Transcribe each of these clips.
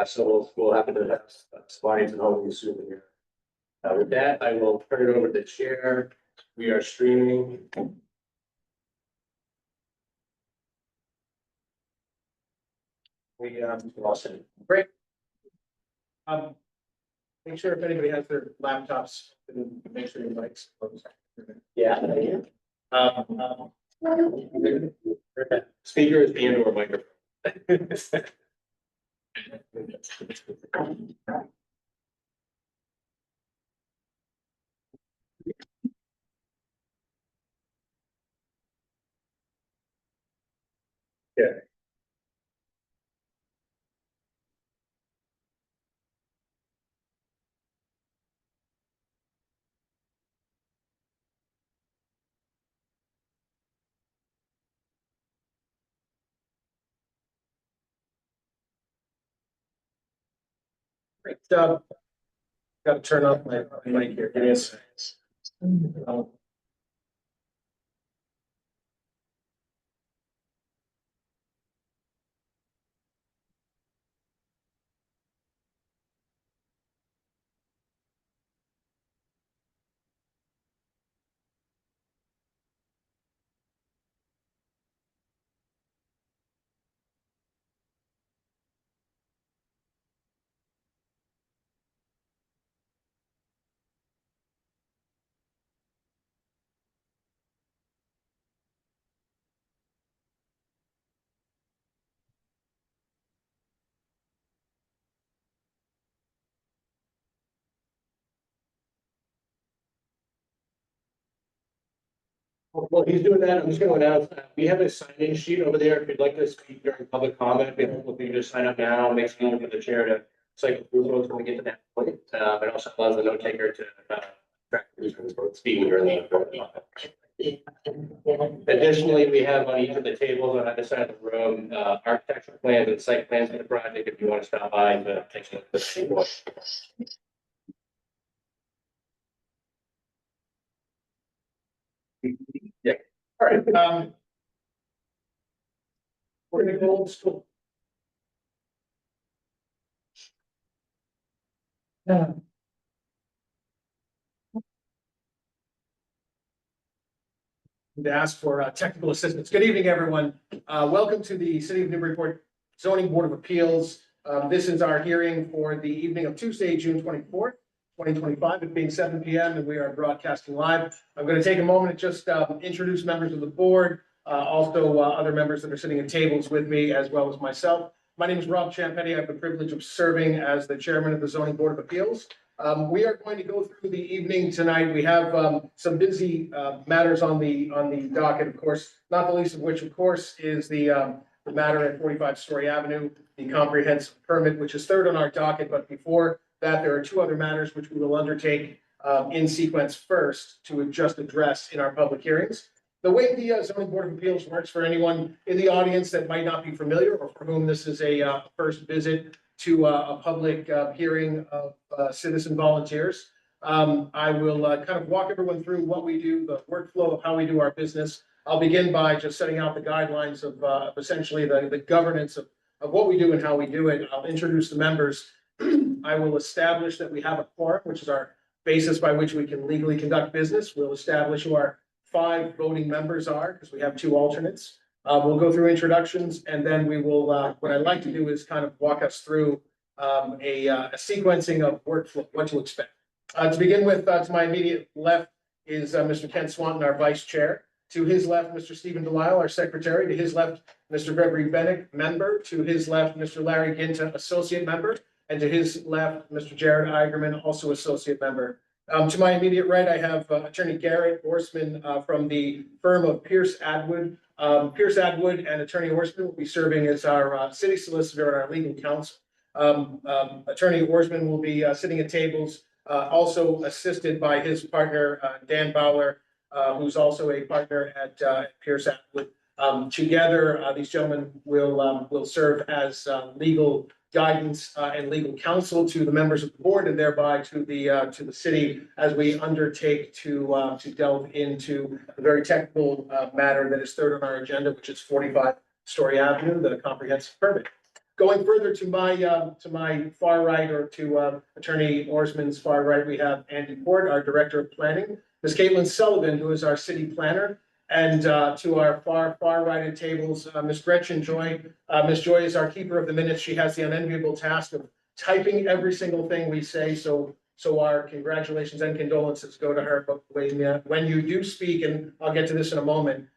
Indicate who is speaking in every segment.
Speaker 1: So we'll have to have slides and all these soon here. With that, I will turn it over to the chair. We are streaming. We lost it. Great. Make sure if anybody has their laptops, and make sure your mics. Yeah. Speaker is and or microphone. Yeah. Great. Got to turn off my mic here. Give me a second. Well, he's doing that. I'm just going to announce that we have a sign-in sheet over there. If you'd like to speak during public comment, if you just sign up now, makes it easier for the chair to cycle through those when we get to that point. It also allows the note taker to track who's speaking during the. Additionally, we have on each of the tables on either side of the room, architectural plans and site plans for the project. If you want to stop by and take a look at the table. Yeah. All right. We're gonna go old school. To ask for technical assistance. Good evening, everyone. Welcome to the City of Newburyport Zoning Board of Appeals. This is our hearing for the evening of Tuesday, June 24th, 2025, it being 7 p.m. and we are broadcasting live. I'm going to take a moment to just introduce members of the board, also other members that are sitting at tables with me, as well as myself. My name is Rob Champetti. I have the privilege of serving as the chairman of the Zoning Board of Appeals. We are going to go through the evening tonight. We have some busy matters on the docket, of course, not the least of which, of course, is the matter at 45 Story Avenue, the comprehensive permit, which is third on our docket. But before that, there are two other matters which we will undertake in sequence first to just address in our public hearings. The way the Zoning Board of Appeals works, for anyone in the audience that might not be familiar or for whom this is a first visit to a public hearing of citizen volunteers. I will kind of walk everyone through what we do, the workflow of how we do our business. I'll begin by just setting out the guidelines of essentially the governance of what we do and how we do it. I'll introduce the members. I will establish that we have a quorum, which is our basis by which we can legally conduct business. We'll establish who our 5 voting members are, because we have 2 alternates. We'll go through introductions, and then we will, what I'd like to do is kind of walk us through a sequencing of workflow, what to expect. To begin with, to my immediate left is Mr. Ken Swanton, our vice chair. To his left, Mr. Stephen Delisle, our secretary. To his left, Mr. Gregory Bennett, member. To his left, Mr. Larry Ginta, associate member. And to his left, Mr. Jared Eigerman, also associate member. To my immediate right, I have Attorney Garrett Horseman from the firm of Pierce Atwood. Pierce Atwood and Attorney Horseman will be serving as our city solicitor and our legal counsel. Attorney Horseman will be sitting at tables, also assisted by his partner, Dan Bowler, who's also a partner at Pierce Atwood. Together, these gentlemen will serve as legal guidance and legal counsel to the members of the board, and thereby to the city as we undertake to delve into a very technical matter that is third on our agenda, which is 45 Story Avenue, the comprehensive permit. Going further to my far right, or to Attorney Orsman's far right, we have Andy Port, our Director of Planning, Ms. Caitlin Sullivan, who is our City Planner, and to our far right at tables, Ms. Gretchen Joy. Ms. Joy is our keeper of the minutes. She has the unenviable task of typing every single thing we say. So our congratulations and condolences go to her. But when you do speak, and I'll get to this in a moment,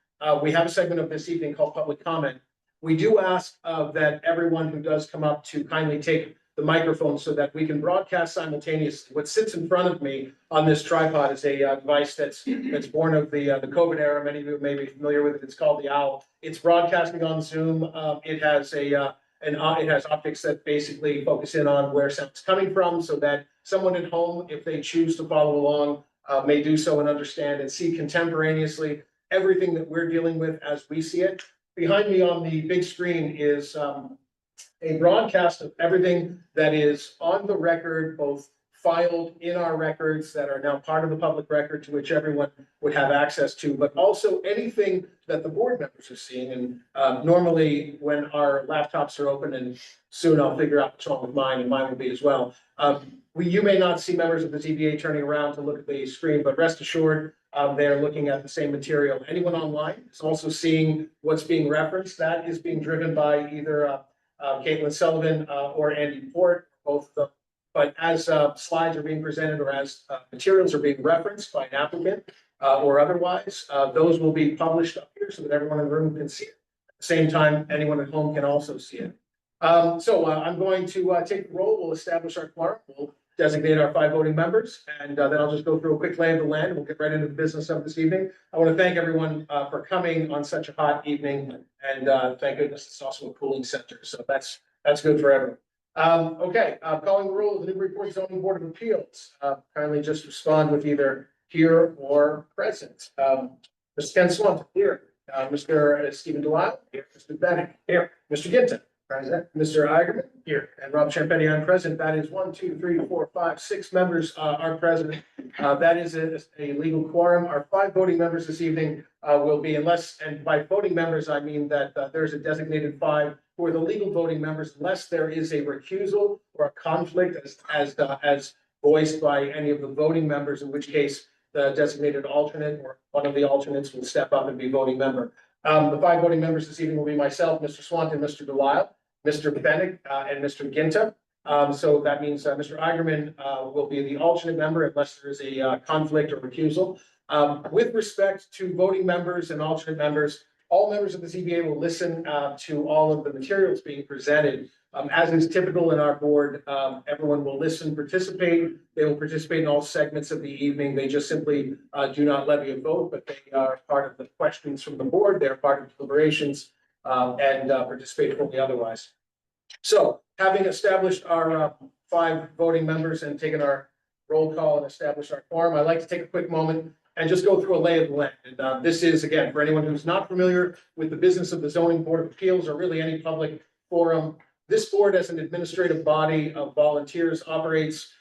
Speaker 1: we have a segment of this evening called public comment. We do ask that everyone who does come up to kindly take the microphone so that we can broadcast simultaneously. What sits in front of me on this tripod is a device that's born of the COVID era. Many of you may be familiar with it. It's called the OWL. It's broadcasting on Zoom. It has it has optics that basically focus in on where sound's coming from, so that someone at home, if they choose to follow along, may do so and understand and see contemporaneously everything that we're dealing with as we see it. Behind me on the big screen is a broadcast of everything that is on the record, both filed in our records that are now part of the public record to which everyone would have access to, but also anything that the board members are seeing. And normally when our laptops are open, and soon I'll figure out what's wrong with mine, and mine will be as well. You may not see members of the ZBA turning around to look at the screen, but rest assured, they're looking at the same material. Anyone online is also seeing what's being referenced. That is being driven by either Caitlin Sullivan or Andy Port, both of them. But as slides are being presented, or as materials are being referenced by an applicant or otherwise, those will be published up here so that everyone in the room can see it. At the same time, anyone at home can also see it. So I'm going to take the roll. We'll establish our quorum. We'll designate our 5 voting members, and then I'll just go through a quick lay of the land, and we'll get right into the business of this evening. I want to thank everyone for coming on such a hot evening, and thank goodness it's also a cooling center, so that's good for everyone. Okay, calling the roll of the Newburyport Zoning Board of Appeals. Kindly just respond with either here or present. Mr. Ken Swanton, here. Mr. Stephen Delisle, here. Mr. Bennett, here. Mr. Ginton, present. Mr. Igerman, here. And Rob Champetti, present. That is 1, 2, 3, 4, 5, 6 members are present. That is a legal quorum. Our 5 voting members this evening will be, unless, and by voting members, I mean that there's a designated 5 who are the legal voting members, unless there is a recusal or a conflict as voiced by any of the voting members, in which case the designated alternate or one of the alternates will step up and be voting member. The 5 voting members this evening will be myself, Mr. Swanton, Mr. Delisle, Mr. Bennett, and Mr. Ginta. So that means Mr. Igerman will be the alternate member unless there is a conflict or recusal. With respect to voting members and alternate members, all members of the ZBA will listen to all of the materials being presented. As is typical in our board, everyone will listen, participate. They will participate in all segments of the evening. They just simply do not levy a vote, but they are part of the questions from the board. They're part of deliberations and participate fully otherwise. So, having established our 5 voting members and taken our roll call and established our quorum, I'd like to take a quick moment and just go through a lay of the land. And this is, again, for anyone who's not familiar with the business of the Zoning Board of Appeals, or really any public forum, this board, as an administrative body of volunteers, operates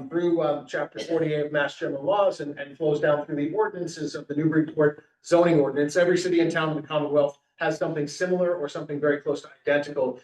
Speaker 1: through Chapter 48 of Mass General Laws and flows down through the ordinances of the Newburyport zoning ordinance. Every city and town in the Commonwealth has something similar or something very close to identical.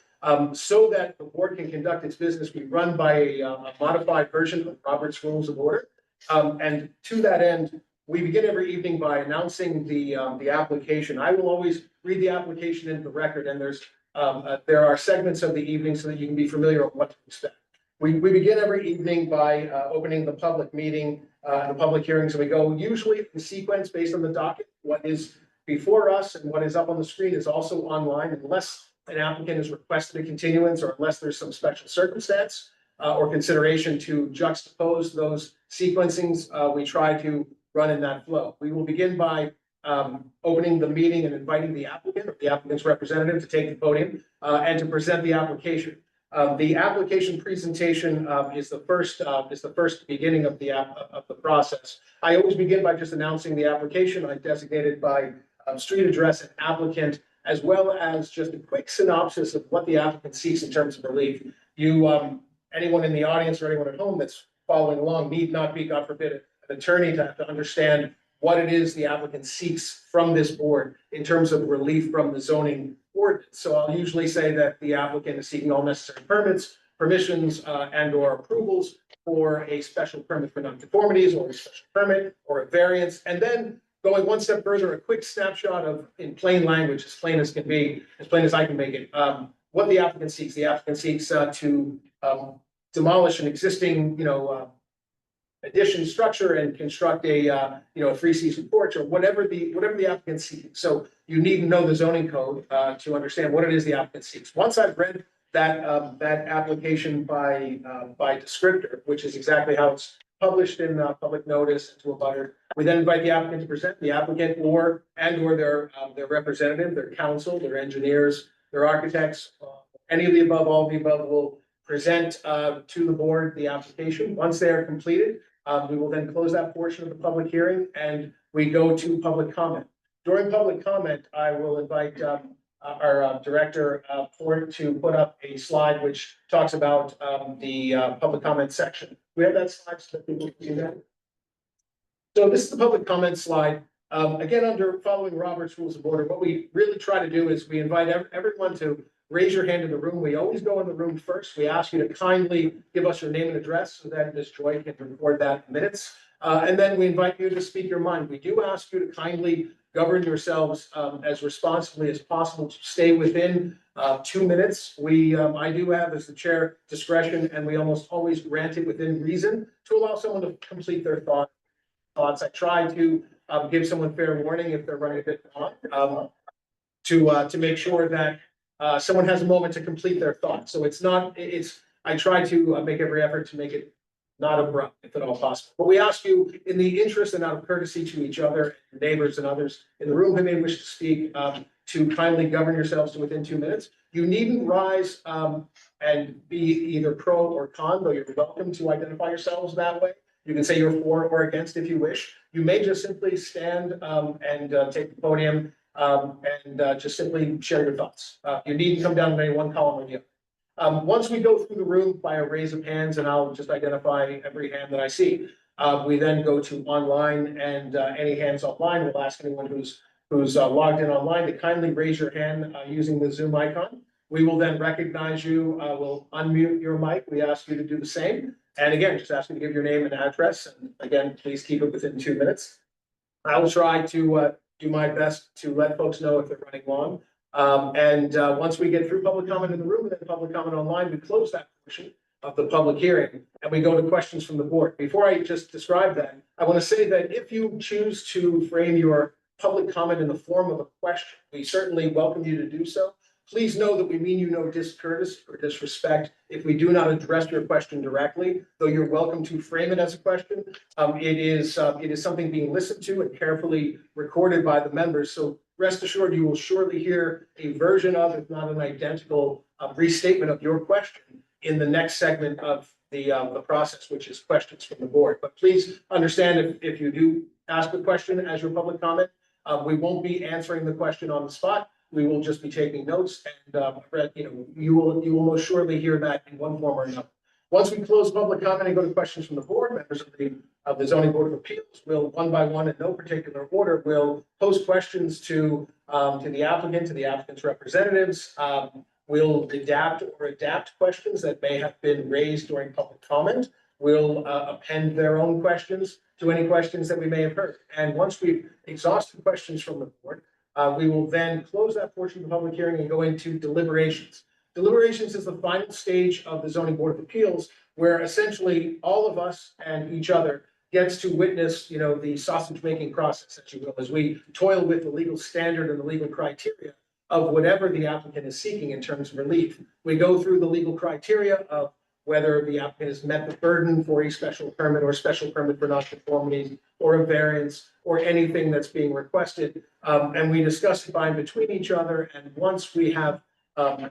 Speaker 1: So that the board can conduct its business, we run by a modified version of Robert's Rules of Order. And to that end, we begin every evening by announcing the application. I will always read the application into the record, and there are segments of the evening so that you can be familiar with what to expect. We begin every evening by opening the public meeting, the public hearings, and we go usually in sequence based on the docket. What is before us and what is up on the screen is also online, unless an applicant has requested a continuance or unless there's some special circumstance or consideration to juxtapose those sequencings. We try to run in that flow. We will begin by opening the meeting and inviting the applicant or the applicant's representative to take the podium and to present the application. The application presentation is the first beginning of the process. I always begin by just announcing the application. I designated by street address and applicant, as well as just a quick synopsis of what the applicant seeks in terms of relief. Anyone in the audience or anyone at home that's following along need not be, God forbid, an attorney to understand what it is the applicant seeks from this board in terms of relief from the zoning ordinance. So I'll usually say that the applicant is seeking all necessary permits, permissions, and or approvals for a special permit for nonconformities or a special permit or a variance. And then going one step further, a quick snapshot of, in plain language, as plain as can be, as plain as I can make it, what the applicant seeks. The applicant seeks to demolish an existing, addition structure and construct a, a three-season porch or whatever the applicant seeks. So you need to know the zoning code to understand what it is the applicant seeks. Once I've read that application by descriptor, which is exactly how it's published in public notice to a butter, we then invite the applicant to present. The applicant or their representative, their counsel, their engineers, their architects, any of the above, all of the above will present to the board the application. Once they are completed, we will then close that portion of the public hearing and we go to public comment. During public comment, I will invite our director Port to put up a slide which talks about the public comment section. We have that slide so that people can see that. So this is the public comment slide. Again, under following Robert's Rules of Order, what we really try to do is we invite everyone to raise your hand in the room. We always go in the room first. We ask you to kindly give us your name and address so that Ms. Joy can record that in minutes. And then we invite you to speak your mind. We do ask you to kindly govern yourselves as responsibly as possible to stay within 2 minutes. I do have, as the chair, discretion, and we almost always grant it within reason to allow someone to complete their thoughts. I try to give someone fair warning if they're running a bit long, to make sure that someone has a moment to complete their thoughts. So I try to make every effort to make it not abrupt, if at all possible. But we ask you, in the interest and out of courtesy to each other, neighbors and others in the room who may wish to speak, to kindly govern yourselves to within 2 minutes. You needn't rise and be either pro or con, though you're welcome to identify yourselves that way. You can say you're for or against if you wish. You may just simply stand and take the podium and just simply share your thoughts. You needn't come down to any one column or the other. Once we go through the room by a raise of hands, and I'll just identify every hand that I see, we then go to online, and any hands online, we'll ask anyone who's logged in online to kindly raise your hand using the Zoom icon. We will then recognize you. We'll unmute your mic. We ask you to do the same. And again, just ask you to give your name and address. And again, please keep it within 2 minutes. I will try to do my best to let folks know if they're running long. Once we get through public comment in the room and then public comment online, we close that portion of the public hearing and we go to questions from the board. Before I just describe that, I want to say that if you choose to frame your public comment in the form of a question, we certainly welcome you to do so. Please know that we mean you no discourtesy or disrespect if we do not address your question directly, though you're welcome to frame it as a question. It is something being listened to and carefully recorded by the members. So rest assured, you will surely hear a version of, if not an identical restatement of your question in the next segment of the process, which is questions from the board. But please understand if you do ask a question as your public comment, we won't be answering the question on the spot. We will just be taking notes, and you will most surely hear that in one form or another. Once we close public comment and go to questions from the board, members of the Zoning Board of Appeals will, one by one, in no particular order, will pose questions to the applicant's representatives. We'll adapt questions that may have been raised during public comment. We'll append their own questions to any questions that we may have heard. And once we've exhausted questions from the board, we will then close that portion of the public hearing and go into deliberations. Deliberations is the final stage of the Zoning Board of Appeals, where essentially all of us and each other gets to witness, the sausage-making process, if you will, as we toil with the legal standard and the legal criteria of whatever the applicant is seeking in terms of relief. We go through the legal criteria of whether the applicant has met the burden for a special permit or special permit for nonconformity or a variance or anything that's being requested. And we discuss it by and between each other. And once we have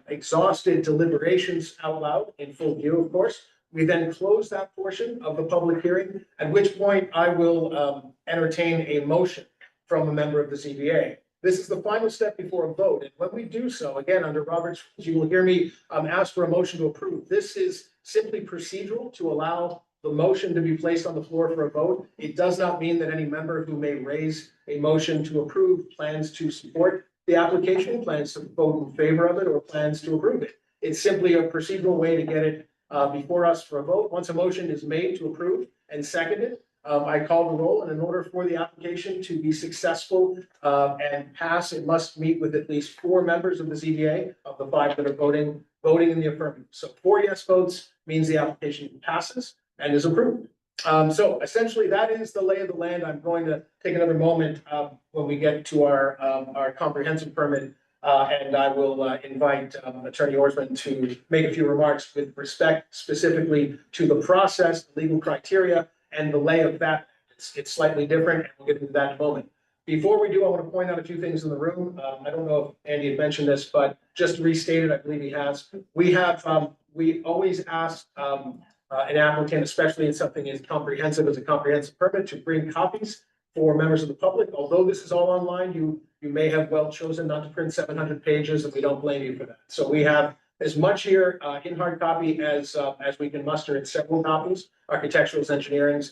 Speaker 1: exhausted deliberations out loud in full view, of course, we then close that portion of the public hearing, at which point I will entertain a motion from a member of the ZBA. This is the final step before a vote. And when we do so, again, under Robert's rules, you will hear me ask for a motion to approve. This is simply procedural to allow the motion to be placed on the floor for a vote. It does not mean that any member who may raise a motion to approve plans to support the application, plans to vote in favor of it, or plans to approve it. It's simply a procedural way to get it before us for a vote. Once a motion is made to approve and seconded, I call the roll, and in order for the application to be successful and pass, it must meet with at least 4 members of the ZBA of the 5 that are voting in the affirmative. So 4 yes votes means the application passes and is approved. So essentially, that is the lay of the land. I'm going to take another moment when we get to our comprehensive permit, and I will invite Attorney Orsman to make a few remarks with respect specifically to the process, legal criteria, and the lay of that. It's slightly different, and we'll get into that in a moment. Before we do, I want to point out a few things in the room. I don't know if Andy had mentioned this, but just to restate it, I believe he has. We always ask an applicant, especially in something as comprehensive as a comprehensive permit, to bring copies for members of the public. Although this is all online, you may have well chosen not to print 700 pages, and we don't blame you for that. So we have as much here in hard copy as we can muster in several copies, architectural engineering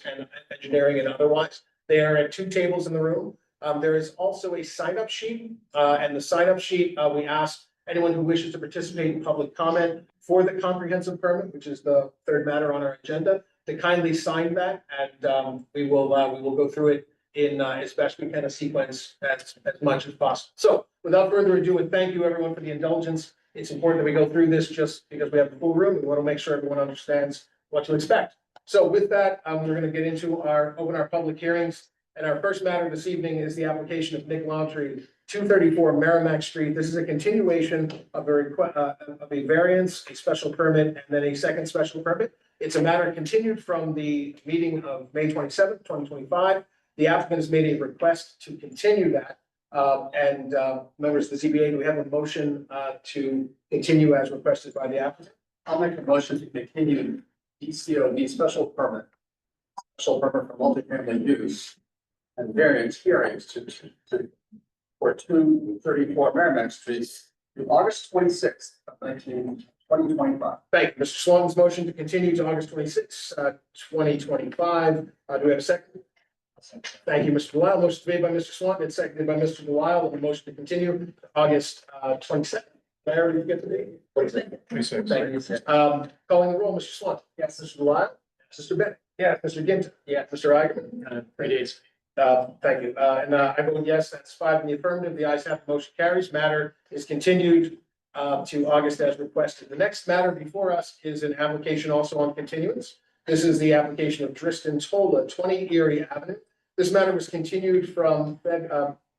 Speaker 1: and otherwise. They are at 2 tables in the room. There is also a sign-up sheet, and the sign-up sheet, we ask anyone who wishes to participate in public comment for the comprehensive permit, which is the 3rd matter on our agenda, to kindly sign that, and we will go through it in as best we can, a sequence as much as possible. So without further ado, and thank you everyone for the indulgence. It's important that we go through this just because we have the full room. We want to make sure everyone understands what to expect. So with that, we're going to get into open our public hearings. And our first matter this evening is the application of Nick Laundrie, 234 Merrimack Street. This is a continuation of a variance, a special permit, and then a second special permit. It's a matter continued from the meeting of May 27th, 2025. The applicant has made a request to continue that. Members of the ZBA, do we have a motion to continue as requested by the applicant?
Speaker 2: I'll make a motion to continue DCOD special permit for multifamily use and variance hearings for 234 Merrimack Street to August 26th of 2025.
Speaker 1: Thank you. Mr. Swanton's motion to continue to August 26th, 2025. Do we have a second? Thank you, Mr. Delisle. Motion made by Mr. Swanton and seconded by Mr. Delisle. And the motion to continue to August 22nd. Did I already get the date? 26. Thank you. Calling the roll, Mr. Swanton.
Speaker 2: Yes.
Speaker 1: Mr. Delisle. Mr. Bennett.
Speaker 2: Yeah.
Speaker 1: Mr. Ginton.
Speaker 2: Yeah.
Speaker 1: Mr. Eigenman.
Speaker 2: 3 days.
Speaker 1: Thank you. I vote yes. That's 5 in the affirmative. The ayes have it. Motion carries. Matter is continued to August as requested. The next matter before us is an application also on continuance. This is the application of Tristan Tola, 20 Erie Avenue. This matter was continued from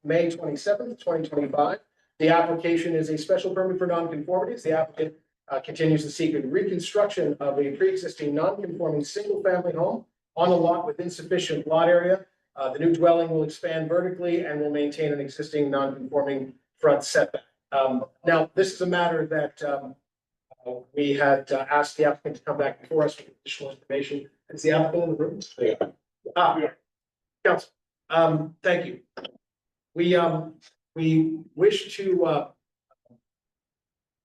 Speaker 1: May 27th, 2025. The application is a special permit for nonconformities. The applicant continues to seek a reconstruction of a pre-existing non-conforming single-family home on a lot with insufficient lot area. The new dwelling will expand vertically and will maintain an existing non-conforming front setback. Now, this is a matter that we had asked the applicant to come back before us with additional information. Is the applicant in the room? Yeah. Council, thank you. We wish to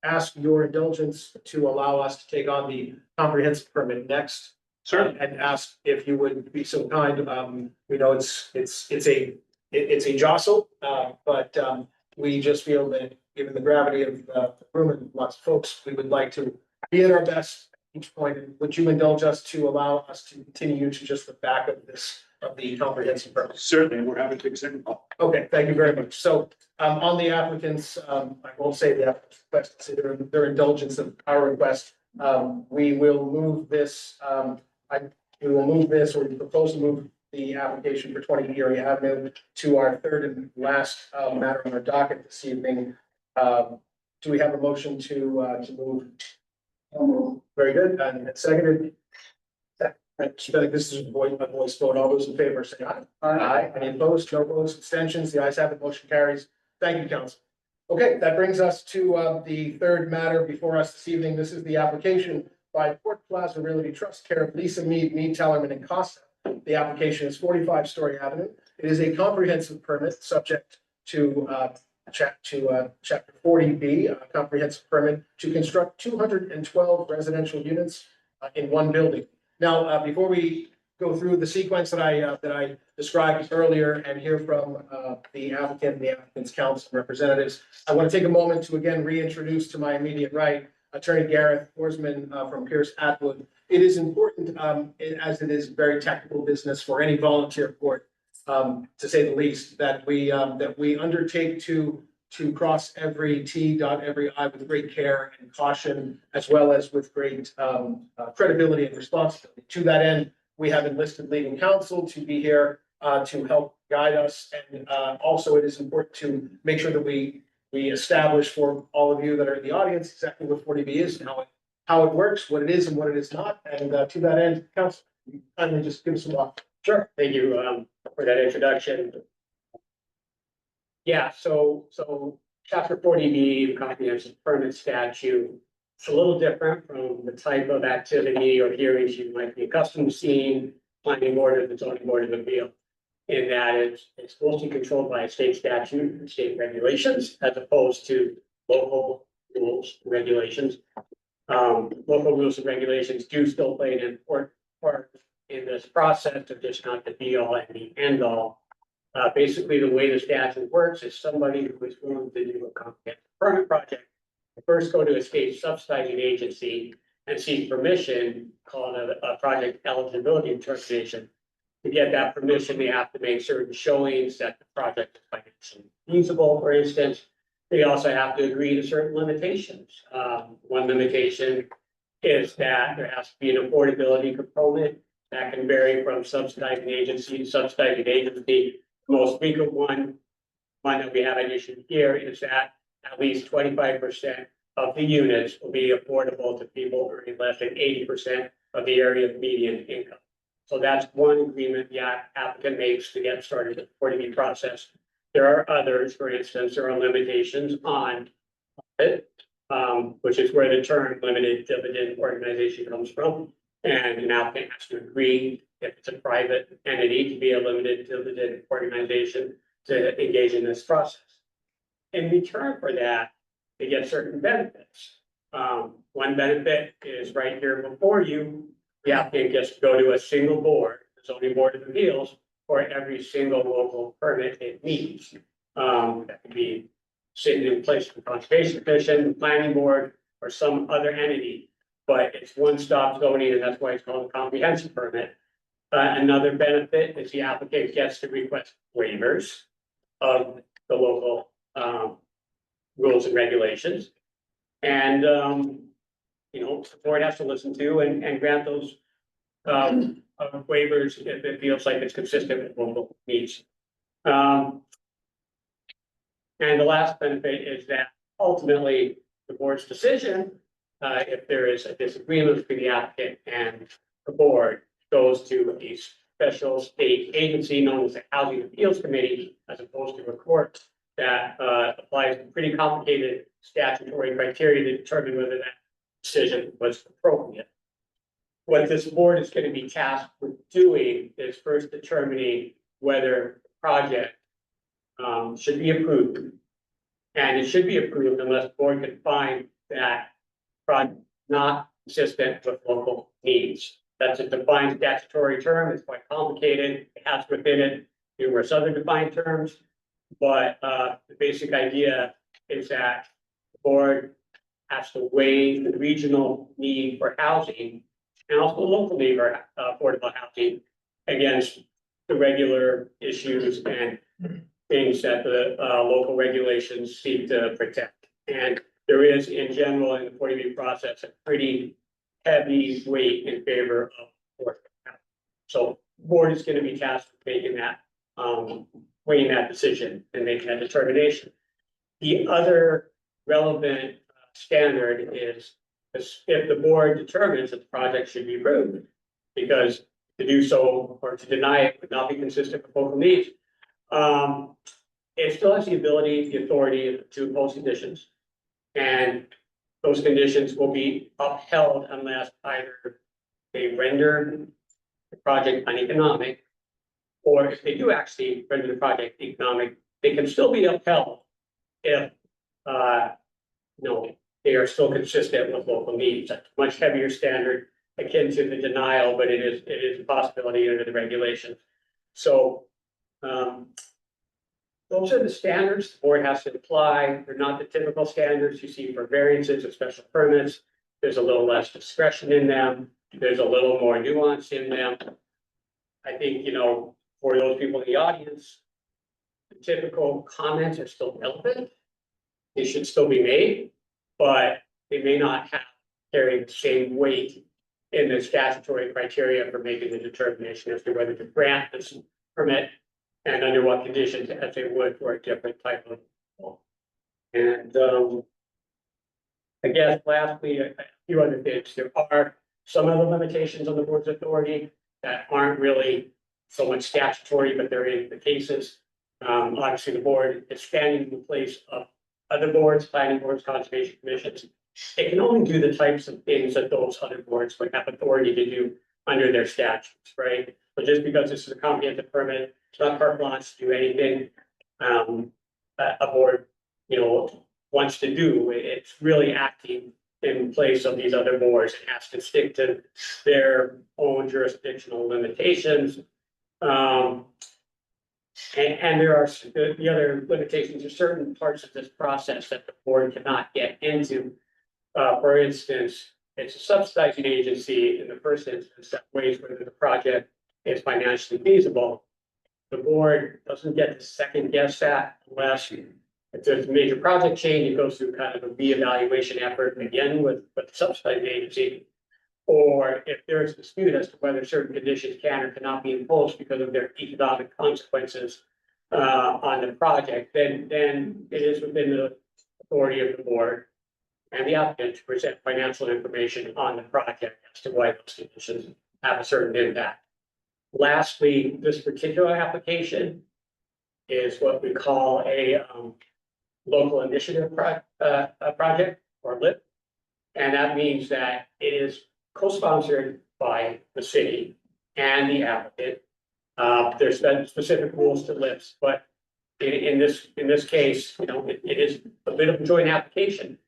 Speaker 1: ask your indulgence to allow us to take on the comprehensive permit next.
Speaker 2: Certainly.
Speaker 1: And ask if you would be so kind. We know it's a jostle, but we just feel that given the gravity of the room and lots of folks, we would like to be at our best at each point. Would you indulge us to allow us to continue to just the back of the comprehensive permit?
Speaker 2: Certainly, we're having to extend.
Speaker 1: Okay, thank you very much. So on the applicants, I won't say the applicant's request, say their indulgence of our request. We will move this. We will move this, or we propose to move the application for 20 Erie Avenue to our third and last matter on our docket this evening. Do we have a motion to move? Very good, and seconded. This is a voice vote. All those in favor say aye. Aye. Any opposed? No opposed? Abstentions? The ayes have it. Motion carries. Thank you, council. Okay, that brings us to the third matter before us this evening. This is the application by Port Plaza Realty Trust, care of Lisa Mead, Tellerman and Costa. The application is 45 Story Avenue. It is a comprehensive permit subject to chapter 40B, a comprehensive permit to construct 212 residential units in one building. Now, before we go through the sequence that I described earlier and hear from the applicant, the applicant's counsel representatives. I want to take a moment to again reintroduce to my immediate right, Attorney Gareth Horsman from Pierce Atwood. It is important, as it is very technical business for any volunteer court, to say the least, that we undertake to cross every T, dot every I with great care and caution, as well as with great credibility and responsibility. To that end, we have enlisted legal counsel to be here to help guide us. And also it is important to make sure that we establish for all of you that are in the audience exactly what 40B is and how it works, what it is and what it is not. And to that end, counsel, kindly just give us some thought.
Speaker 3: Sure, thank you for that introduction. Yeah, so chapter 40B, the comprehensive permit statute, it's a little different from the type of activity or hearings you might be accustomed to seeing planning board or the zoning board of appeal. In that it's mostly controlled by a state statute and state regulations as opposed to local rules and regulations. Local rules and regulations do still play an important part in this process of just not the be all and the end all. Basically, the way the statute works is somebody who is willing to do a comprehensive permit project will first go to a state subsidizing agency and seek permission, called a project eligibility determination. To get that permission, they have to make certain showings that the project is financially feasible, for instance. They also have to agree to certain limitations. One limitation is that there has to be an affordability component that can vary from subsidizing agency to subsidizing agency. The most frequent one that we have an issue here is that at least 25% of the units will be affordable to people earning less than 80% of the area of median income. So that's one agreement the applicant makes to get started with the 40B process. There are others, for instance, there are limitations on it, which is where the term limited dividend organization comes from. And an applicant has to agree, if it's a private entity, to be a limited dividend organization to engage in this process. In return for that, they get certain benefits. One benefit is right here before you. The applicant gets to go to a single board, the zoning board of appeals, for every single local permit it needs. That could be sitting in place for conservation commission, the planning board, or some other entity. But it's one-stop zoning, and that's why it's called a comprehensive permit. Another benefit is the applicant gets to request waivers of the local rules and regulations. And the board has to listen to and grant those waivers if it feels like it's consistent with local needs. And the last benefit is that ultimately the board's decision, if there is a disagreement between the applicant and the board, goes to a special state agency known as the Housing Appeals Committee, as opposed to a court that applies pretty complicated statutory criteria to determine whether that decision was appropriate. What this board is going to be tasked with doing is first determining whether the project should be approved. And it should be approved unless the board can find that project not consistent with local needs. That's a defined statutory term. It's quite complicated. It has within it numerous other defined terms. But the basic idea is that the board has to weigh the regional need for housing and also the local need for affordable housing against the regular issues and things that the local regulations seek to protect. And there is, in general, in the 40B process, a pretty heavy weight in favor of affordable housing. So the board is going to be tasked with making that, weighing that decision and making that determination. The other relevant standard is if the board determines that the project should be approved, because to do so or to deny it would not be consistent with local needs. It still has the ability, the authority to impose conditions, and those conditions will be upheld unless either they render the project uneconomic, or if they do actually render the project economic, they can still be upheld if they are still consistent with local needs. That's a much heavier standard akin to the denial, but it is a possibility under the regulations. So, those are the standards the board has to apply. They're not the typical standards you see for variances or special permits. There's a little less discretion in them. There's a little more nuance in them. I think, for those people in the audience, the typical comments are still relevant. They should still be made, but they may not have carried the same weight in the statutory criteria for making the determination as to whether to grant this permit and under what conditions as they would for a different type of. And I guess lastly, a few other things. There are some other limitations on the board's authority that aren't really so much statutory, but they're in the cases. Obviously, the board is standing in the place of other boards, planning boards, conservation commissions. It can only do the types of things that those other boards would have authority to do under their statutes, right? But just because this is a comprehensive permit, it's not carte blanche to do anything a board, wants to do. It's really acting in place of these other boards. It has to stick to their own jurisdictional limitations. And there are the other limitations of certain parts of this process that the board cannot get into. For instance, it's a subsidizing agency in the first instance that weighs whether the project is financially feasible. The board doesn't get to second guess that unless if there's a major project change, it goes through kind of a reevaluation effort again with the subsidizing agency. Or if there is a dispute as to whether certain conditions can or cannot be imposed because of their economic consequences on the project, then it is within the authority of the board and the applicant to present financial information on the project as to why those conditions have a certain impact. Lastly, this particular application is what we call a local initiative project or LIP. And that means that it is co-sponsored by the city and the applicant. There's been specific rules to LIPs, but in this case, it is a bit of a joint application.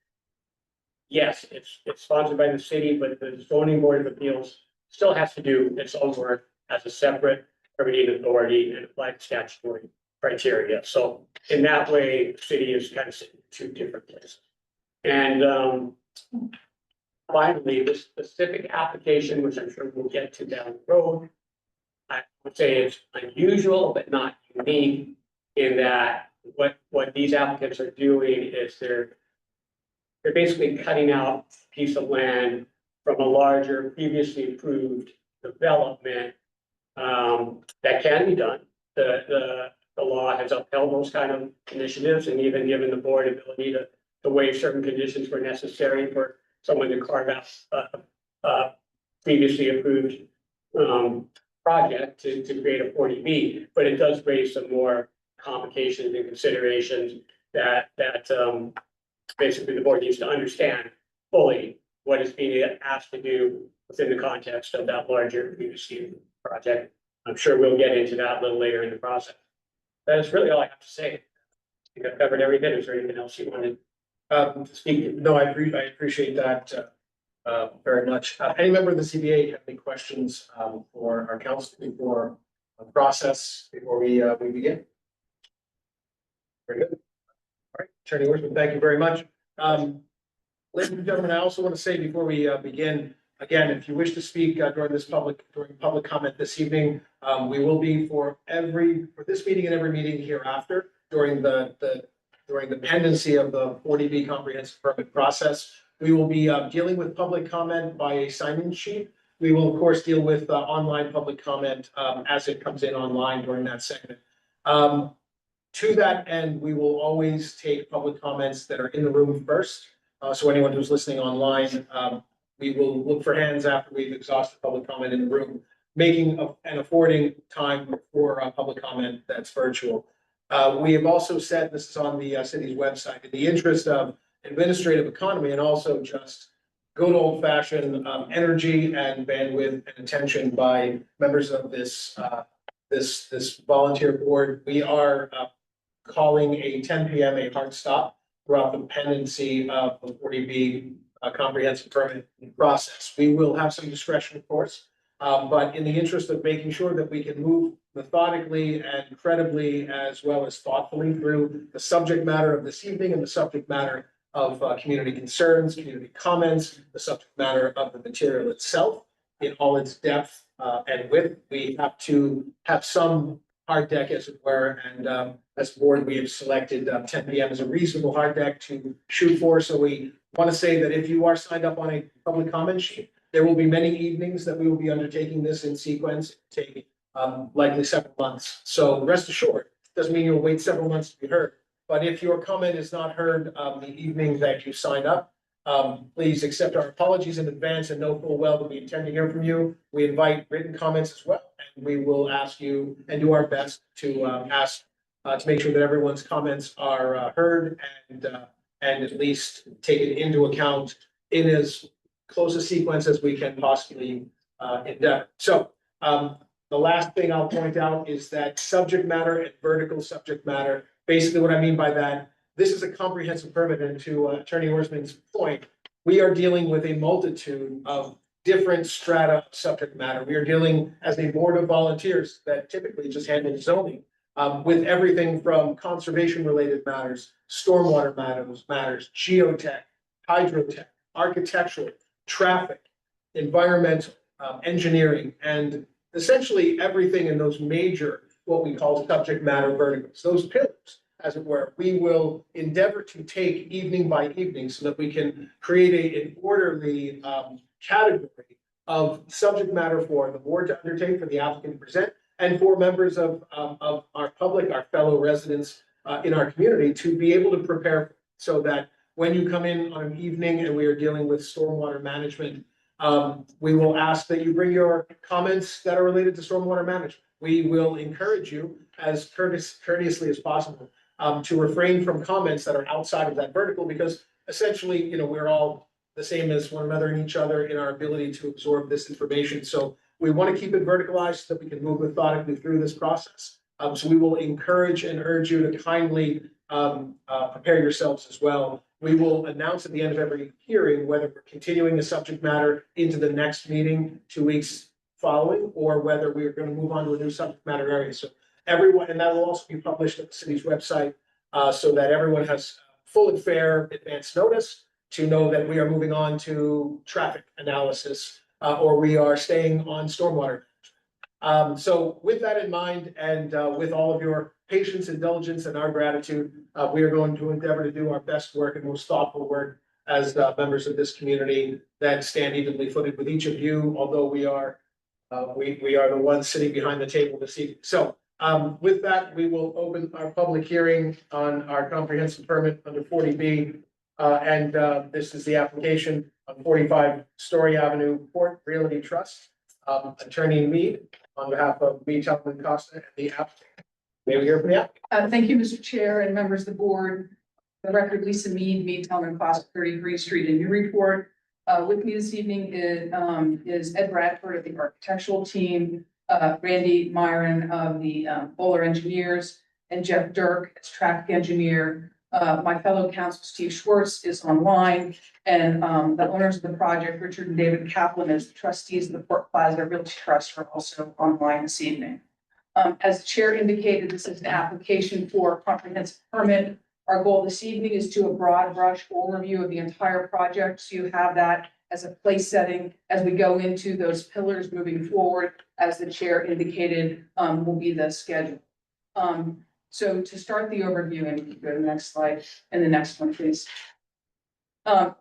Speaker 3: Yes, it's sponsored by the city, but the zoning board of appeals still has to do its own work as a separate permitting authority and apply the statutory criteria. So in that way, the city is kind of sitting in two different places. And finally, the specific application, which I'm sure we'll get to down the road, I would say it's unusual but not unique in that what these applicants are doing is they're basically cutting out a piece of land from a larger previously approved development that can be done. The law has upheld those kind of initiatives and even given the board ability to waive certain conditions where necessary for someone to carve out a previously approved project to create a 40B, but it does raise some more complications and considerations that basically the board needs to understand fully what is being asked to do within the context of that larger previously project. I'm sure we'll get into that a little later in the process. That's really all I have to say. I think I've covered everything. Is there anything else you wanted to speak to?
Speaker 1: No, I appreciate that very much. Any member of the CBA have any questions for our council before the process before we begin? Very good. All right, Attorney Worthman, thank you very much. Ladies and gentlemen, I also want to say before we begin, again, if you wish to speak during public comment this evening, we will be for this meeting and every meeting hereafter during the pendency of the 40B comprehensive permit process. We will be dealing with public comment by a sign-in sheet. We will, of course, deal with online public comment as it comes in online during that segment. To that end, we will always take public comments that are in the room first. So anyone who's listening online, we will look for hands after we've exhausted public comment in the room, making and affording time for public comment that's virtual. We have also said, this is on the city's website, in the interest of administrative economy and also just good old fashioned energy and bandwidth and attention by members of this volunteer board, we are calling a 10 p.m. a hard stop throughout the pendency of the 40B comprehensive permit process. We will have some discretion, of course, but in the interest of making sure that we can move methodically and credibly as well as thoughtfully through the subject matter of this evening and the subject matter of community concerns, community comments, the subject matter of the material itself in all its depth and width. We have to have some hard deck, as it were, and as a board, we have selected 10 p.m. as a reasonable hard deck to shoot for. So we want to say that if you are signed up on a public comment sheet, there will be many evenings that we will be undertaking this in sequence, taking likely several months. So rest assured, doesn't mean you'll wait several months to be heard. But if your comment is not heard the evening that you signed up, please accept our apologies in advance and know full well that we intend to hear from you. We invite written comments as well, and we will ask you and do our best to to make sure that everyone's comments are heard and at least taken into account in as close a sequence as we can possibly endeavor. So the last thing I'll point out is that subject matter and vertical subject matter. Basically, what I mean by that, this is a comprehensive permit, and to Attorney Horstman's point, we are dealing with a multitude of different strata of subject matter. We are dealing as a board of volunteers that typically just handle zoning, with everything from conservation-related matters, stormwater matters, geotech, hydrotech, architectural, traffic, environmental, engineering, and essentially everything in those major, what we call subject matter verticals, those pillars, as it were. We will endeavor to take evening by evening so that we can create an orderly category of subject matter for the board to undertake, for the applicant to present, and for members of our public, our fellow residents in our community to be able to prepare so that when you come in on an evening and we are dealing with stormwater management, we will ask that you bring your comments that are related to stormwater management. We will encourage you as courteously as possible to refrain from comments that are outside of that vertical, because essentially, you know, we're all the same as one another and each other in our ability to absorb this information. So we want to keep it verticalized so that we can move methodically through this process. So we will encourage and urge you to kindly prepare yourselves as well. We will announce at the end of every hearing whether we're continuing the subject matter into the next meeting 2 weeks following, or whether we are going to move on to a new subject matter area. So everyone, and that will also be published at the city's website, so that everyone has full and fair advance notice to know that we are moving on to traffic analysis, or we are staying on stormwater. So with that in mind, and with all of your patience, indulgence, and our gratitude, we are going to endeavor to do our best work and most thoughtful work as members of this community that stand evenly footed with each of you, although we are the ones sitting behind the table this evening. So with that, we will open our public hearing on our comprehensive permit under 40B. And this is the application of 45 Story Avenue Port Realty Trust. Attorney Mead, on behalf of Mead, Talman, Costa, and the applicant. May we hear from the applicant?
Speaker 4: Thank you, Mr. Chair and members of the board. The record, Lisa Mead, Talman, Costa, 30 Green Street in Newburyport. With me this evening is Ed Bradford of the architectural team, Randy Myron of the Bowler Engineers, and Jeff Dirk as traffic engineer. My fellow counsel, Steve Schwartz, is online, and the owners of the project, Richard and David Kaplan, as the trustees of the Port Plaza Realty Trust, are also online this evening. As the chair indicated, this is an application for a comprehensive permit. Our goal this evening is to a broad brush overview of the entire project, so you have that as a place setting as we go into those pillars moving forward, as the chair indicated, will be the schedule. So to start the overview, and you can go to the next slide and the next one, please.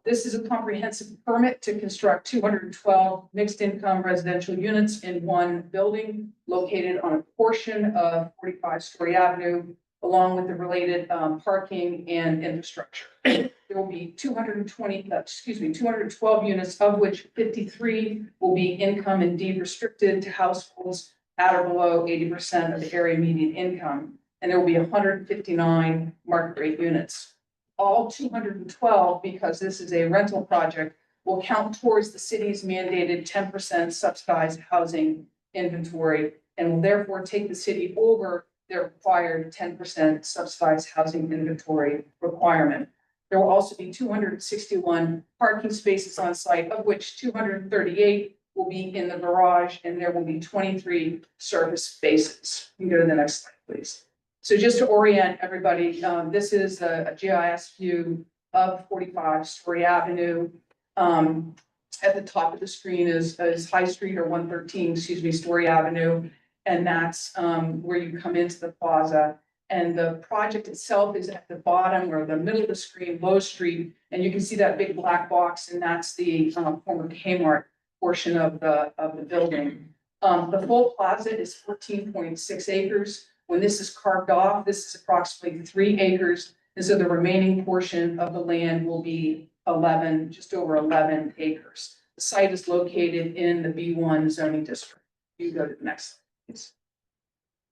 Speaker 4: This is a comprehensive permit to construct 212 mixed income residential units in one building located on a portion of 45 Story Avenue, along with the related parking and infrastructure. There will be 212 units, of which 53 will be income and deed restricted to households at or below 80% of the area median income. And there will be 159 market rate units. All 212, because this is a rental project, will count towards the city's mandated 10% subsidized housing inventory, and will therefore take the city over their required 10% subsidized housing inventory requirement. There will also be 261 parking spaces on site, of which 238 will be in the garage, and there will be 23 service spaces. You can go to the next slide, please. So just to orient everybody, this is a GIS view of 45 Story Avenue. At the top of the screen is High Street, or 113, excuse me, Story Avenue. And that's where you come into the plaza. And the project itself is at the bottom or the middle of the screen, Low Street. And you can see that big black box, and that's the former Kmart portion of the building. The full plaza is 14.6 acres. When this is carved off, this is approximately 3 acres. And so the remaining portion of the land will be 11, just over 11 acres. The site is located in the B1 zoning district. You go to the next slide, please.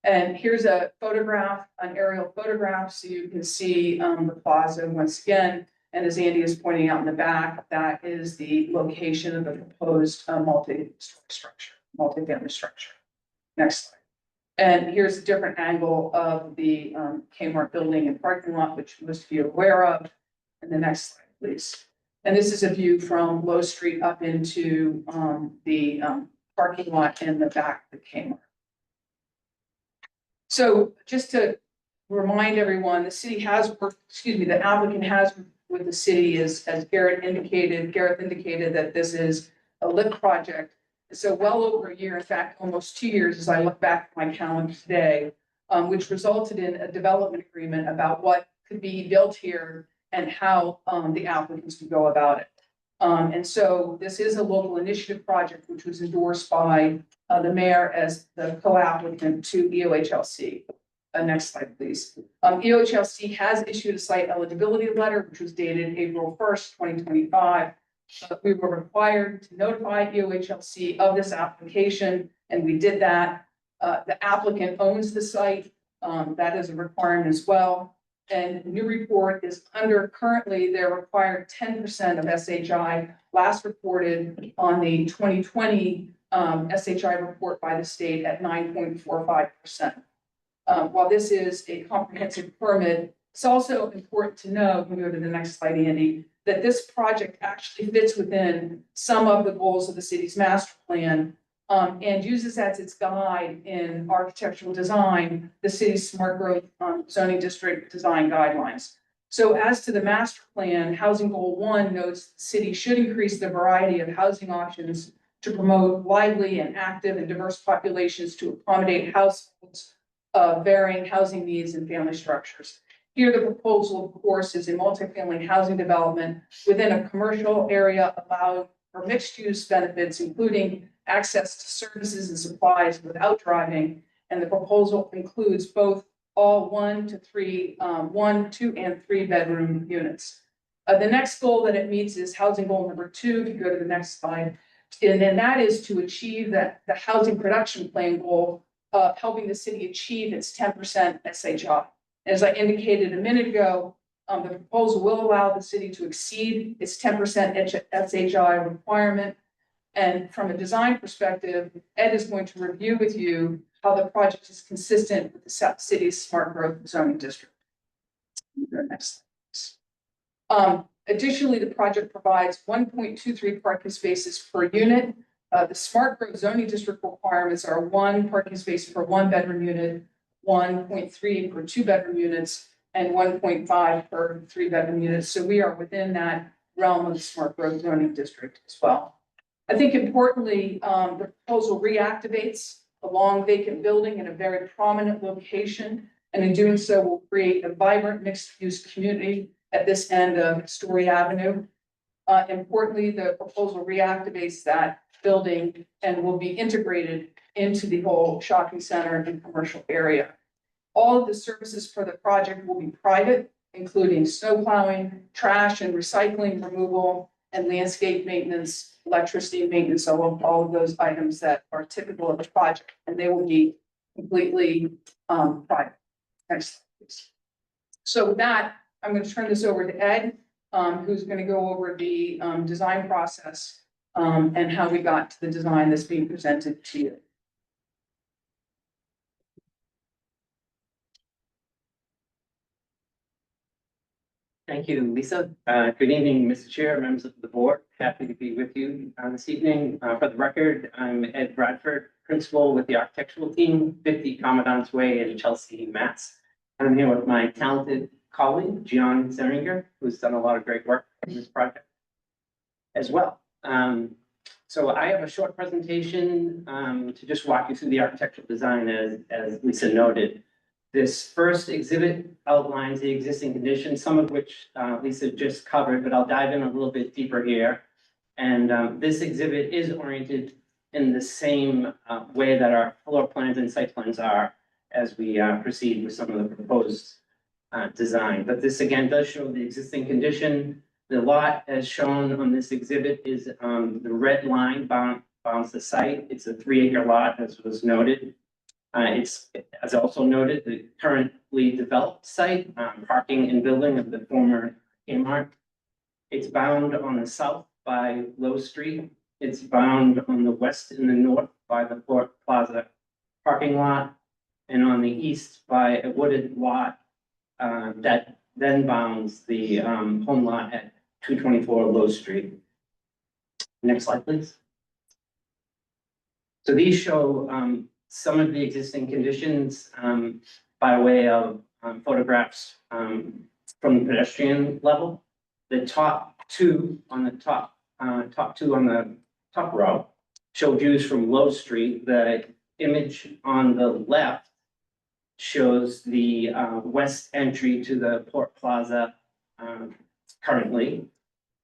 Speaker 4: And here's a photograph, an aerial photograph, so you can see the plaza once again. And as Andy is pointing out in the back, that is the location of the proposed multi-family structure. Next slide. And here's a different angle of the Kmart building and parking lot, which most of you are aware of. And the next slide, please. And this is a view from Low Street up into the parking lot in the back of the Kmart. So just to remind everyone, the city has worked, the applicant has with the city, as Garrett indicated that this is a LIP project. So well over a year, in fact, almost 2 years, as I look back at my calendar today, which resulted in a development agreement about what could be built here and how the applicants would go about it. And so this is a local initiative project, which was endorsed by the mayor as the co-applicant to EOHLC. Next slide, please. EOHLC has issued a site eligibility letter, which was dated April 1st, 2025. We were required to notify EOHLC of this application, and we did that. The applicant owns the site. That is a requirement as well. And Newburyport is under, currently, they're required 10% of SHI, last reported on the 2020 SHI report by the state at 9.45%. While this is a comprehensive permit, it's also important to know, we go to the next slide, Andy, that this project actually fits within some of the goals of the city's master plan, and uses as its guide in architectural design, the city's smart growth zoning district design guidelines. So as to the master plan, Housing Goal 1 notes the city should increase the variety of housing options to promote lively and active and diverse populations to accommodate households varying housing needs and family structures. Here, the proposal, of course, is a multifamily housing development within a commercial area allowed for mixed-use benefits, including access to services and supplies without driving. And the proposal includes both all 1, 2, and 3 bedroom units. The next goal that it meets is housing goal number 2. If you go to the next slide, and then that is to achieve the housing production plan goal, helping the city achieve its 10% SHI. As I indicated a minute ago, the proposal will allow the city to exceed its 10% SHI requirement. And from a design perspective, Ed is going to review with you how the project is consistent with the city's smart growth zoning district. Next slide. Additionally, the project provides 1.23 parking spaces per unit. The smart growth zoning district requirements are 1 parking space per 1 bedroom unit, 1.3 per 2 bedroom units, and 1.5 per 3 bedroom units. So we are within that realm of the smart growth zoning district as well. I think importantly, the proposal reactivates a long vacant building in a very prominent location, and in doing so will create a vibrant mixed-use community at this end of Story Avenue. Importantly, the proposal reactivates that building and will be integrated into the whole shopping center and commercial area. All of the services for the project will be private, including snow plowing, trash and recycling removal, and landscape maintenance, electricity maintenance, all of those items that are typical of the project, and they will be completely private. Next slide, please. So with that, I'm going to turn this over to Ed, who's going to go over the design process and how we got to the design that's being presented to you.
Speaker 5: Thank you, Lisa. Good evening, Mr. Chair, members of the board. Happy to be with you this evening. For the record, I'm Ed Bradford, principal with the architectural team, 50 Commandant's Way in Chelsea, Mass. And I'm here with my talented colleague, Gian Seringer, who's done a lot of great work in this project as well. So I have a short presentation to just walk you through the architectural design as Lisa noted. This first exhibit outlines the existing conditions, some of which Lisa just covered, but I'll dive in a little bit deeper here. And this exhibit is oriented in the same way that our floor plans and site plans are as we proceed with some of the proposed design. But this again does show the existing condition. The lot as shown on this exhibit is the red line bounds the site. It's a 3-acre lot, as was noted. It's, as also noted, the currently developed site, parking and building of the former Kmart. It's bound on the south by Low Street. It's bound on the west and the north by the Port Plaza parking lot, and on the east by a wooded lot that then bounds the home lot at 224 Low Street. Next slide, please. So these show some of the existing conditions by way of photographs from the pedestrian level. The top two on the top row show views from Low Street. The image on the left shows the west entry to the Port Plaza currently.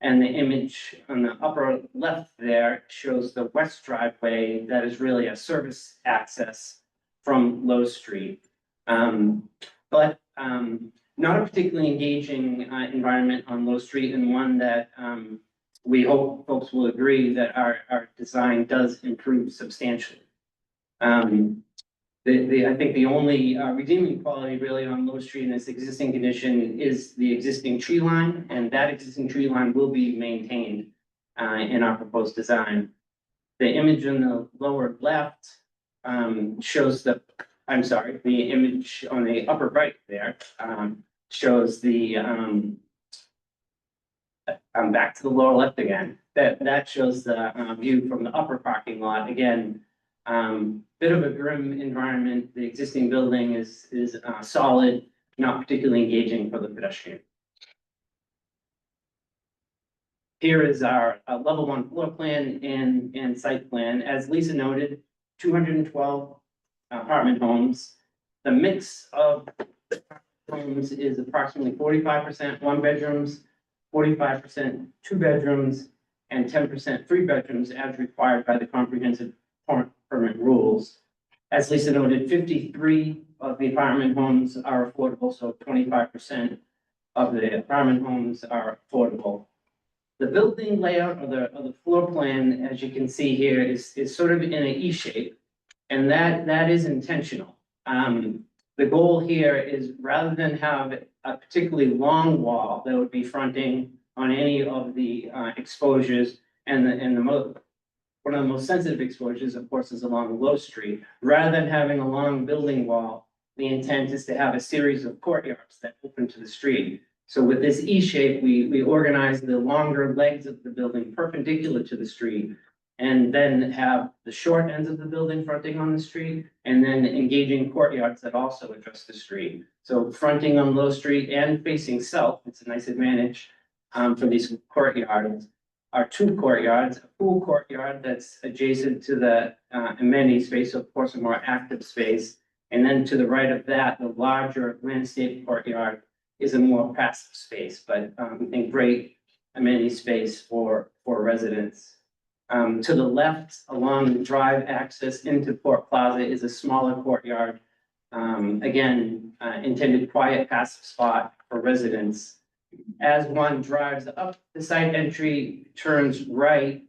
Speaker 5: And the image on the upper left there shows the west driveway that is really a service access from Low Street. But not a particularly engaging environment on Low Street, and one that we hope folks will agree that our design does improve substantially. I think the only redeeming quality really on Low Street in this existing condition is the existing tree line, and that existing tree line will be maintained in our proposed design. The image in the lower left shows the image on the upper right there shows the I'm back to the lower left again. That shows the view from the upper parking lot. Again, bit of a grim environment. The existing building is solid, not particularly engaging for the pedestrian. Here is our level 1 floor plan and site plan. As Lisa noted, 212 apartment homes. The mix of homes is approximately 45% 1-bedrooms, 45% 2-bedrooms, and 10% 3-bedrooms as required by the comprehensive permit rules. As Lisa noted, 53 of the apartment homes are affordable, so 25% of the apartment homes are affordable. The building layout of the floor plan, as you can see here, is sort of in an E shape, and that is intentional. The goal here is rather than have a particularly long wall that would be fronting on any of the exposures, and one of the most sensitive exposures, of course, is along Low Street. Rather than having a long building wall, the intent is to have a series of courtyards that open to the street. So with this E shape, we organize the longer legs of the building perpendicular to the street, and then have the short ends of the building fronting on the street, and then engaging courtyards that also address the street. So fronting on Low Street and facing south, it's a nice advantage for these courtyards. Are 2 courtyards, a pool courtyard that's adjacent to the amenity space, so of course a more active space. And then to the right of that, the larger landscape courtyard is a more passive space, but I think great amenity space for residents. To the left, along the drive access into Port Plaza is a smaller courtyard. Again, intended quiet passive spot for residents. As one drives up the site entry, turns right,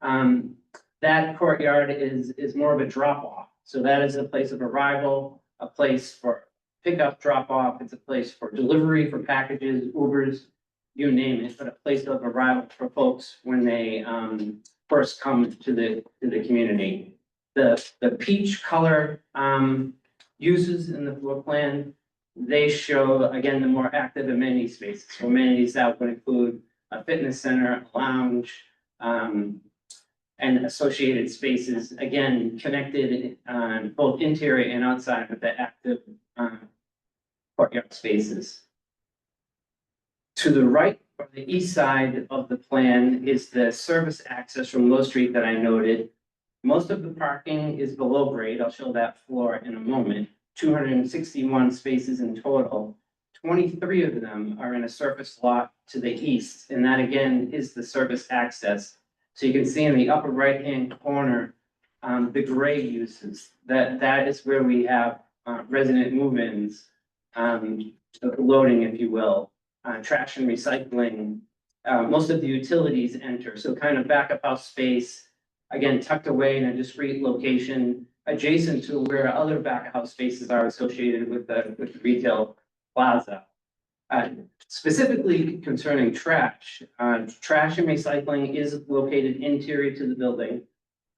Speaker 5: that courtyard is more of a drop off. So that is a place of arrival, a place for pickup, drop off. It's a place for delivery, for packages, Ubers, you name it, but a place of arrival for folks when they first come to the community. The peach color uses in the floor plan they show, again, the more active amenity spaces. So amenities that would include a fitness center, a lounge, and associated spaces, again, connected, both interior and outside with the active, courtyard spaces. To the right, or the east side of the plan, is the service access from Low Street that I noted. Most of the parking is below grade. I'll show that floor in a moment. 261 spaces in total. 23 of them are in a surface lot to the east, and that again is the service access. So you can see in the upper right-hand corner, the gray uses, that is where we have resident move-ins, loading, if you will, trash and recycling. Most of the utilities enter, so kind of backup house space, again, tucked away in a discrete location, adjacent to where other back house spaces are associated with the retail plaza. Specifically concerning trash, trash and recycling is located interior to the building.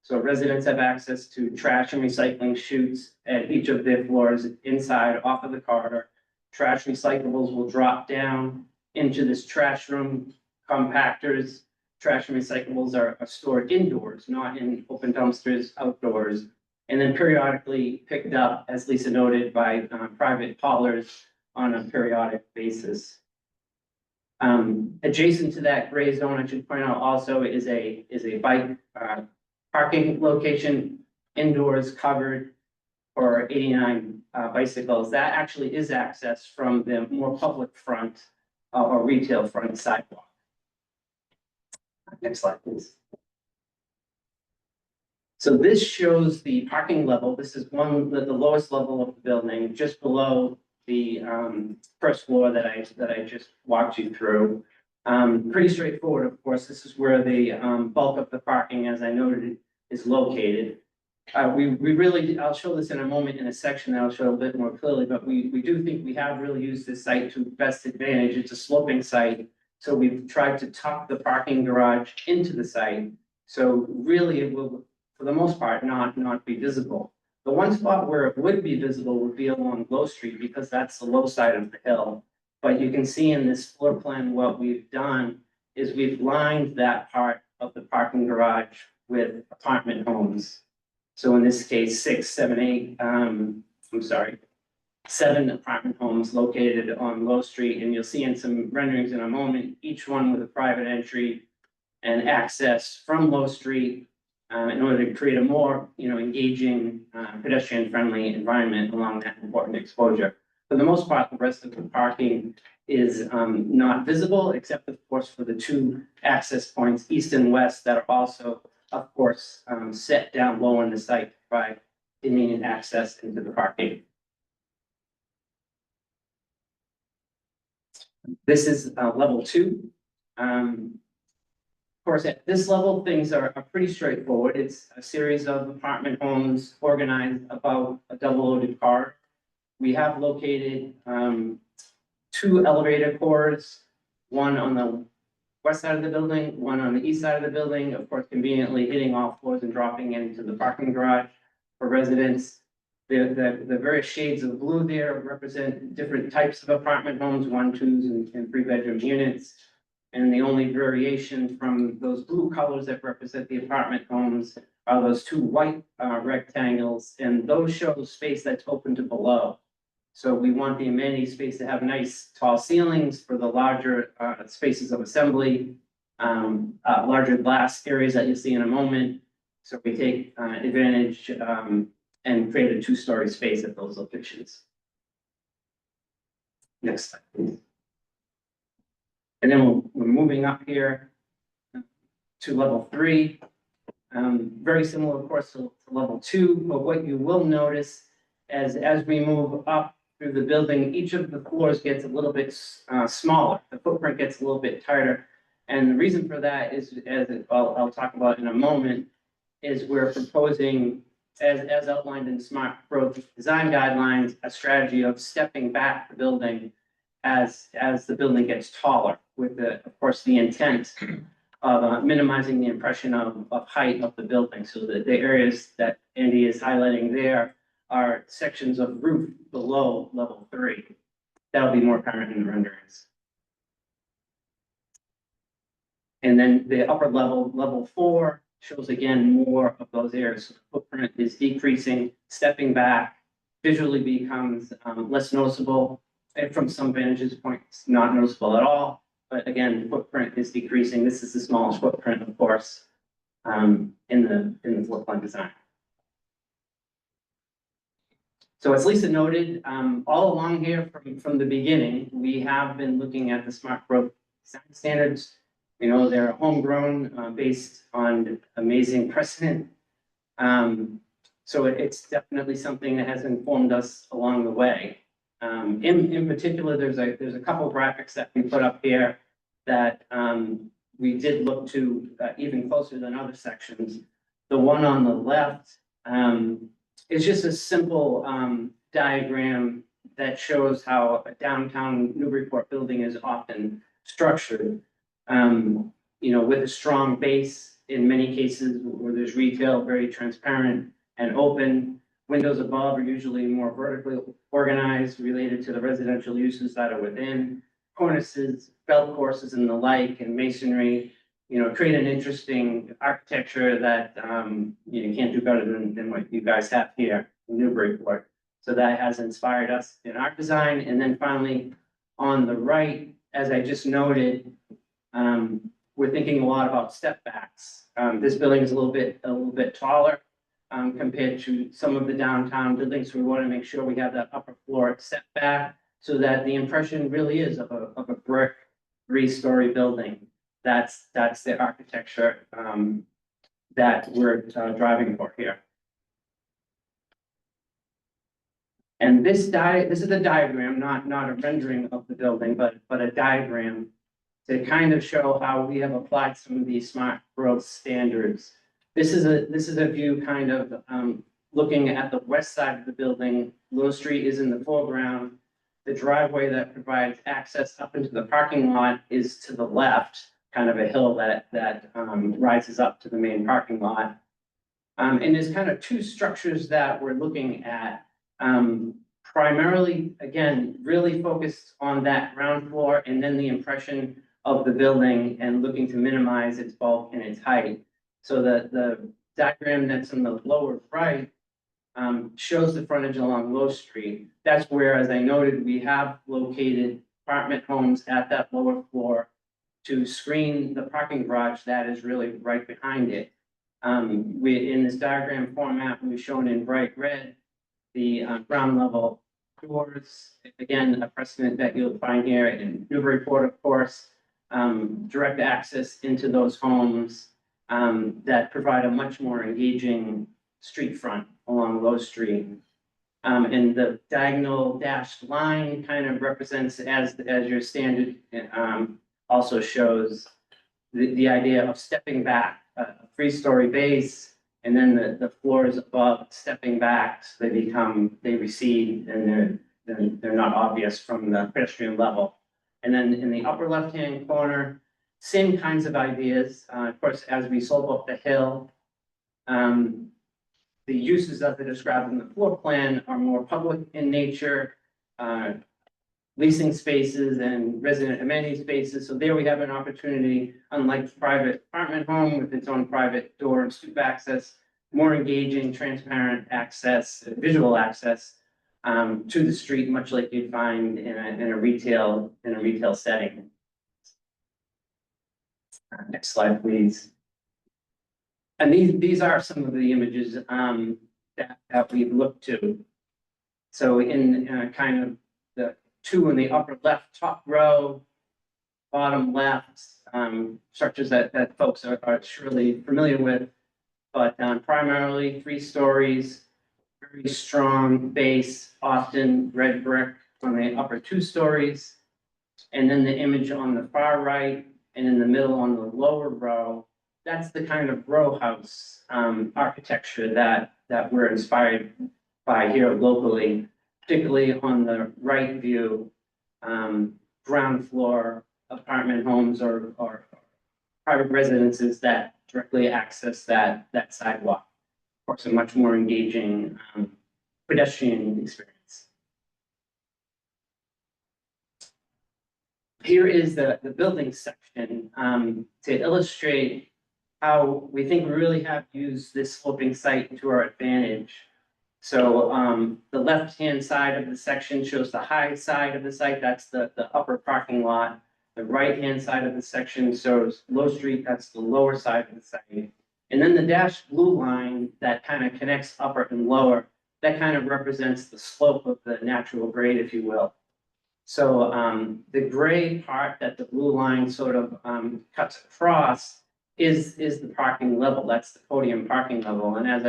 Speaker 5: So residents have access to trash and recycling chutes at each of their floors inside off of the corridor. Trash recyclables will drop down into this trash room. Compactors, trash and recyclables are stored indoors, not in open dumpsters outdoors. And then periodically picked up, as Lisa noted, by private haulers on a periodic basis. Adjacent to that gray zone, I should point out also is a bike parking location, indoors covered for 89 bicycles. That actually is accessed from the more public front or retail front sidewalk. Next slide, please. So this shows the parking level. This is the lowest level of the building, just below the first floor that I just walked you through. Pretty straightforward, of course. This is where the bulk of the parking, as I noted, is located. We really, I'll show this in a moment in a section that I'll show a bit more clearly, but we do think we have really used this site to best advantage. It's a sloping site, so we've tried to tuck the parking garage into the site. So really it will, for the most part, not be visible. The one spot where it would be visible would be along Low Street, because that's the low side of the hill. But you can see in this floor plan, what we've done is we've lined that part of the parking garage with apartment homes. So in this case, 7 apartment homes located on Low Street, and you'll see in some renderings in a moment, each one with a private entry and access from Low Street in order to create a more, engaging, pedestrian-friendly environment along that important exposure. For the most part, the rest of the parking is not visible, except of course for the 2 access points, east and west, that are also, of course, set down low on the site to provide immediate access into the parking. This is level 2. Of course, at this level, things are pretty straightforward. It's a series of apartment homes organized about a double-loaded car. We have located 2 elevator cores, one on the west side of the building, one on the east side of the building, of course, conveniently hitting all floors and dropping into the parking garage for residents. The various shades of blue there represent different types of apartment homes, 1, 2s, and 3-bedroom units. And the only variation from those blue colors that represent the apartment homes are those 2 white rectangles, and those show space that's open to below. So we want the amenity space to have nice tall ceilings for the larger spaces of assembly, larger glass areas that you'll see in a moment. So we take advantage and create a 2-story space at those locations. Next slide, please. And then we're moving up here to level 3. Very similar, of course, to level 2, but what you will notice as we move up through the building, each of the floors gets a little bit smaller. The footprint gets a little bit tighter. And the reason for that is, I'll talk about in a moment, is we're proposing, as outlined in smart growth design guidelines, a strategy of stepping back the building as the building gets taller, with of course, the intent of minimizing the impression of height of the building. So that the areas that Andy is highlighting there are sections of roof below level 3. that'll be more apparent in the renderings. And then the upper level, level 4, shows again more of those areas. So the footprint is decreasing, stepping back, visually becomes less noticeable. And from some vantage points, not noticeable at all. But again, the footprint is decreasing. This is the smallest footprint, of course, in the floor plan design. So as Lisa noted, all along here from the beginning, we have been looking at the smart growth design standards. You know, they're homegrown, based on amazing precedent. So it's definitely something that has informed us along the way. In particular, there's a couple of graphics that we put up here that we did look to even closer than other sections. The one on the left is just a simple diagram that shows how a downtown Newburyport building is often structured. You know, with a strong base in many cases where there's retail, very transparent and open. Windows above are usually more vertically organized, related to the residential uses that are within. Cornices, belt courses and the like, and masonry, you know, create an interesting architecture that you can't do better than what you guys have here in Newburyport. So that has inspired us in our design. And then finally, on the right, as I just noted, we're thinking a lot about step backs. This building is a little bit taller compared to some of the downtown buildings. So we want to make sure we have that upper floor step back so that the impression really is of a brick 3-story building. That's the architecture that we're driving for here. And this is a diagram, not a rendering of the building, but a diagram to kind of show how we have applied some of these smart growth standards. This is a view kind of looking at the west side of the building. Low Street is in the foreground. The driveway that provides access up into the parking lot is to the left, kind of a hill that rises up to the main parking lot. And there's kind of two structures that we're looking at. Primarily, again, really focused on that ground floor and then the impression of the building and looking to minimize its bulk and its height. So the diagram that's in the lower right shows the frontage along Low Street. That's where, as I noted, we have located apartment homes at that lower floor to screen the parking garage that is really right behind it. In this diagram format, we've shown in bright red the ground level doors. Again, a precedent that you'll find here in Newburyport, of course. Direct access into those homes that provide a much more engaging street front along Low Street. And the diagonal dashed line kind of represents as your standard, also shows the idea of stepping back, a 3-story base, and then the floors above stepping back, so they recede and they're not obvious from the pedestrian level. And then in the upper left-hand corner, same kinds of ideas. Of course, as we slope up the hill, the uses that are described in the floor plan are more public in nature, leasing spaces and resident amenity spaces. So there we have an opportunity, unlike private apartment home with its own private door and stoop access, more engaging, transparent access, visual access to the street, much like you'd find in a retail setting. Next slide, please. And these are some of the images that we've looked to. So in kind of the two in the upper left top row, bottom left, structures that folks are surely familiar with, but primarily 3 stories, very strong base, often red brick on the upper 2 stories. And then the image on the far right and in the middle on the lower row, that's the kind of row house architecture that we're inspired by here locally, particularly on the right view, ground floor apartment homes or private residences that directly access that sidewalk. Of course, a much more engaging pedestrian experience. here is the building section, to illustrate how we think we really have used this sloping site to our advantage. So, the left-hand side of the section shows the high side of the site, that's the upper parking lot. The right-hand side of the section shows Low Street, that's the lower side of the site. And then the dashed blue line that kind of connects upper and lower, that kind of represents the slope of the natural grade, if you will. So, the gray part that the blue line sort of, cuts across is the parking level, that's the podium parking level. And as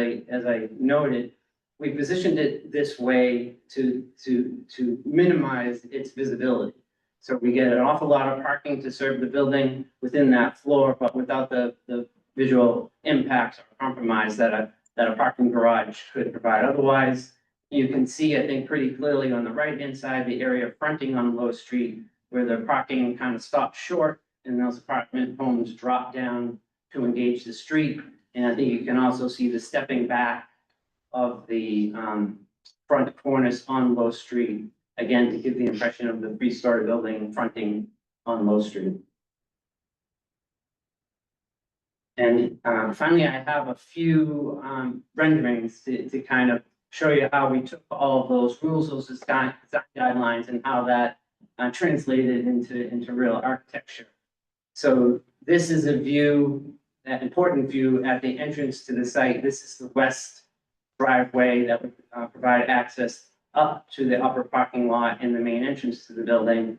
Speaker 5: I noted, we positioned it this way to minimize its visibility. So we get an awful lot of parking to serve the building within that floor, but without the visual impacts or compromise that a parking garage could provide. Otherwise, you can see, I think, pretty clearly on the right-hand side, the area fronting on Low Street, where the parking kind of stops short and those apartment homes drop down to engage the street. And I think you can also see the stepping back of the front cornice on Low Street, again, to give the impression of the three-story building fronting on Low Street. And finally, I have a few renderings to kind of show you how we took all of those rules, those design guidelines, and how that translated into real architecture. So this is a view, an important view at the entrance to the site. This is the west driveway that would provide access up to the upper parking lot and the main entrance to the building.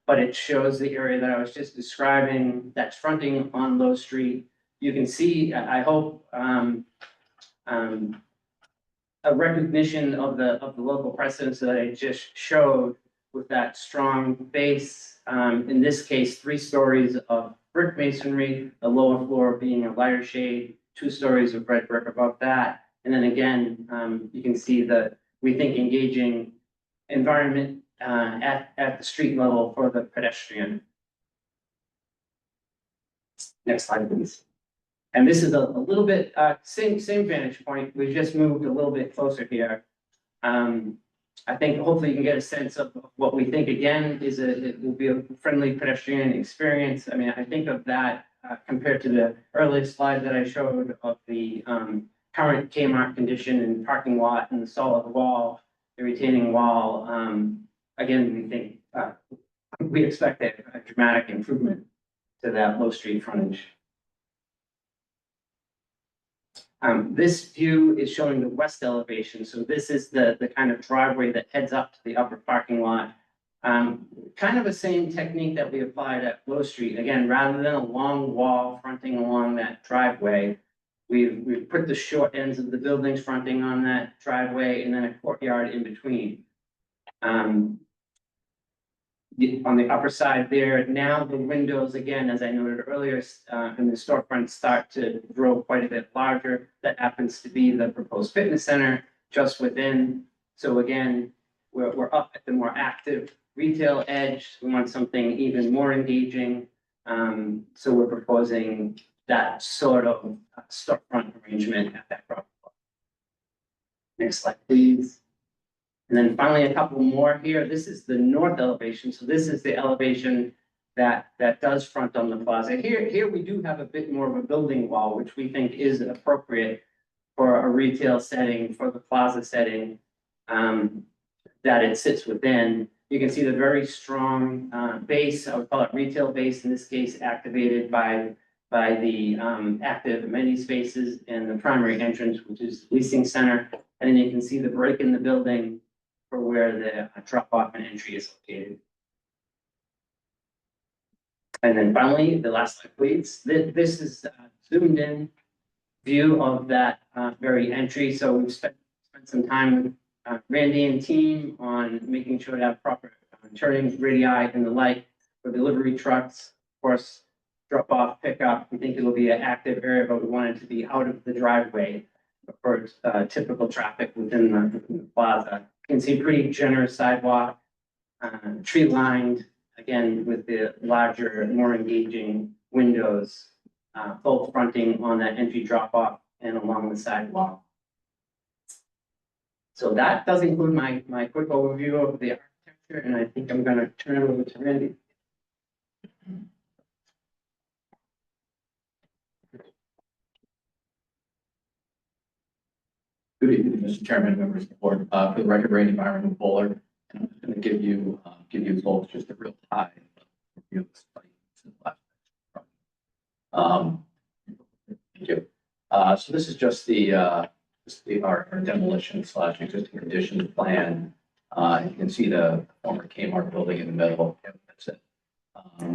Speaker 5: But it shows the area that I was just describing that's fronting on Low Street. You can see, I hope, a recognition of the local precedents that I just showed with that strong base. In this case, 3 stories of brick masonry, the lower floor being a lighter shade, 2 stories of red brick above that. And then again, you can see that we think engaging environment at the street level for the pedestrian. Next slide, please. And this is a little bit, same vantage point, we just moved a little bit closer here. I think hopefully you can get a sense of what we think again it will be a friendly pedestrian experience. I mean, I think of that compared to the earlier slide that I showed of the current Kmart condition and parking lot and the solid wall, the retaining wall. Again, we think, we expect a dramatic improvement to that Low Street frontage. This view is showing the west elevation. So this is the kind of driveway that heads up to the upper parking lot. Kind of the same technique that we applied at Low Street. Again, rather than a long wall fronting along that driveway, we've put the short ends of the buildings fronting on that driveway and then a courtyard in between. On the upper side there, now the windows, again, as I noted earlier, in the storefront start to grow quite a bit larger. That happens to be the proposed fitness center just within. So again, we're up at the more active retail edge. We want something even more engaging. So we're proposing that sort of storefront arrangement at that property. Next slide, please. And then finally, a couple more here. This is the north elevation. So this is the elevation that does front on the plaza. Here we do have a bit more of a building wall, which we think is appropriate for a retail setting, for the plaza setting that it sits within. You can see the very strong base, I would call it retail base, in this case, activated by the active amenity spaces and the primary entrance, which is leasing center. And then you can see the break in the building for where the drop-off and entry is located. And then finally, the last slide, please. This is a zoomed in view of that very entry. So we've spent some time with Randy and team on making sure to have proper turning radii and the like for delivery trucks. Of course, drop off, pickup. We think it'll be an active area, but we want it to be out of the driveway for typical traffic within the plaza. You can see pretty generous sidewalk, tree lined, again, with the larger, more engaging windows, both fronting on that entry drop off and along the sidewalk. So that does include my quick overview of the architecture, and I think I'm going to turn it over to Randy.
Speaker 2: Good evening, Mr. Chairman, members of the board. For the record, Randy Byron Bowler, and I'm just going to give you both just a real high overview of the site. Thank you. So this is just our demolition slash existing conditions plan. You can see the former Kmart building in the middle. Yep, that's it.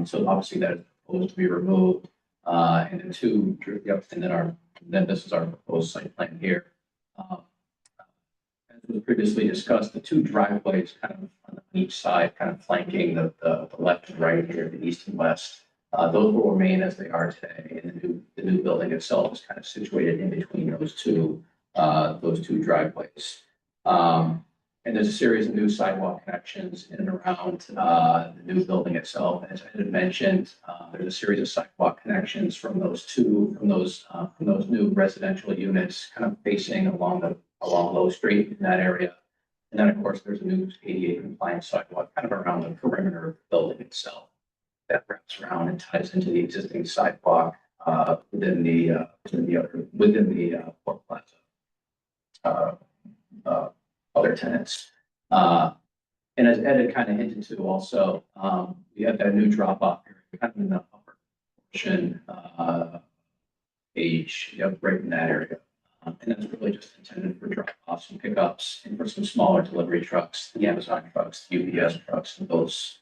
Speaker 2: So obviously that is proposed to be removed. And then this is our proposed site plan here. As was previously discussed, the two driveways kind of on each side, kind of flanking the left and right here, the east and west. Those will remain as they are today, and the new building itself is kind of situated in between those two driveways. And there's a series of new sidewalk connections in and around the new building itself. As I had mentioned, there's a series of sidewalk connections from those new residential units kind of facing along Low Street in that area. And then, of course, there's a new ADA compliant sidewalk kind of around the perimeter of the building itself that wraps around and ties into the existing sidewalk within the Port Plaza other tenants. And as Ed had kind of hinted to also, we have that new drop off area kind of in the upper portion right in that area. And that's really just intended for drop offs and pickups and for some smaller delivery trucks, the Amazon trucks, the UPS trucks, and those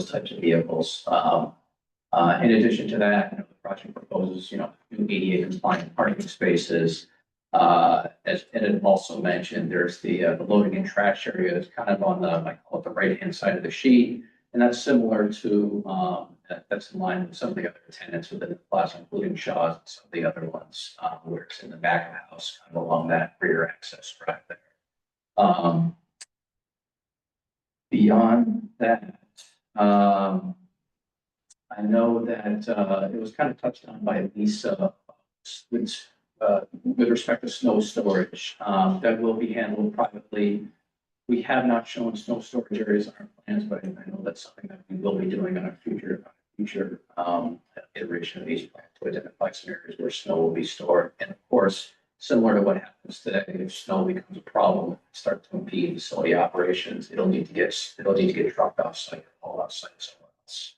Speaker 2: types of vehicles. In addition to that, the project proposes, new ADA compliant parking spaces. As Ed had also mentioned, there's the loading and trash area that's kind of on I call it the right-hand side of the sheet. And that's similar to, that's in line with some of the other tenants within the plaza, including Shaw's and some of the other ones, where it's in the back of the house, kind of along that rear access drive there. Beyond that, I know that it was kind of touched on by Lisa with respect to snow storage. That will be handled privately. We have not shown snow storage areas on our plans, but I know that's something that we will be doing on a future iteration of these plans to identify some areas where snow will be stored. And of course, similar to what happens today, if snow becomes a problem, start to impede facility operations, it'll need to get trucked off site, hauled off site somewhere else.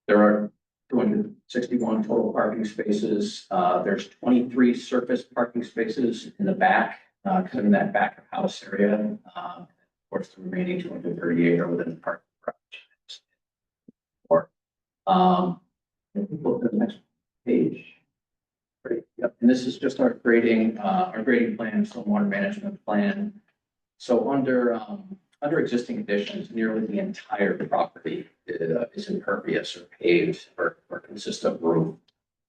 Speaker 2: There are 261 total parking spaces. There's 23 surface parking spaces in the back, kind of in that back of house area. Of course, the remaining 238 are within the parking garage. Go to the next page. Great. Yep. And this is just our grading plan, stormwater management plan. So under existing conditions, nearly the entire property is impervious or paved or consists of roof.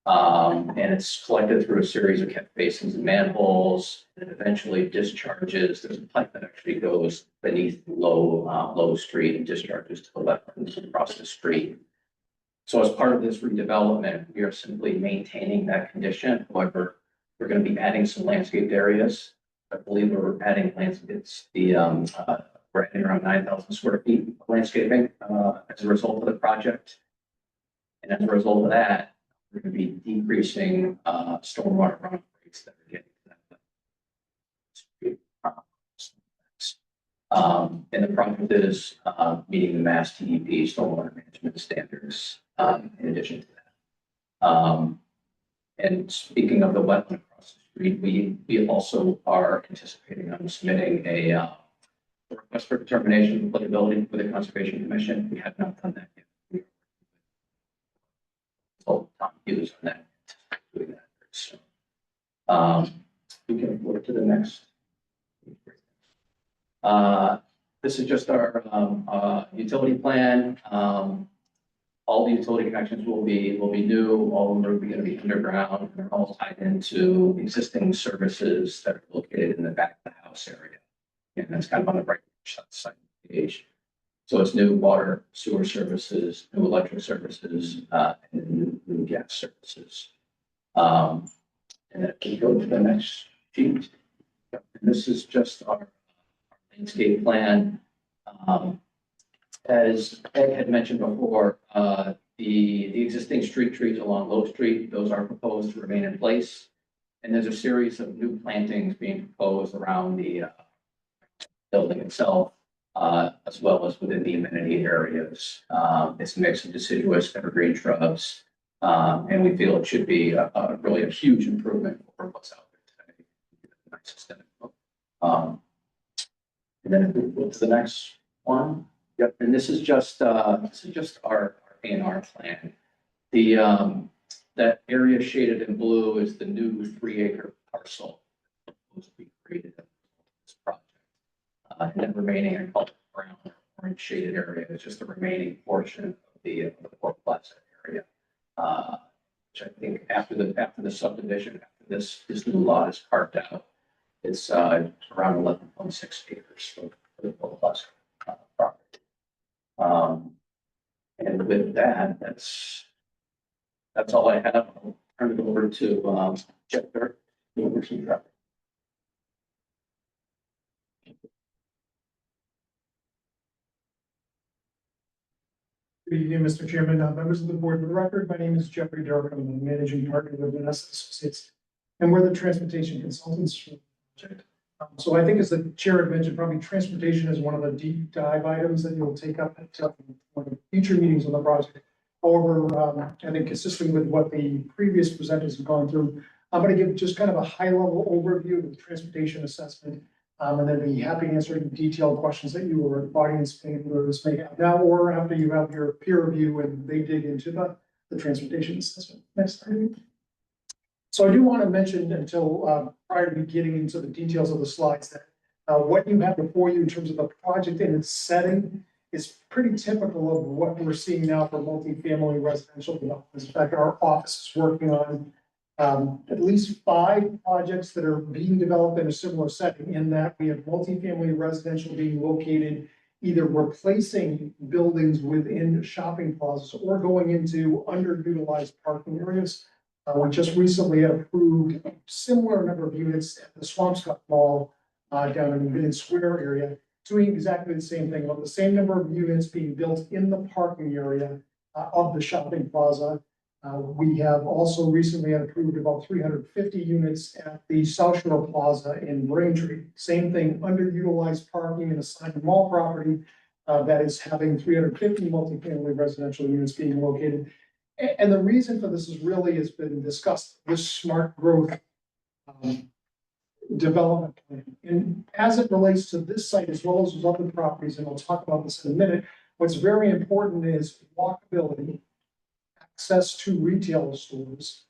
Speaker 2: And it's collected through a series of catch basins and manholes, and eventually discharges. There's a pipe that actually goes beneath Low Street and discharges to the left across the street. So as part of this redevelopment, we are simply maintaining that condition. However, we're going to be adding some landscaped areas. I believe we're adding landscapes, we're adding around 9,000 square feet of landscaping as a result of the project. And as a result of that, we're going to be decreasing stormwater runoff rates that are getting to that. And the project is meeting the Mass DEP stormwater management standards in addition to that. And speaking of the wetland across the street, we also are anticipating on submitting a request for determination of applicability with the Conservation Commission. We have not done that yet. So Tom Hughes on that, doing that very soon. We can look to the next. This is just our utility plan. All the utility connections will be new. All of them are going to be underground. They're all tied into existing services that are located in the back of the house area. And that's kind of on the right side of the page. So it's new water, sewer services, new electric services, and new gas services. And then we go to the next sheet. And this is just our landscape plan.
Speaker 6: As Ed had mentioned before, the existing street trees along Low Street, those are proposed to remain in place. And there's a series of new plantings being proposed around the building itself, as well as within the amenity areas. It's a mix of deciduous evergreen shrubs. And we feel it should be really a huge improvement for what's out there today. Nice aesthetic look. And then if we go to the next one. Yep, and this is just our A&R plan. The that area shaded in blue is the new 3-acre parcel that was to be created in this project. And then remaining, I call it brown orange shaded area is just the remaining portion of the Port Plaza area. Which I think after the subdivision, after this new lot is carved out, it's around 11.6 acres for the Port Plaza property. And with that, that's all I have. I'll turn it over to Jeff Dirk, University Traffic.
Speaker 7: Good evening, Mr. Chairman, members of the board. For the record, my name is Jeffrey Dirk. I'm the managing partner with Vanessa Associates, and we're the transportation consultants for the project. So I think, as the chair had mentioned, probably transportation is one of the deep dive items that you'll take up at one of the future meetings on the project. However, I think consistent with what the previous presenters have gone through, I'm going to give just kind of a high level overview of the transportation assessment. And then be happy to answer any detailed questions that you or audience members may have now, or after you have your peer review and they dig into the transportation assessment. Next slide. So I do want to mention, until prior to getting into the details of the slides, that what you have before you in terms of the project and its setting is pretty typical of what we're seeing now for multifamily residential developments. In fact, our office is working on at least 5 projects that are being developed in a similar setting, in that we have multifamily residential being located either replacing buildings within shopping plazas or going into underutilized parking areas. We just recently approved a similar number of units at the Swampscott Mall down in the Union Square area, doing exactly the same thing, about the same number of units being built in the parking area of the shopping plaza. We have also recently approved about 350 units at the South Shore Plaza in Braintree. Same thing, underutilized parking in a signed mall property that is having 350 multifamily residential units being located. And the reason for this is really has been discussed, this smart growth development plan. And as it relates to this site, as well as other properties, and we'll talk about this in a minute, what's very important is walkability, access to retail stores,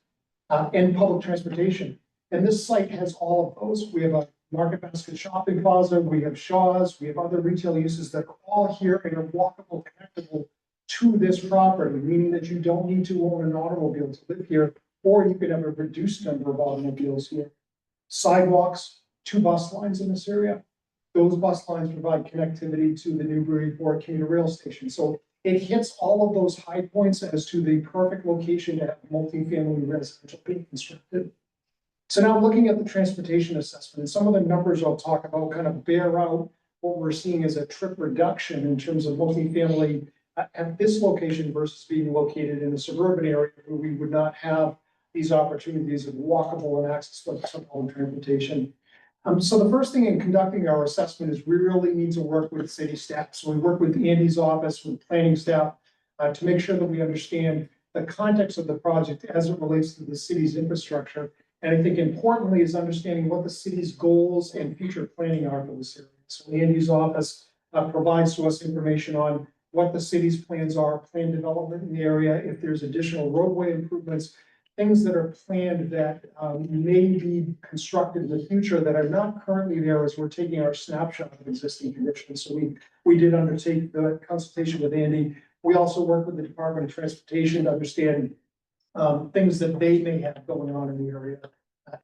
Speaker 7: and public transportation. And this site has all of those. We have a Market Basket Shopping Plaza, we have Shaw's, we have other retail uses that are all here and are walkable, connectable to this property, meaning that you don't need to own an automobile to live here, or you could have a reduced number of automobiles here. Sidewalks, 2 bus lines in this area. Those bus lines provide connectivity to the Newburyport commuter rail station. So it hits all of those high points as to the perfect location to have multifamily residential being constructed. So now looking at the transportation assessment, and some of the numbers I'll talk about kind of bear out what we're seeing as a trip reduction in terms of multifamily at this location versus being located in a suburban area where we would not have these opportunities of walkable and accessible transportation. So the first thing in conducting our assessment is we really need to work with city staff. So we work with Andy's office, with planning staff, to make sure that we understand the context of the project as it relates to the city's infrastructure. And I think importantly is understanding what the city's goals and future planning are for this area. So Andy's office provides to us information on what the city's plans are, plan development in the area, if there's additional roadway improvements, things that are planned that may be constructed in the future that are not currently there, as we're taking our snapshot of existing conditions. So we did undertake the consultation with Andy. We also work with the Department of Transportation to understand things that they may have going on in the area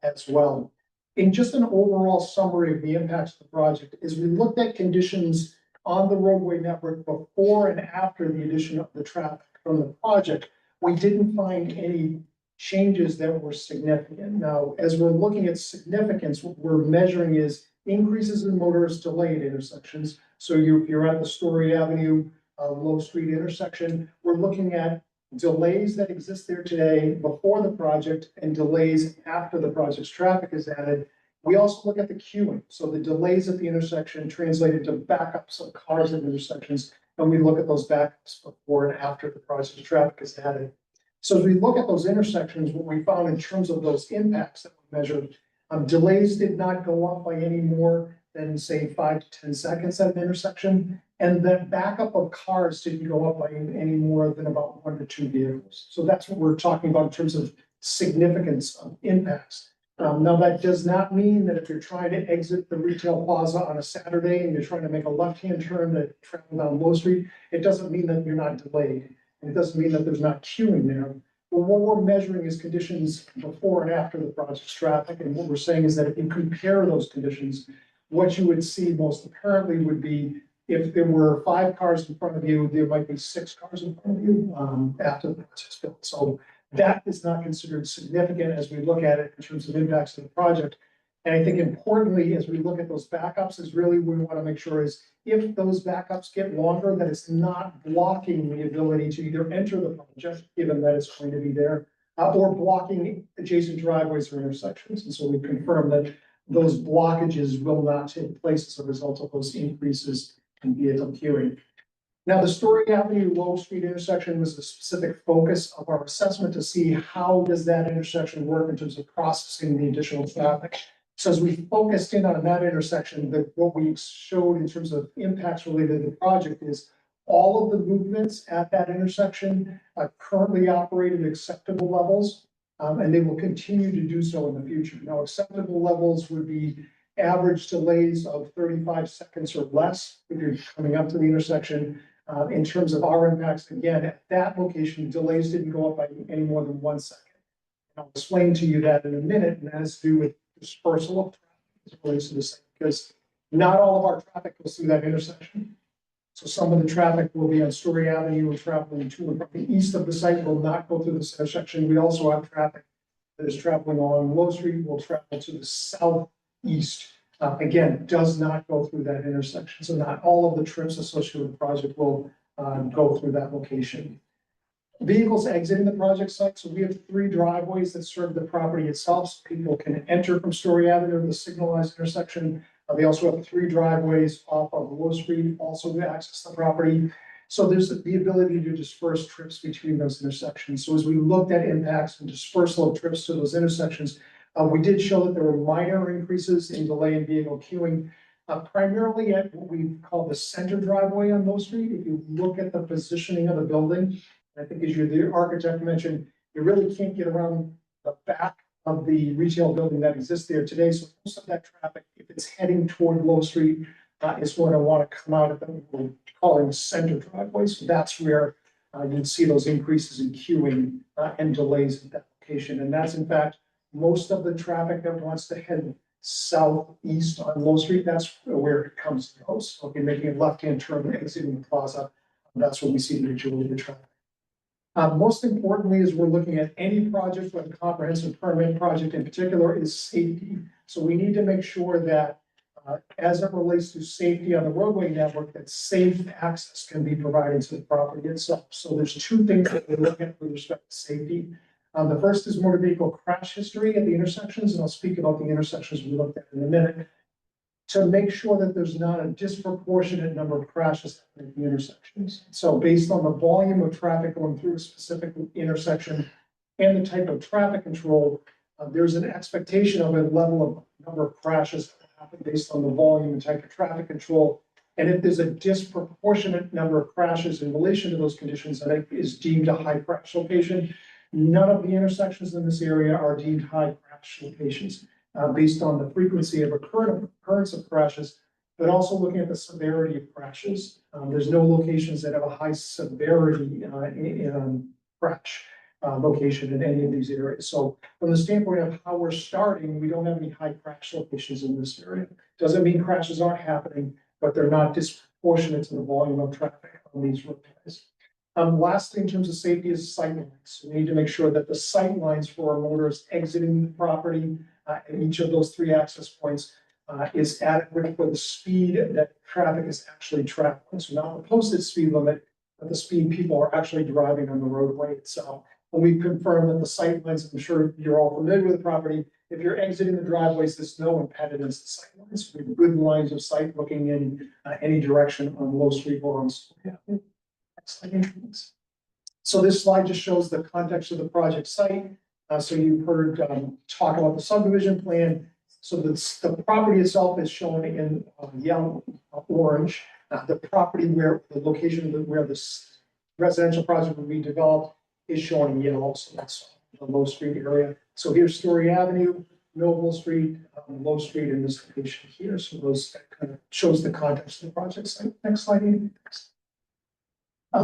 Speaker 7: as well. In just an overall summary of the impacts of the project, is we looked at conditions on the roadway network before and after the addition of the traffic from the project. We didn't find any changes that were significant. Now, as we're looking at significance, what we're measuring is increases in motorist delay at intersections. So you're at the Story Avenue Low Street intersection. We're looking at delays that exist there today before the project and delays after the project's traffic is added. We also look at the queuing. So the delays at the intersection translate into backups of cars at intersections. And we look at those backups before and after the project's traffic is added. So as we look at those intersections, what we found in terms of those impacts that we measured, delays did not go up by any more than say 5 to 10 seconds at an intersection. And the backup of cars didn't go up by any more than about 1 to 2 vehicles. So that's what we're talking about in terms of significance of impacts. Now, that does not mean that if you're trying to exit the retail plaza on a Saturday and you're trying to make a left-hand turn to travel down Low Street, it doesn't mean that you're not delayed. And it doesn't mean that there's not queuing there. But what we're measuring is conditions before and after the project's traffic. And what we're saying is that if you compare those conditions, what you would see most apparently would be if there were 5 cars in front of you, there might be 6 cars in front of you after the project's built. So that is not considered significant as we look at it in terms of impacts of the project. And I think importantly, as we look at those backups, is really what we want to make sure is if those backups get longer, that it's not blocking the ability to either enter the project, given that it's going to be there, or blocking adjacent driveways or intersections. And so we confirm that those blockages will not take place as a result of those increases in vehicle queuing. Now, the Story Avenue Low Street intersection was a specific focus of our assessment to see how does that intersection work in terms of processing the additional traffic. So as we focused in on that intersection, what we showed in terms of impacts related to the project is all of the movements at that intersection are currently operate at acceptable levels, and they will continue to do so in the future. Now, acceptable levels would be average delays of 35 seconds or less if you're coming up to the intersection. In terms of our impacts, again, at that location, delays didn't go up by any more than 1 second. I'll explain to you that in a minute, and that has to do with dispersal of traffic as it relates to this, because not all of our traffic goes through that intersection. So some of the traffic will be on Story Avenue and traveling to and from the east of the site will not go through this intersection. We also have traffic that is traveling along Low Street, will travel to the southeast. Again, does not go through that intersection. So not all of the trips associated with the project will go through that location. Vehicles exiting the project site. So we have 3 driveways that serve the property itself. So people can enter from Story Avenue, the signalized intersection. They also have 3 driveways off of Low Street, also to access the property. So there's the ability to disperse trips between those intersections. So as we looked at impacts and dispersal of trips to those intersections, we did show that there were minor increases in delay in vehicle queuing, primarily at what we call the center driveway on Low Street. If you look at the positioning of the building, I think as the architect mentioned, you really can't get around the back of the retail building that exists there today. So most of that traffic, if it's heading toward Low Street, is going to want to come out of the, we're calling center driveway. So that's where you'd see those increases in queuing and delays at that location. And that's in fact, most of the traffic that wants to head southeast on Low Street, that's where it comes to most. So if you're making a left-hand turn exiting the plaza, that's where we see the majority of the traffic. Most importantly, as we're looking at any project, but a comprehensive permit project in particular, is safety. So we need to make sure that as it relates to safety on the roadway network, that safe access can be provided to the property itself. So there's 2 things that we look at with respect to safety. The first is motor vehicle crash history at the intersections, and I'll speak about the intersections we looked at in a minute, to make sure that there's not a disproportionate number of crashes at the intersections. So based on the volume of traffic going through a specific intersection and the type of traffic control, there's an expectation of a level of number of crashes that happen based on the volume and type of traffic control. And if there's a disproportionate number of crashes in relation to those conditions that is deemed a high crash location, none of the intersections in this area are deemed high crash locations. Based on the frequency of occurrence of crashes, but also looking at the severity of crashes. There's no locations that have a high severity crash location in any of these areas. So from the standpoint of how we're starting, we don't have any high crash locations in this area. Doesn't mean crashes aren't happening, but they're not disproportionate to the volume of traffic on these roadways. Lastly, in terms of safety is sight lines. We need to make sure that the sight lines for our motorists exiting the property at each of those 3 access points is adequate for the speed that traffic is actually traveling. So not the posted speed limit, at the speed people are actually driving on the roadway itself. And we confirmed that the sight lines, I'm sure you're all familiar with the property, if you're exiting the driveways, there's no impediments to sight lines. We have good lines of sight looking in any direction on Low Street or on Story Avenue. Next slide, please. So this slide just shows the context of the project site. So you've heard talk about the subdivision plan. So the property itself is shown in yellow, orange. The property where the location where this residential project will be developed is shown in yellow. So that's the Low Street area. So here's Story Avenue, Millville Street, Low Street in this location here. So those that kind of shows the context of the project site. Next slide. Amy.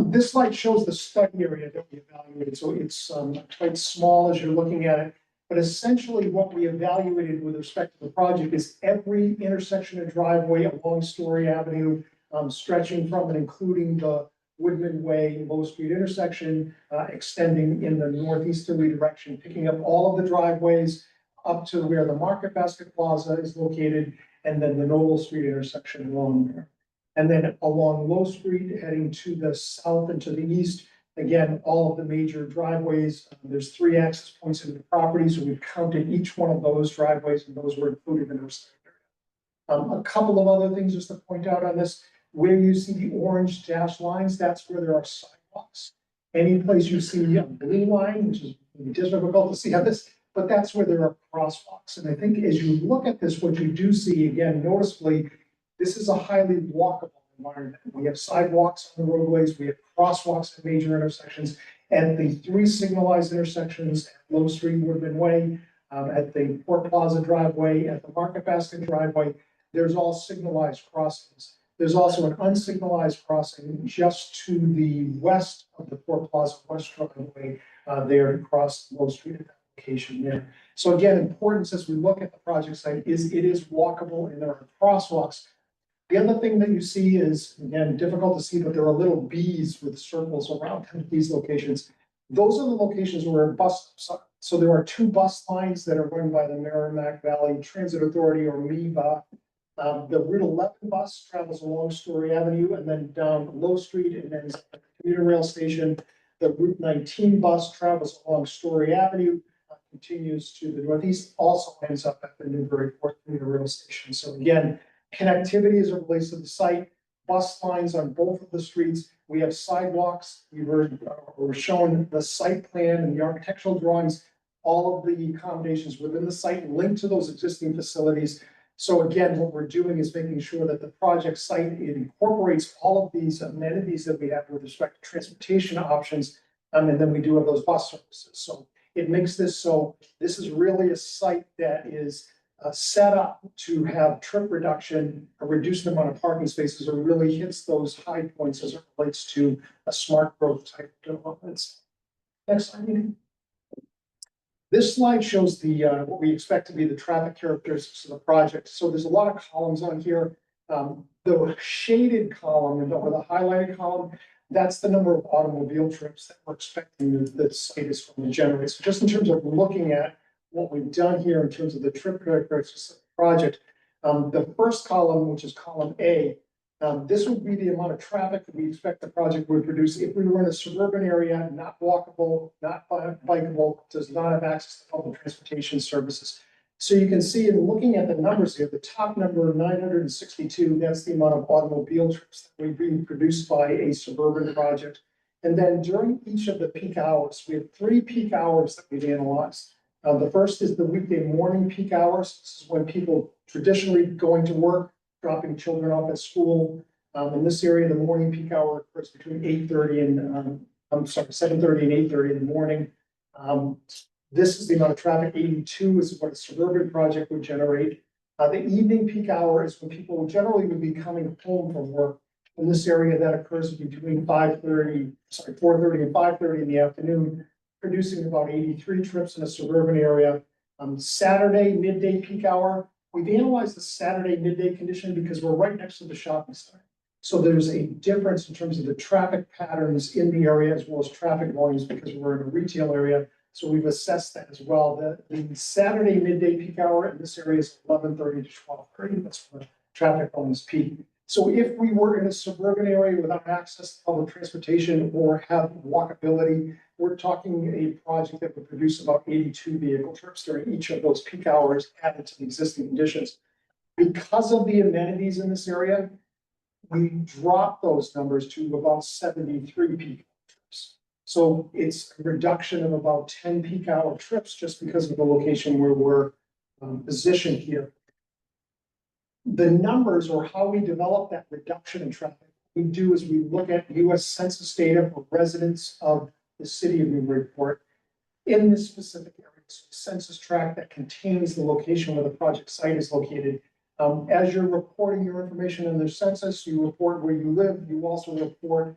Speaker 7: This slide shows the study area that we evaluated. So it's quite small as you're looking at it. But essentially what we evaluated with respect to the project is every intersection and driveway along Story Avenue, stretching from and including the Woodman Way, Low Street intersection, extending in the northeasterly direction, picking up all of the driveways up to where the Market Basket Plaza is located, and then the Noble Street intersection along there. And then along Low Street, heading to the south and to the east, again, all of the major driveways. There's 3 access points into the property, so we've counted each one of those driveways, and those were included in our study area. A couple of other things just to point out on this, where you see the orange dashed lines, that's where there are sidewalks. Any place you see a blue line, which is difficult to see on this, but that's where there are crosswalks. And I think as you look at this, what you do see, again, noticeably, this is a highly walkable environment. We have sidewalks on the roadways, we have crosswalks at major intersections, and the 3 signalized intersections at Low Street, Woodman Way, at the Port Plaza driveway, at the Market Basket driveway, there's all signalized crossings. There's also an unsignalized crossing just to the west of the Port Plaza West driveway there to cross Low Street at that location there. So again, importance as we look at the project site is it is walkable and there are crosswalks. The other thing that you see is, again, difficult to see, but there are little bees with circles around these locations. Those are the locations where bus stops are. So there are 2 bus lines that are run by the Merrimack Valley Transit Authority, or MEVA. The Route 11 bus travels along Story Avenue and then down Low Street and then at the commuter rail station. The Route 19 bus travels along Story Avenue, continues to the northeast, also ends up at the Newburyport commuter rail station. So again, connectivity as it relates to the site, bus lines on both of the streets. We have sidewalks. We're shown the site plan and the architectural drawings, all of the accommodations within the site linked to those existing facilities. So again, what we're doing is making sure that the project site incorporates all of these amenities that we have with respect to transportation options. And then we do have those bus services. So it makes this so this is really a site that is set up to have trip reduction, a reduced amount of parking spaces, or really hits those high points as it relates to a smart growth type developments. Next slide. This slide shows the what we expect to be the traffic characteristics of the project. So there's a lot of columns on here. The shaded column or the highlighted column, that's the number of automobile trips that we're expecting the site is going to generate. So just in terms of looking at what we've done here in terms of the trip characteristics of the project, the first column, which is column A, this would be the amount of traffic that we expect the project would produce if we were in a suburban area, not walkable, not bikeable, does not have access to public transportation services. So you can see in looking at the numbers here, the top number, 962, that's the amount of automobile trips that would be produced by a suburban project. And then during each of the peak hours, we have 3 peak hours that we've analyzed. The first is the weekday morning peak hours. This is when people traditionally going to work, dropping children off at school. In this area, the morning peak hour occurs between 8:30 and 7:30 and 8:30 in the morning. This is the amount of traffic. 82 is what a suburban project would generate. The evening peak hour is when people generally would be coming home from work. In this area, that occurs between 4:30 and 5:30 in the afternoon, producing about 83 trips in a suburban area. Saturday midday peak hour, we've analyzed the Saturday midday condition because we're right next to the shopping center. So there's a difference in terms of the traffic patterns in the area as well as traffic volumes because we're in a retail area. So we've assessed that as well. The Saturday midday peak hour in this area is 11:30 to 12:30. That's when traffic volumes peak. So if we were in a suburban area without access to public transportation or have walkability, we're talking a project that would produce about 82 vehicle trips during each of those peak hours added to the existing conditions. Because of the amenities in this area, we dropped those numbers to about 73 peak trips. So it's a reduction of about 10 peak hour trips just because of the location where we're positioned here. The numbers or how we develop that reduction in traffic, we do is we look at US Census data for residents of the city of Newburyport in this specific area. So census tract that contains the location where the project site is located. As you're reporting your information in the census, you report where you live, you also report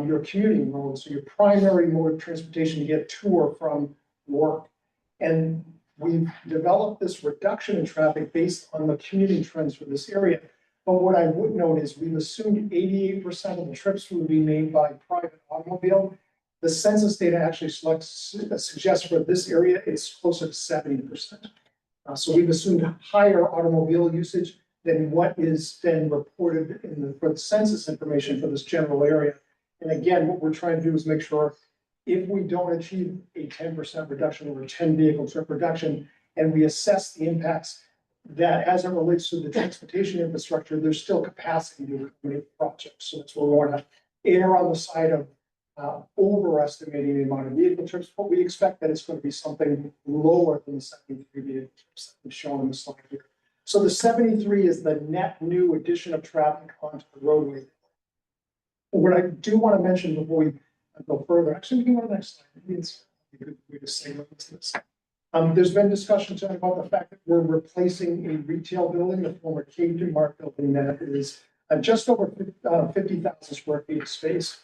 Speaker 7: your commuting mode, so your primary mode of transportation to get to or from work. And we've developed this reduction in traffic based on the commuting trends for this area. But what I would note is we've assumed 88% of the trips will be made by private automobile. The census data actually suggests for this area, it's closer to 70%. So we've assumed higher automobile usage than what is then reported for the census information for this general area. And again, what we're trying to do is make sure if we don't achieve a 10% reduction or a 10 vehicle trip reduction, and we assess the impacts that as it relates to the transportation infrastructure, there's still capacity to accommodate projects. So that's where we want to err on the side of overestimating the amount of vehicle trips, but we expect that it's going to be something lower than the 73 vehicle trips that we've shown in the slide here. So the 73 is the net new addition of traffic onto the roadway. What I do want to mention before we go further, actually, we can go to the next slide. Maybe it's a good way to say this. There's been discussion tonight about the fact that we're replacing a retail building, the former Cajun Mart building that is just over 50,000 square feet of space.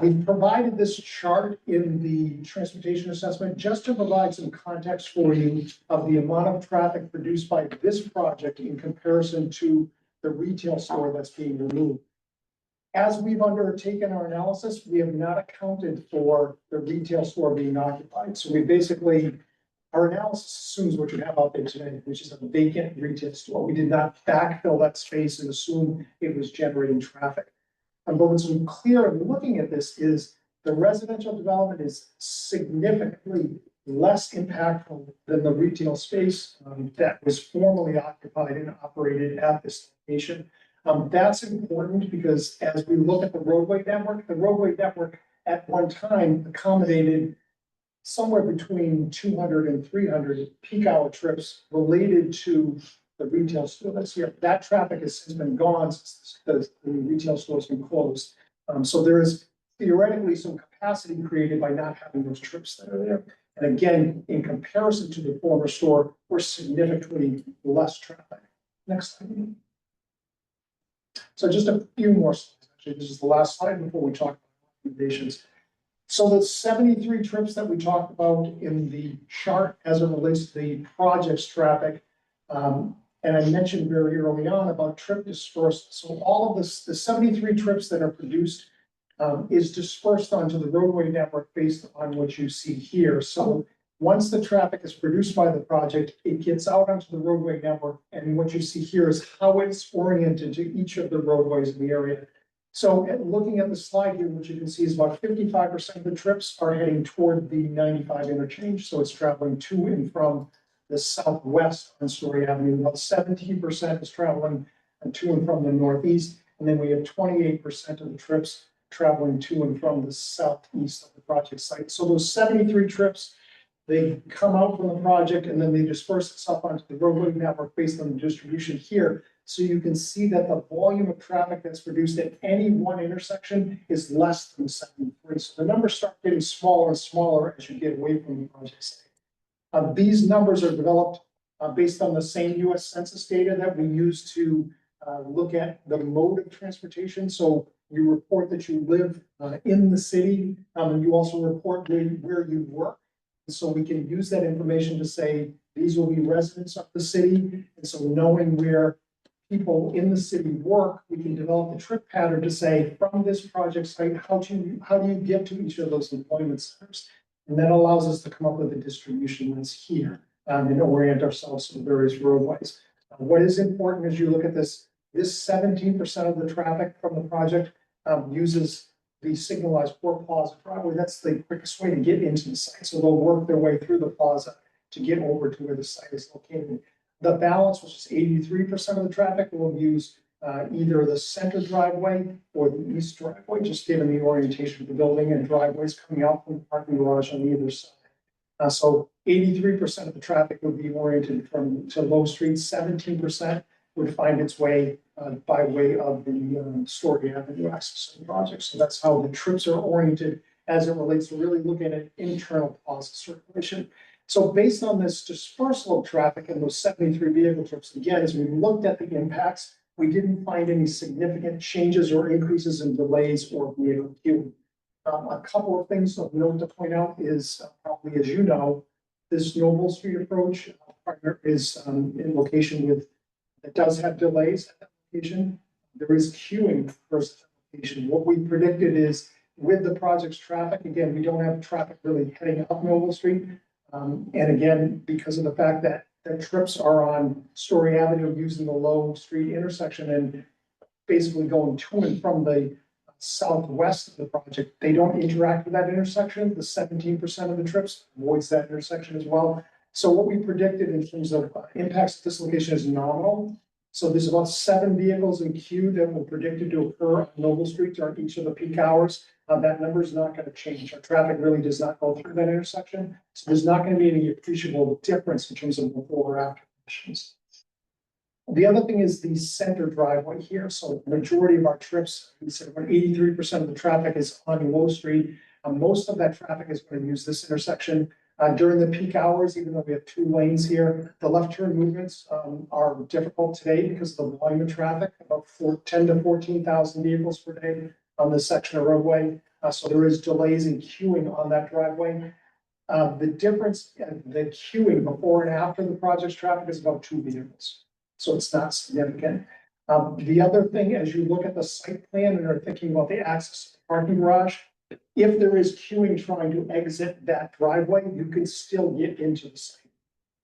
Speaker 7: We've provided this chart in the transportation assessment just to provide some context for you of the amount of traffic produced by this project in comparison to the retail store that's being removed. As we've undertaken our analysis, we have not accounted for the retail store being occupied. So we basically, our analysis assumes what you have out there today, which is a vacant retail store. We did not backfill that space and assume it was generating traffic. But what's clear in looking at this is the residential development is significantly less impactful than the retail space that was formerly occupied and operated at this location. That's important because as we look at the roadway network at one time accommodated somewhere between 200 and 300 peak hour trips related to the retail store that's here. That traffic has since been gone since the retail store's been closed. So there is theoretically some capacity created by not having those trips that are there. And again, in comparison to the former store, we're significantly less traffic. Next slide. So just a few more slides. Actually, this is the last slide before we talk about recommendations. So the 73 trips that we talked about in the chart as it relates to the project's traffic, and I mentioned very early on about trip dispersal. So all of this, the 73 trips that are produced is dispersed onto the roadway network based on what you see here. So once the traffic is produced by the project, it gets out onto the roadway network. And what you see here is how it's oriented to each of the roadways in the area. So looking at the slide here, what you can see is about 55% of the trips are heading toward the 95 interchange. So it's traveling to and from the southwest on Story Avenue. About 17% is traveling to and from the northeast. And then we have 28% of the trips traveling to and from the southeast of the project site. So those 73 trips, they come out from the project and then they disperse itself onto the roadway network based on the distribution here. So you can see that the volume of traffic that's produced at any one intersection is less than 73. So the numbers start getting smaller and smaller as you get away from the project site. These numbers are developed based on the same US Census data that we use to look at the mode of transportation. So you report that you live in the city, and you also report where you work. And so we can use that information to say, these will be residents of the city. And so knowing where people in the city work, we can develop a trip pattern to say, from this project site, how do you get to each of those employment centers? And that allows us to come up with a distribution that's here and orient ourselves to the various roadways. What is important as you look at this This 17% of the traffic from the project uses the signalized Port Plaza driveway. That's the quickest way to get into the site. So they'll work their way through the plaza to get over to where the site is located. The balance, which is 83% of the traffic, will use either the center driveway or the east driveway, just given the orientation of the building and driveways coming out from the parking garage on either side. So 83% of the traffic would be oriented to Low Street, 17% would find its way by way of the Story Avenue access to the project. So that's how the trips are oriented as it relates to really looking at internal plaza circulation. So based on this dispersal of traffic and those 73 vehicle trips, again, as we looked at the impacts, we didn't find any significant changes or increases in delays or vehicle queuing. A couple of things of note to point out is probably, as you know, this Noble Street approach is in location with, it does have delays at that location. There is queuing for that location. What we predicted is with the project's traffic, again, we don't have traffic really heading up Noble Street. And again, because of the fact that the trips are on Story Avenue using the Low Street intersection and basically going to and from the southwest of the project, they don't interact with that intersection. The 17% of the trips avoids that intersection as well. So what we predicted in terms of impacts at this location is nominal. So there's about 7 vehicles in queue that were predicted to occur on Noble Street during each of the peak hours. That number is not going to change. Our traffic really does not go through that intersection. So there's not going to be any appreciable difference in terms of before or after conditions. The other thing is the center driveway here. So the majority of our trips, we said about 83% of the traffic is on Low Street. Most of that traffic is going to use this intersection. During the peak hours, even though we have 2 lanes here, the left turn movements are difficult today because of the volume of traffic, about 10 to 14,000 vehicles per day on this section of roadway. So there is delays in queuing on that driveway. The difference, the queuing before and after the project's traffic is about 2 vehicles. So it's not significant. The other thing, as you look at the site plan and are thinking about the access to the parking garage, if there is queuing trying to exit that driveway, you can still get into the site.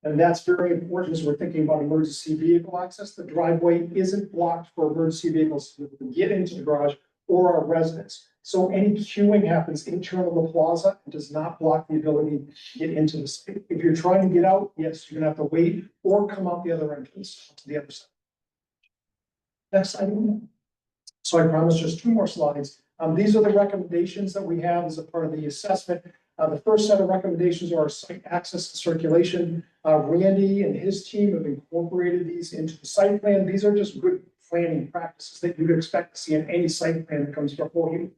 Speaker 7: And that's very important as we're thinking about emergency vehicle access. The driveway isn't blocked for emergency vehicles to get into the garage or our residents. So any queuing happens internal to the plaza and does not block the ability to get into the site. If you're trying to get out, yes, you're gonna have to wait or come out the other entrance to the other side. Next item. So I promise just 2 more slides. These are the recommendations that we have as a part of the assessment. The first set of recommendations are site access and circulation. Randy and his team have incorporated these into the site plan. These are just good planning practices that you'd expect to see in any site plan that comes before you.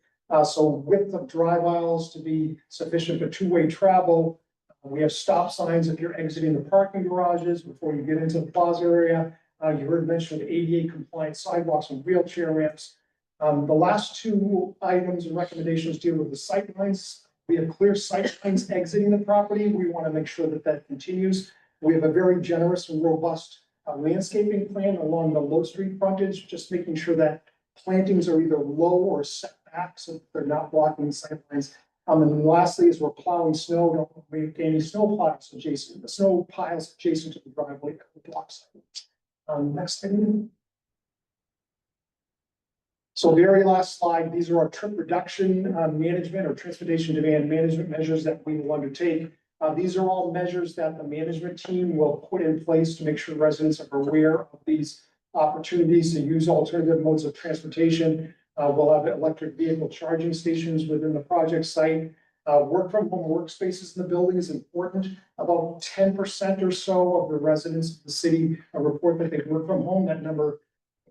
Speaker 7: So width of drive aisles to be sufficient for 2-way travel. We have stop signs if you're exiting the parking garages before you get into the plaza area. You heard mention of ADA compliant sidewalks and wheelchair ramps. The last 2 items and recommendations deal with the sight lines. We have clear sight lines exiting the property. We want to make sure that that continues. We have a very generous and robust landscaping plan along the Low Street frontage, just making sure that plantings are either low or set back so that they're not blocking sight lines. And then lastly, as we're plowing snow, don't make any snow piles adjacent to the driveway that will block sight. Next thing. So very last slide, these are our trip reduction management or transportation demand management measures that we will undertake. These are all measures that the management team will put in place to make sure residents are aware of these opportunities to use alternative modes of transportation. We'll have electric vehicle charging stations within the project site. Work from home workspaces in the building is important. About 10% or so of the residents of the city report that they work from home. That number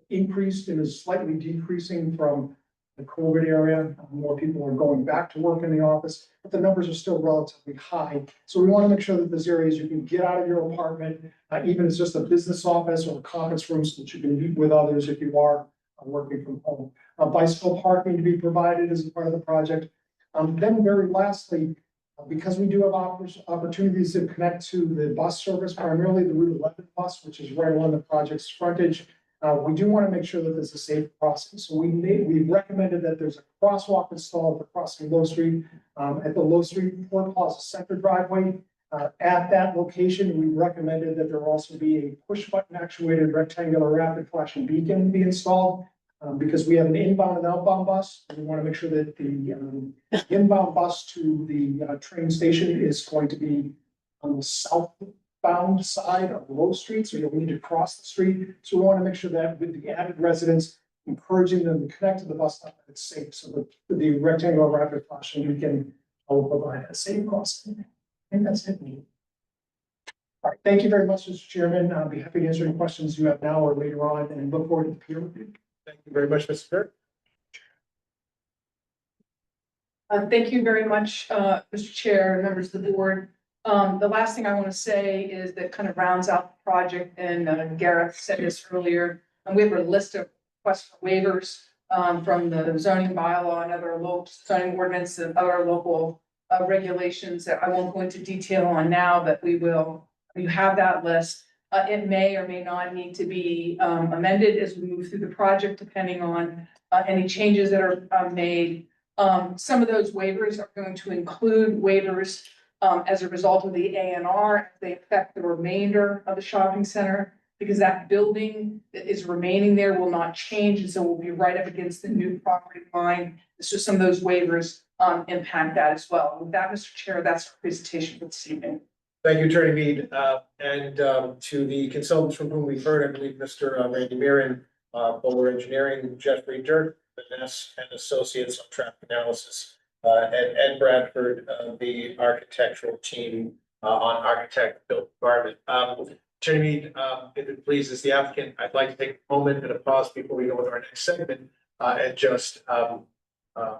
Speaker 7: increased and is slightly decreasing from the COVID area. More people are going back to work in the office, but the numbers are still relatively high. So we want to make sure that there's areas you can get out of your apartment, even if it's just a business office or a conference room, so that you can meet with others if you are working from home. Bicycle parking to be provided as a part of the project. Then very lastly, because we do have opportunities to connect to the bus service, primarily the Route 11 bus, which is right along the project's frontage, we do want to make sure that there's a safe crossing. So we've recommended that there's a crosswalk installed for crossing Low Street at the Low Street Port Plaza Center driveway. At that location, we recommended that there also be a push button actuated rectangular rapid flashing beacon be installed. Because we have an inbound and outbound bus, we want to make sure that the inbound bus to the train station is going to be on the southbound side of Low Street, so you'll need to cross the street. So we want to make sure that with the added residents, encouraging them to connect to the bus stop, that it's safe, so that the rectangular rapid flashing beacon will provide a safe crossing. I think that's it. All right, thank you very much, Mr. Chairman. I'll be happy to answer any questions you have now or later on, and look forward to the peer review.
Speaker 1: Thank you very much, Mr. Kirk.
Speaker 4: Thank you very much, Mr. Chair, members of the board. The last thing I want to say is that kind of rounds out the project, and Gareth said this earlier, and we have a list of requests for waivers from the zoning bylaw and other local zoning ordinance and other local regulations that I won't go into detail on now, but we will. You have that list. It may or may not need to be amended as we move through the project, depending on any changes that are made. Some of those waivers are going to include waivers as a result of the A&R. They affect the remainder of the shopping center, because that building that is remaining there will not change, and so we'll be right up against the new property line. So some of those waivers impact that as well. With that, Mr. Chair, that's our presentation for this evening.
Speaker 1: Thank you, Attorney Mead, and to the consultants from whom we've heard, I believe Mr. Randy Mirren, Bowler Engineering, Jeffrey Dirk, Vanessa and Associates on traffic analysis, and Ed Bradford, the architectural team on architect built environment. Attorney Mead, if it pleases the applicant, I'd like to take a moment and a pause before we go with our next segment and just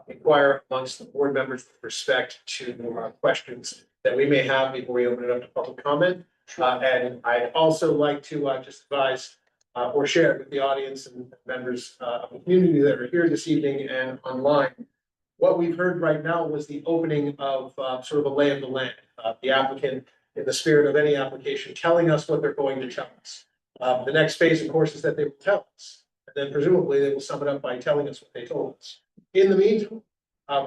Speaker 1: inquire amongst the board members with respect to questions that we may have before we open it up to public comment. And I'd also like to just advise or share with the audience and members of the community that are here this evening and online. What we've heard right now was the opening of sort of a lay of the land. The applicant, in the spirit of any application, telling us what they're going to tell us. The next phase, of course, is that they will tell us. And then presumably they will sum it up by telling us what they told us. In the meantime,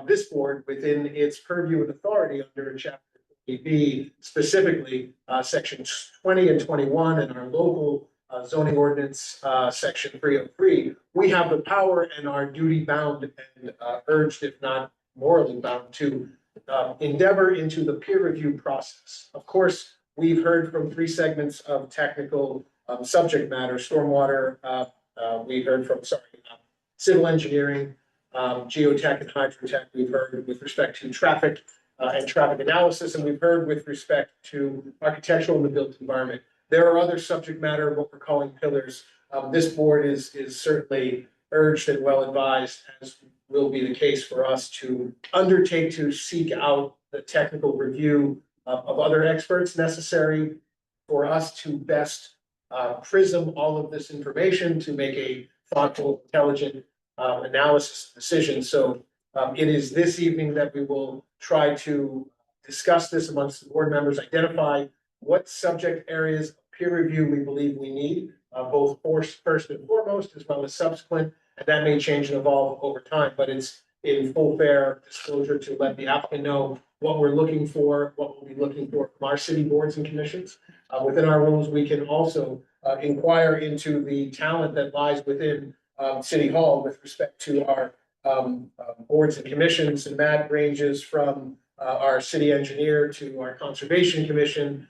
Speaker 1: this board, within its purview and authority under chapter B, specifically sections 20 and 21 in our local zoning ordinance, section 303, we have the power and are duty bound and urged, if not morally bound, to endeavor into the peer review process. Of course, we've heard from three segments of technical subject matter: stormwater, we heard from, civil engineering, geotech and hydrotech. We've heard with respect to traffic and traffic analysis, and we've heard with respect to architectural and the built environment. There are other subject matter, what we're calling pillars. This board is certainly urged and well advised, as will be the case for us, to undertake to seek out the technical review of other experts necessary for us to best prism all of this information to make a thoughtful, intelligent analysis decision. So it is this evening that we will try to discuss this amongst the board members, identify what subject areas of peer review we believe we need, both first and foremost, as well as subsequent, and that may change and evolve over time, but it's in full fair disclosure to let the applicant know what we're looking for, what we'll be looking for from our city boards and commissions. Within our rules, we can also inquire into the talent that lies within City Hall with respect to our boards and commissions, and that ranges from our city engineer to our conservation commission,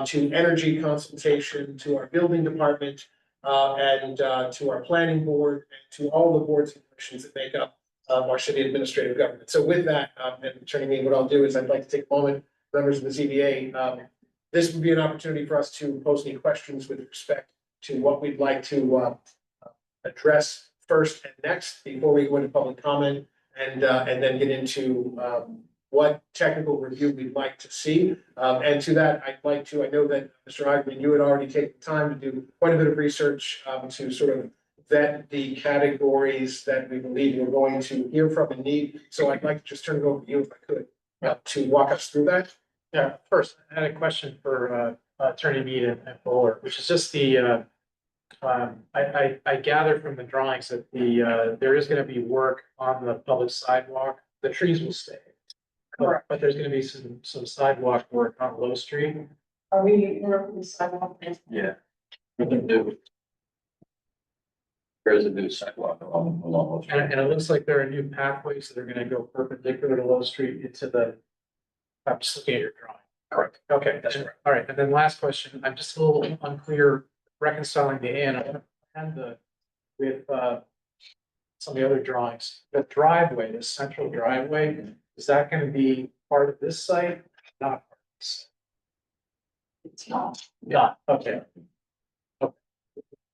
Speaker 1: to energy consultation, to our building department, and to our planning board, and to all the boards and commissions that make up our city administrative government. So with that, and Attorney Mead, what I'll do is I'd like to take a moment, members of the ZBA, this would be an opportunity for us to pose any questions with respect to what we'd like to address first and next before we go into public comment, and then get into what technical review we'd like to see. And to that, I'd like to, I know that Mr. Eichmann, you had already taken time to do quite a bit of research to sort of vet the categories that we believe we're going to hear from and need. So I'd like to just turn it over to you if I could, to walk us through that.
Speaker 2: Yeah, first, I had a question for Attorney Mead and Bowler, which is just the, I gather from the drawings that there is going to be work on the public sidewalk. The trees will stay.
Speaker 4: Correct.
Speaker 2: But there's gonna be some sidewalk work on Low Street.
Speaker 4: Are we, we're on the sidewalk?
Speaker 6: Yeah. There's a new sidewalk along Low Street.
Speaker 2: And it looks like there are new pathways that are gonna go perpendicular to Low Street into the. I'm just looking at your drawing.
Speaker 6: Correct.
Speaker 2: Okay,
Speaker 6: That's correct.
Speaker 2: all right, and then last question, I'm just a little unclear reconciling the A and the with some of the other drawings. The driveway, the central driveway, is that gonna be part of this site? Not part of this?
Speaker 4: It's not.
Speaker 2: Not, okay. Okay.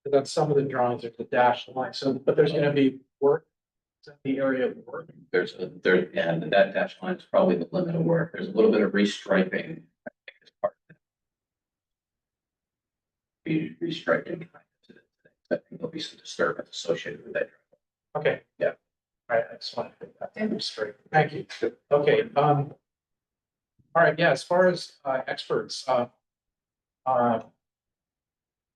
Speaker 2: And then some of the drawings are the dashed line, so, but there's gonna be work. In the area of work.
Speaker 6: And that dash line is probably the limit of work. There's a little bit of restriping. I think is part of it. Restriping. I think there'll be some disturbance associated with that.
Speaker 2: Okay, yeah. All right, I just wanted to get that straight. Thank you. Okay, all right, yeah, as far as experts, I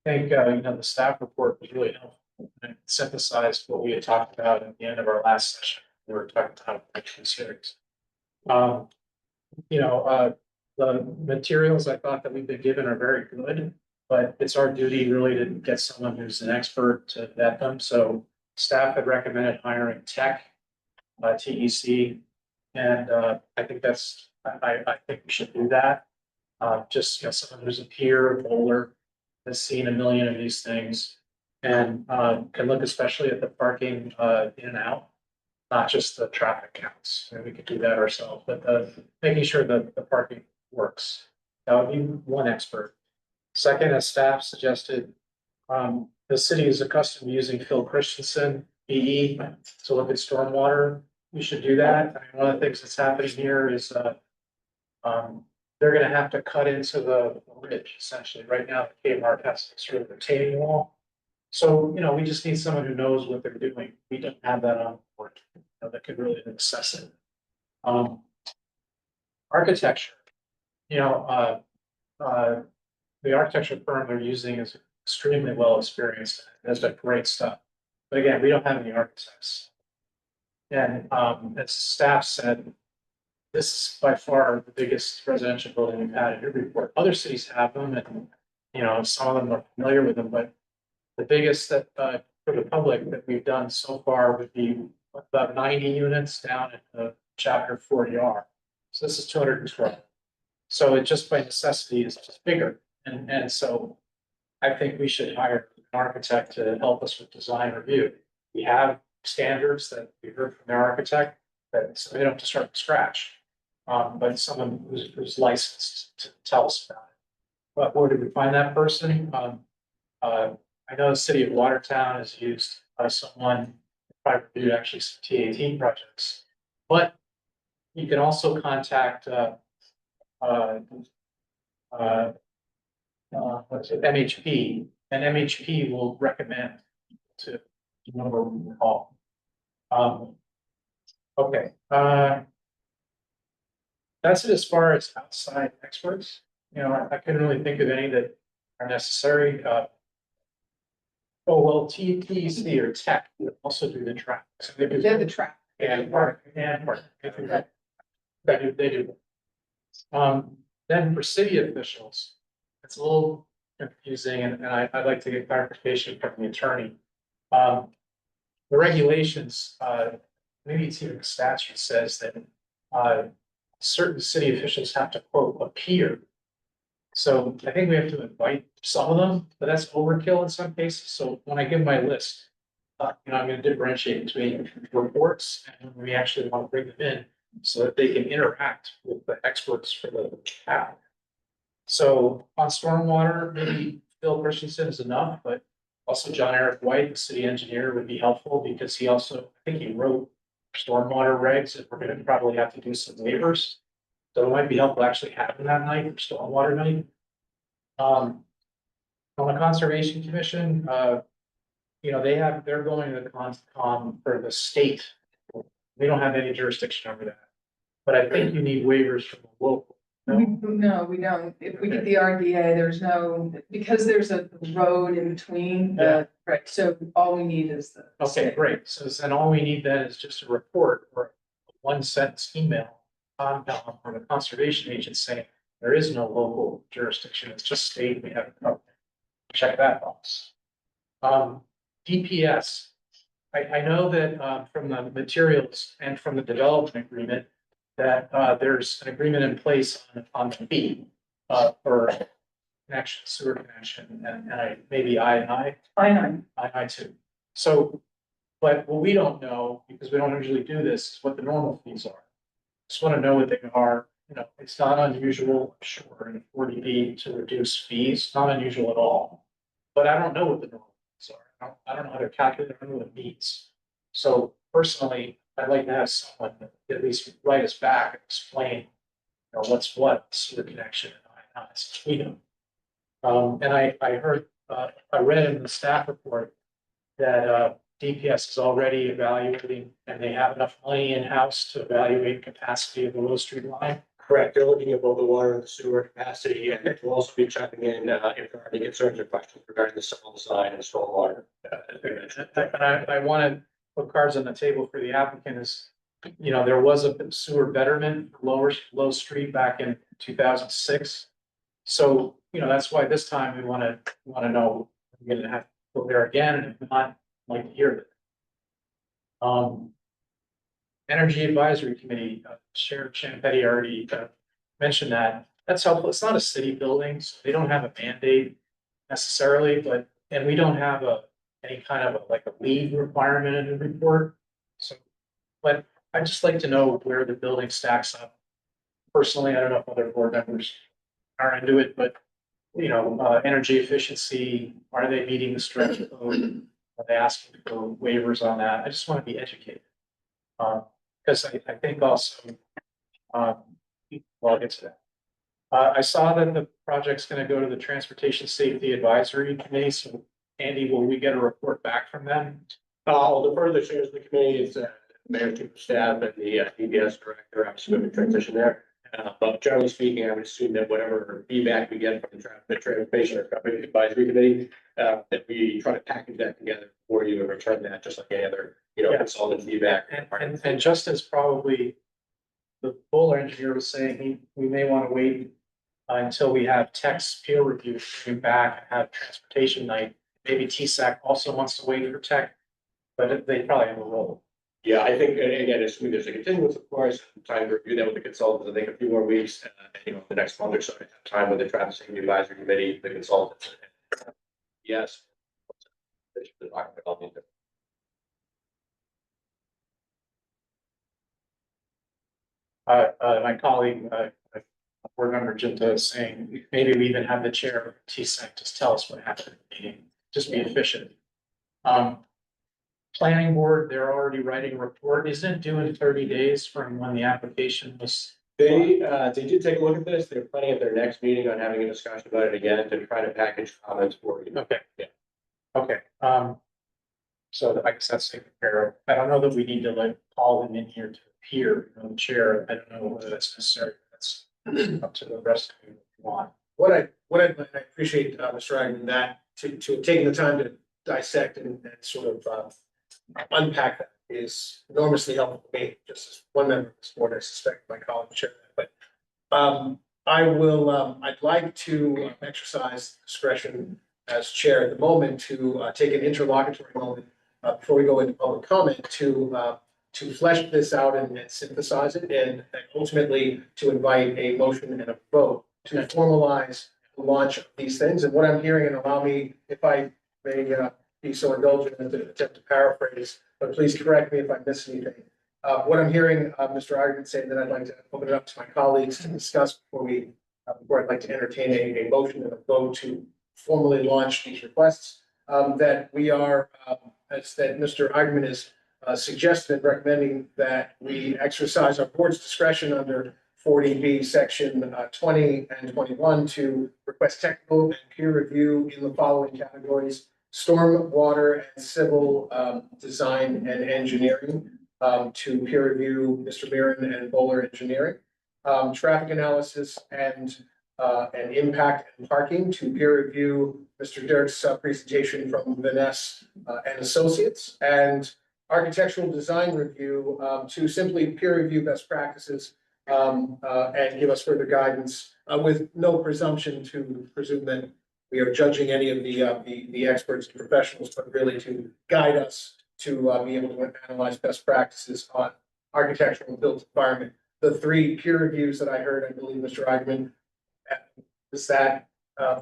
Speaker 2: think, the staff report was really helpful and synthesized what we had talked about at the end of our last session. We were talking about election series. The materials I thought that we've been given are very good, but it's our duty really to get someone who's an expert to vet them. So staff had recommended hiring tech, TEC, and I think that's, I think we should do that. Just, someone who's a peer, older, has seen a million of these things. And can look especially at the parking in and out, not just the traffic counts. And we could do that ourselves, but making sure that the parking works. That would be one expert. Second, as staff suggested, the city is accustomed to using Phil Christensen, BE, to look at stormwater. We should do that. I mean, one of the things that's happening here is they're gonna have to cut into the ridge essentially. Right now, the Kmart has sort of a retaining wall. So, we just need someone who knows what they're doing. We don't have that on board, that could really assess it. Architecture, the architecture firm they're using is extremely well experienced, has done great stuff. But again, we don't have any architects. And, as staff said, this is by far the biggest residential building we've had in Newburyport. Other cities have them and, some of them are familiar with them, but the biggest that, for the public that we've done so far would be about 90 units down in the chapter 40R. So this is 212. So it just by necessity is just bigger. And so I think we should hire an architect to help us with design review. We have standards that we heard from the architect that so they don't have to start from scratch. But someone who's licensed to tell us about it. But where did we find that person? I know the city of Watertown has used someone, probably reviewed actually some T18 projects. But you can also contact what's it, MHP, and MHP will recommend to number we call. Okay, that's it as far as outside experts. I couldn't really think of any that are necessary. TEC or tech would also do the track. So they do
Speaker 4: They're the track.
Speaker 2: and park. They do. Then for city officials, it's a little confusing and I'd like to get clarification from the attorney. The regulations, maybe it's even the statute says that, certain city officials have to quote appear. So I think we have to invite some of them, but that's overkill in some cases. So when I give my list, I'm gonna differentiate between reports and when we actually want to bring them in so that they can interact with the experts for the town. So on stormwater, maybe Phil Christensen is enough, but also John Eric White, the city engineer, would be helpful because he also, I think he wrote stormwater regs and we're gonna probably have to do some waivers. So it might be helpful actually having that night, for stormwater night. On the Conservation Commission, they're going to the CONSCOM for the state. We don't have any jurisdiction over that. But I think you need waivers from the local.
Speaker 4: No, we don't. If we get the RDA, there's no, because there's a road in between the, right, so all we need is the.
Speaker 2: Okay, great. So then all we need then is just a report or a one sentence email Concom or the conservation agent saying there is no local jurisdiction, it's just state, we have, check that box. DPS, I know that, from the materials and from the development agreement, that, there's an agreement in place on the fee, for connection, sewer connection, and maybe I too. So, but what we don't know, because we don't usually do this, is what the normal fees are. Just want to know what they are, you know, it's not unusual, I'm sure, in 40B to reduce fees, not unusual at all. But I don't know what the normal fees are, I don't know how to calculate, I don't know what it means. So personally, I'd like to have someone at least write us back and explain, you know, what's what, sewer connection, and I, since we know. And I heard, I read in the staff report that, DPS is already evaluating, and they have enough money in-house to evaluate capacity of the Low Street line.
Speaker 3: Correct, they're looking at both the water and the sewer capacity, and we'll also be checking in if there are any concerns or questions regarding the civil design and stormwater.
Speaker 2: And I want to put cards on the table for the applicant is, you know, there was a sewer betterment for Low Street back in 2006. So, you know, that's why this time we want to know, we're gonna have to go there again, and if not, I'd like to hear it. Energy Advisory Committee, Chair Champetti already mentioned that. That's helpful. It's not a city building, so they don't have a mandate necessarily, but, and we don't have any kind of like a lead requirement in the report. So, but I'd just like to know where the building stacks up. Personally, I don't know if other board members are into it, but, you know, energy efficiency, are they meeting the stretch code? Are they asking for waivers on that? I just want to be educated. Because I think also, well, I'll get to that. I saw that the project's gonna go to the Transportation Safety Advisory Committee, so Andy, will we get a report back from them?
Speaker 3: I'll defer the chairs of the committee, it's mayor, chief of staff, and the DPS director, obviously going to transition there. But generally speaking, I would assume that whatever feedback we get from the Transportation or Traffic Advisory Committee, that we try to package that together for you and return that just like any other, you know,
Speaker 2: Yeah.
Speaker 3: consultant feedback.
Speaker 2: And just as probably the Bowler engineer was saying, we may want to wait until we have Tech's peer review, bring back and have transportation night. Maybe TSAC also wants to wait for Tech, but they probably have a role.
Speaker 3: Yeah, I think, and again, assuming there's a continuance, of course, time to review that with the consultants, I think a few more weeks, you know, the next month or so, to have time with the Traffic Safety Advisory Committee, the consultants. Yes.
Speaker 2: My colleague, board member Jinta is saying, maybe we even have the chair of TSAC just tell us what happened at the meeting, just be efficient. Planning board, they're already writing a report, isn't it due in 30 days from when the application was?
Speaker 3: They did take a look at this, they're planning at their next meeting on having a discussion about it again to try to package comments for you.
Speaker 2: Okay.
Speaker 3: Yeah.
Speaker 2: Okay, so I guess that's taken care of. I don't know that we need to like call him in here to appear on the chair. I don't know whether that's necessary. That's up to the rest of you if you want.
Speaker 1: I appreciate, Mr. Agnew, that to taking the time to dissect and sort of unpack that is enormously helpful for me, just as one member of this board. I suspect my colleagues share that, but I'd like to exercise discretion as chair at the moment to take an interlocutory moment before we go into public comment to flesh this out and synthesize it, and ultimately to invite a motion and a vote to formalize the launch of these things. And what I'm hearing, and allow me, if I may be so indulgent as to attempt to paraphrase, but please correct me if I miss anything. What I'm hearing Mr. Ireton say, that I'd like to open it up to my colleagues to discuss before I'd like to entertain a motion and a vote to formally launch these requests. That we are, as that Mr. Ireton is suggested and recommending that we exercise our board's discretion under 40B section 20 and 21 to request technical and peer review in the following categories: storm, water, and civil design and engineering to peer review Mr. Mirren and Bowler Engineering, traffic analysis and impact and parking to peer review Mr. Dirk's presentation from Vaness and Associates, and architectural design review to simply peer review best practices and give us further guidance, with no presumption to presume that we are judging any of the experts and professionals, but really to guide us to, be able to analyze best practices on architectural and built environment. The three peer reviews that I heard, I believe, Mr. Eigenman, is that,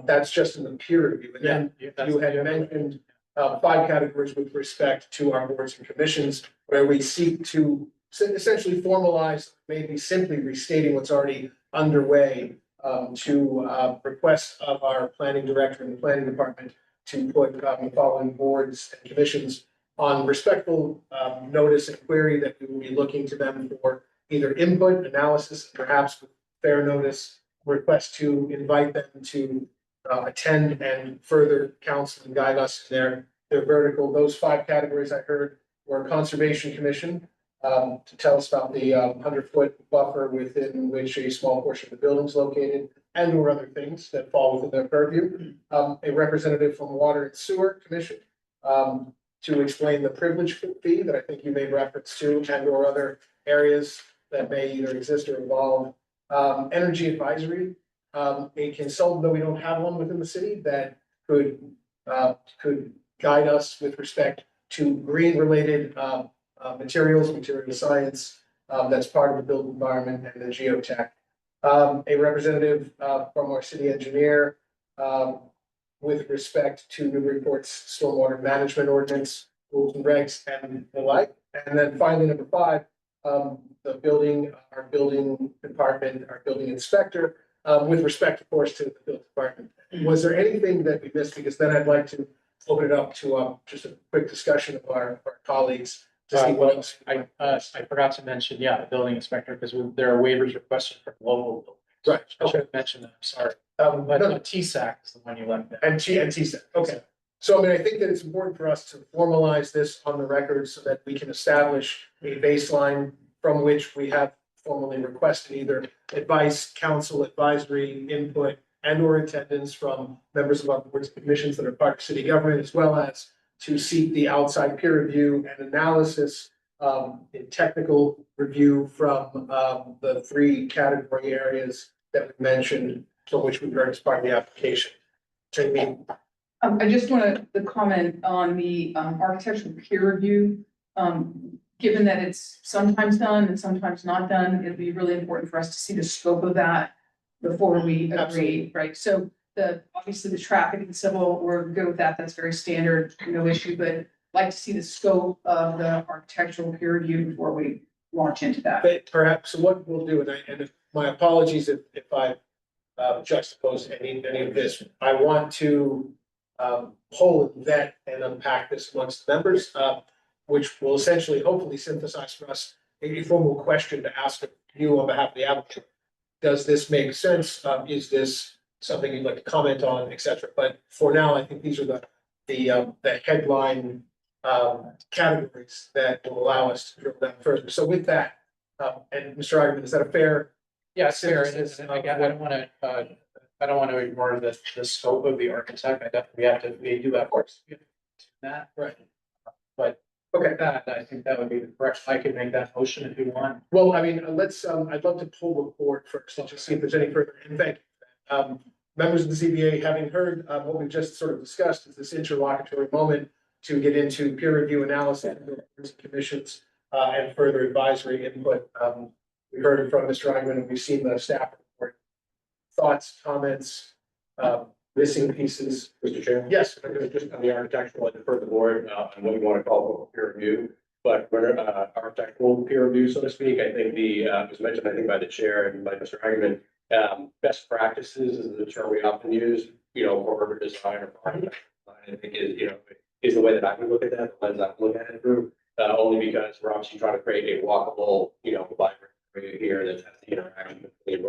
Speaker 1: that's just in the peer review. And then you had mentioned, five categories with respect to our boards and commissions, where we seek to essentially formalize, maybe simply restating what's already underway, to request of our planning director and the planning department to put the following boards and commissions on respectful notice and query that we will be looking to them for either input, analysis, perhaps with fair notice, request to invite them to attend and further counsel and guide us in their vertical. Those five categories I heard were Conservation Commission, to tell us about the 100-foot buffer within which a small portion of the building is located, and or other things that fall within their purview. A representative from Water and Sewer Commission, to explain the privilege fee that I think you made reference to, and or other areas that may either exist or evolve. Energy Advisory, a consultant, though we don't have one within the city, that could guide us with respect to green related materials, material science, that's part of the built environment and the geotech. A representative from our city engineer with respect to Newburyport's stormwater management ordinance, rules and regs and the like. And then finally, number five, our building department, our building inspector, with respect, of course, to the building department. Was there anything that we missed? Because then I'd like to open it up to just a quick discussion of our colleagues to see what else.
Speaker 2: I forgot to mention, the building inspector, because there are waivers requested from local.
Speaker 1: Right,
Speaker 2: I should have mentioned that, I'm sorry.
Speaker 1: no,
Speaker 2: But TSAC is the one you left there.
Speaker 1: and TSA, okay. So I mean, I think that it's important for us to formalize this on the record so that we can establish a baseline from which we have formally requested either advice, counsel, advisory, input, and or attendance from members of our boards and commissions that are part of city government, as well as to seek the outside peer review and analysis, in technical review from, the three category areas that we mentioned, to which we heard as part of the application. Jamie?
Speaker 4: I just want to comment on the architectural peer review. Given that it's sometimes done and sometimes not done, it'd be really important for us to see the scope of that before we agree,
Speaker 1: Absolutely.
Speaker 4: right? So obviously the traffic and civil, we're good with that, that's very standard, no issue, but like to see the scope of the architectural peer review before we launch into that.
Speaker 1: But perhaps what we'll do, and my apologies if I juxtapose any of this, I want to pull and vet and unpack this amongst the members, which will essentially hopefully synthesize for us a formal question to ask you on behalf of the applicant. Does this make sense? Is this something you'd like to comment on, et cetera? But for now, I think these are the headline categories that will allow us to drill down further. So with that, and Mr. Eigenman, is that a fair?
Speaker 2: Yeah, it's fair. It is. And again, I don't want to ignore the scope of the architect. I definitely we do have to do that.
Speaker 1: Right.
Speaker 2: But
Speaker 1: Okay.
Speaker 2: I think that would be the correct. I could make that motion if you want.
Speaker 1: Well, I mean, let's, I'd love to pull the board first and just see if there's any further, and thank you. Members of the ZBA, having heard what we've just sort of discussed, is this interlocutory moment to get into peer review analysis, commissions, and further advisory input. We heard it from Mr. Eigenman, and we've seen the staff report. Thoughts, comments, missing pieces, Mr. Chairman? Yes.
Speaker 8: Just on the architectural, I defer the board on what we want to call peer review. But for architectural peer review, so to speak, I think it was mentioned, I think by the chair and by Mr. Eigenman, best practices is the term we often use, for urban design or architecture design, I think is the way that I would look at that, the lens I would look at it through. Only because we're obviously trying to create a walkable, vibrant area here that has the interaction between,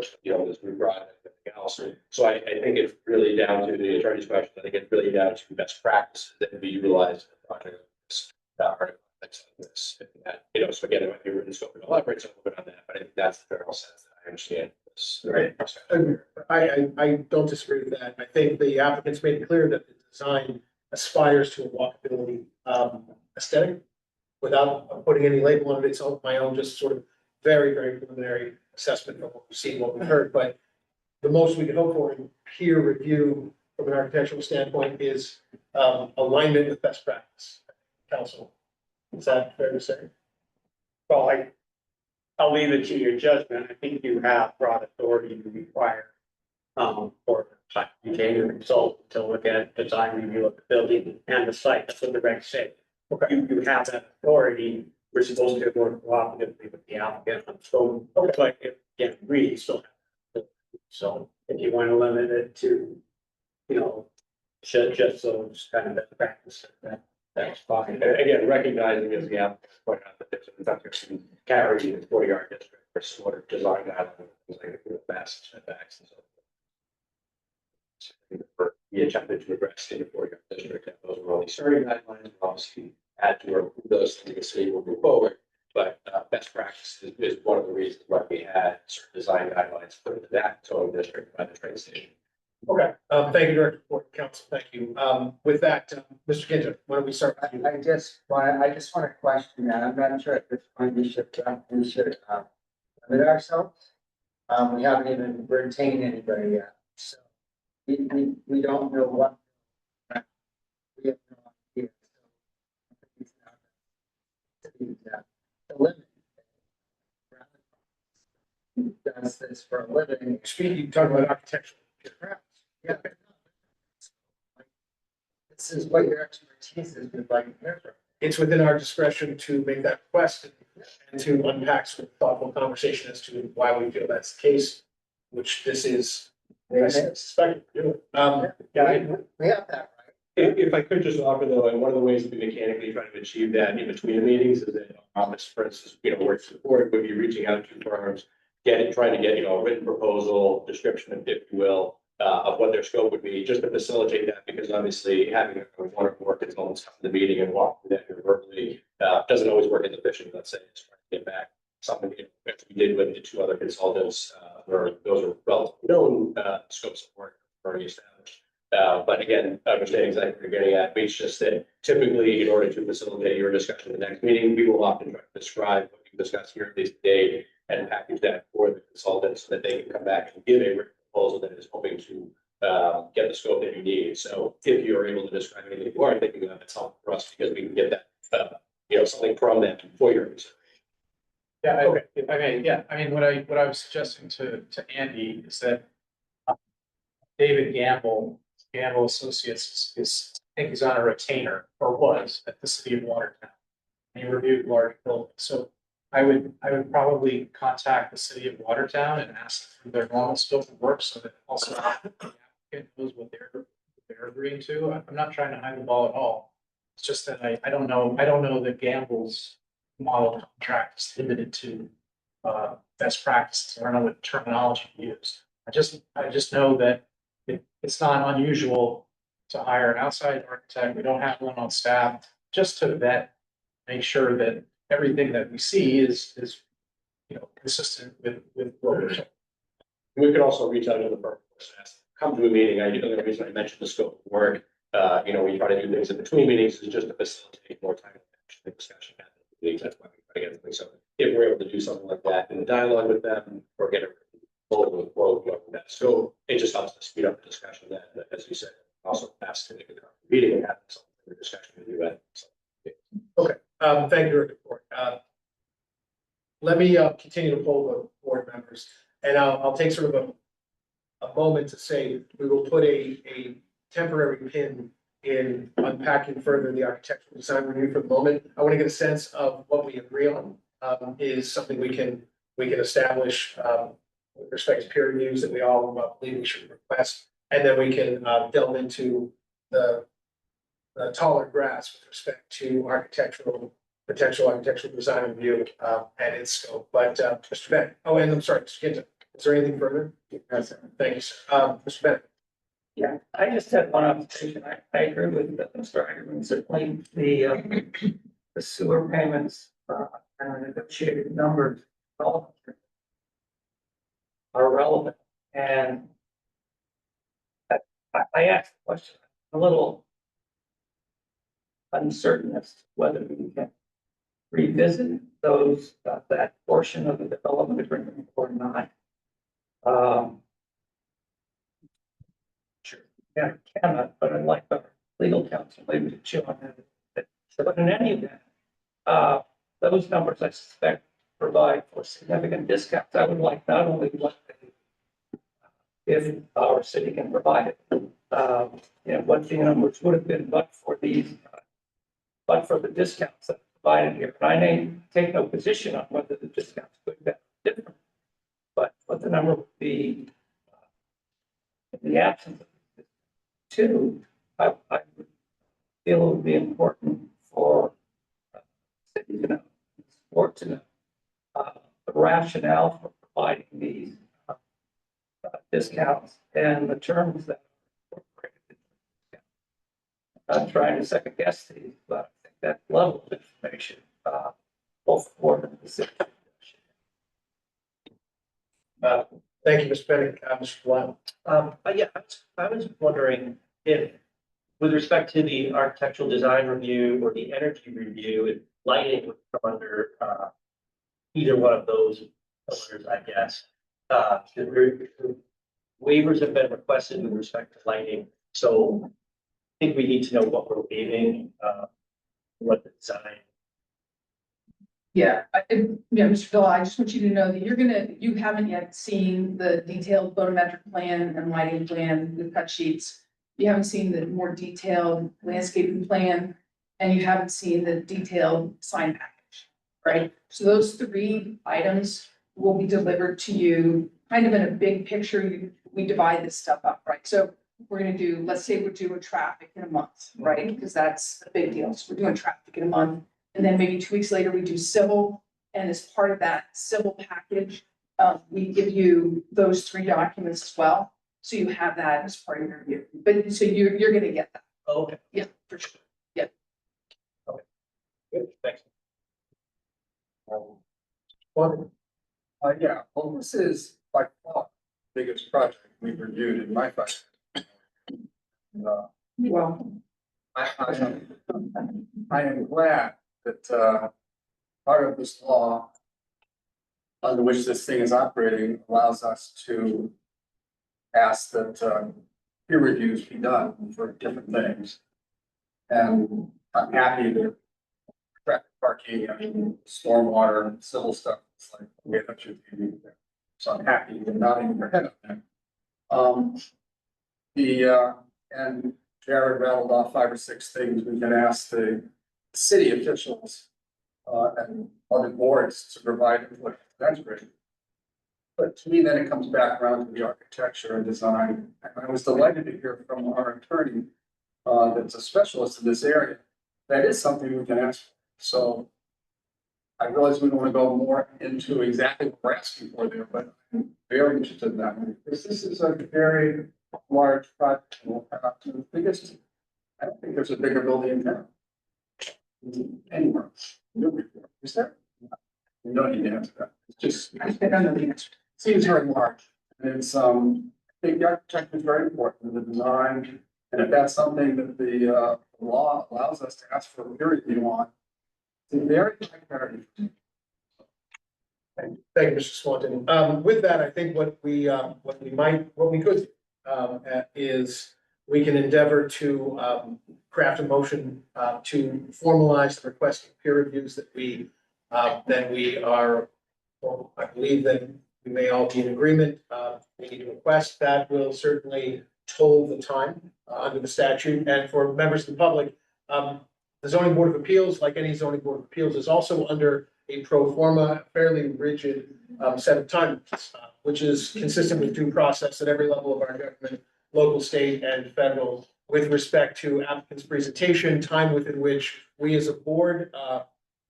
Speaker 8: this group ride and everything else. So I think it's really down to the attorney's question. I think it's really down to best practices that can be utilized in the project like this. So again, it might be written scope and elaborate a little bit on that, but I think that's the general sense that I understand this.
Speaker 1: Right. I don't disagree with that. I think the applicants made it clear that the design aspires to a walkability aesthetic without putting any label on it. It's my own, just sort of very, very preliminary assessment from what we've seen, what we've heard, but the most we can hope for in peer review from an architectural standpoint is alignment with best practice. Council, is that fair to say?
Speaker 3: Well, I'll leave it to your judgment. I think you have broad authority to require, for retained a consultant to look at design review of the building and the site. That's what the regs say.
Speaker 1: Okay.
Speaker 3: You have that authority. We're supposed to work cooperatively with the applicant on scope, but if you can't agree, you still have. So if you want to limit it to, you know, just those kind of best practices, that's fine.
Speaker 8: And again, recognizing as the applicant pointed out that there's a factor in carry in the 40-yard district for sort of design guidelines, like the best setbacks and so forth. We attempted to address in the 40-yard district, and those were only certain guidelines, we obviously had to remove those things the city moving forward. But best practices is one of the reasons why we had certain design guidelines put into that zoning district by the train station.
Speaker 1: Okay, thank you, Director Ford, Council, thank you. With that, Mr. Ginter, why don't we start with you?
Speaker 9: I just want to question that. I'm not sure at this point we should limit ourselves. We haven't even retained anybody yet, so we don't know what. We have no idea. The limit. Who does this for a living?
Speaker 1: Speaking, you talk about architectural.
Speaker 9: Yeah. This is what your expertise is, we'd like to hear from.
Speaker 1: It's within our discretion to make that request and to unpack some thoughtful conversation as to why we feel that's the case, which this is, I suspect.
Speaker 9: We have that right.
Speaker 8: If I could just offer though, and one of the ways that we mechanically try to achieve that in between the meetings is that office, for instance, works with the board, would be reaching out to firms, trying to get, a written proposal, description, if you will, of what their scope would be, just to facilitate that, because obviously having one or more consultants come to the meeting and walk through that verbally, doesn't always work as efficient, let's say, just trying to get back something, as we did with the two other consultants, where those are relatively known, scopes of work already established. But again, understanding exactly what you're getting at, it's just that typically in order to facilitate your discussion in the next meeting, we will often try to describe what you discussed here today and package that for the consultants so that they can come back and give a written proposal that is hoping to get the scope that you need. So if you're able to describe anything you are thinking of, it's helpful for us because we can get that, something from them for your consideration.
Speaker 2: Yeah, what I was suggesting to Andy is that David Gamble Associates is, I think he's on a retainer, or was, at the city of Watertown. And he reviewed large buildings, so I would probably contact the city of Watertown and ask for their normal scope of work, so that also the applicant knows what they're agreeing to. I'm not trying to hide the ball at all. It's just that I don't know that Gamble's model contract is limited to best practices. I don't know what terminology to use. I just know that it's not unusual to hire an outside architect. We don't have one on staff, just to vet, make sure that everything that we see is consistent with what we're saying.
Speaker 8: We could also reach out to the firm, come to a meeting. The reason I mentioned the scope of work, we try to do things in between meetings is just to facilitate more time for discussion at the meetings. That's why we try to get things. So if we're able to do something like that in the dialogue with them or get a quote that scope, it just helps to speed up the discussion. That, as you said, also ask to make a meeting and have some discussion with you.
Speaker 1: Okay, thank you, Rick. Let me continue to poll the board members, and I'll take sort of a moment to say we will put a temporary pin in unpacking further the architectural design review for the moment. I want to get a sense of what we agree on is something we can establish with respect to peer reviews that we all believe we should request, and then we can delve into the taller grass with respect to potential architectural design review and its scope. But Mr. Bennett, and I'm sorry, Mr. Ginta, is there anything further? Thank you, sir. Mr. Bennett.
Speaker 10: Yeah, I just had one observation. I agree with Mr. Ackerman. Certainly the sewer payments and the negotiated numbers are relevant. And I asked the question a little uncertain as to whether we can revisit those, that portion of the development agreement or not. Sure. Yeah, I cannot, but I'd like the legal counsel maybe to chew on that. But in any event, those numbers I suspect provide for significant discounts. I would like not only what they, if our city can provide it, what the numbers would have been, but for these, but for the discounts that are provided here. And I may take no position on whether the discounts could be different, but what the number would be in the absence of the two, I would feel it would be important for city to know, sport to know, the rationale for providing these discounts and the terms that are incorporated in the discount. I'm not trying to second guess these, but I think that level of information, both the board and the city.
Speaker 1: Thank you, Mr. Pettit. Mr. Blount.
Speaker 11: Yeah, I was wondering if, with respect to the architectural design review or the energy review, if lighting would come under, either one of those pillars, I guess. The waivers have been requested with respect to lighting, so I think we need to know what we're waiving, what the design.
Speaker 4: Yeah, Mr. Phil, I just want you to know that you haven't yet seen the detailed photometric plan and lighting plan, the cut sheets. You haven't seen the more detailed landscaping plan, and you haven't seen the detailed sign package, right? So those three items will be delivered to you kind of in a big picture. We divide this stuff up, right? So we're gonna do, let's say we're doing traffic in a month, right? Because that's a big deal. So we're doing traffic in a month. And then maybe 2 weeks later, we do civil, and as part of that civil package, we give you those three documents as well. So you have that as part of your review, but so you're gonna get that.
Speaker 11: Okay.
Speaker 4: Yeah, for sure.
Speaker 11: Good, thanks.
Speaker 2: Yeah, well, this is by far the biggest project we've reviewed in my life.
Speaker 4: Well,
Speaker 2: I am glad that, part of this law under which this thing is operating allows us to ask that, peer reviews be done for different things. And I'm happy that traffic parking and stormwater and civil stuff, it's like, we have to be there. So I'm happy you're nodding your head on that. And Jared rattled off 5 or 6 things we can ask the city officials and other boards to provide input. That's great. But to me, then it comes back around to the architecture and design. And I was delighted to hear from our attorney that's a specialist in this area. That is something we can ask for. So I realize we don't want to go more into exactly what we're asking for there, but I'm very interested in that one, because this is a very large project. The biggest, I don't think there's a bigger building in town. Anywhere. Newburyport. Is there? You don't need to answer that. It's just.
Speaker 4: I don't know the answer.
Speaker 2: Seems very large. And it's, I think the architect is very important, the design. And if that's something that the law allows us to ask for a peer review on, it's a very high priority.
Speaker 1: Thank you, Mr. Swanton. With that, I think what we could is we can endeavor to craft a motion to formalize the request of peer reviews that we are, well, I believe that we may all be in agreement. We need to request that will certainly toll the time under the statute. And for members of the public, the zoning board of appeals, like any zoning board of appeals, is also under a pro forma, fairly rigid set of timelines, which is consistent with due process at every level of our government, local, state, and federal, with respect to applicant's presentation, time within which we as a board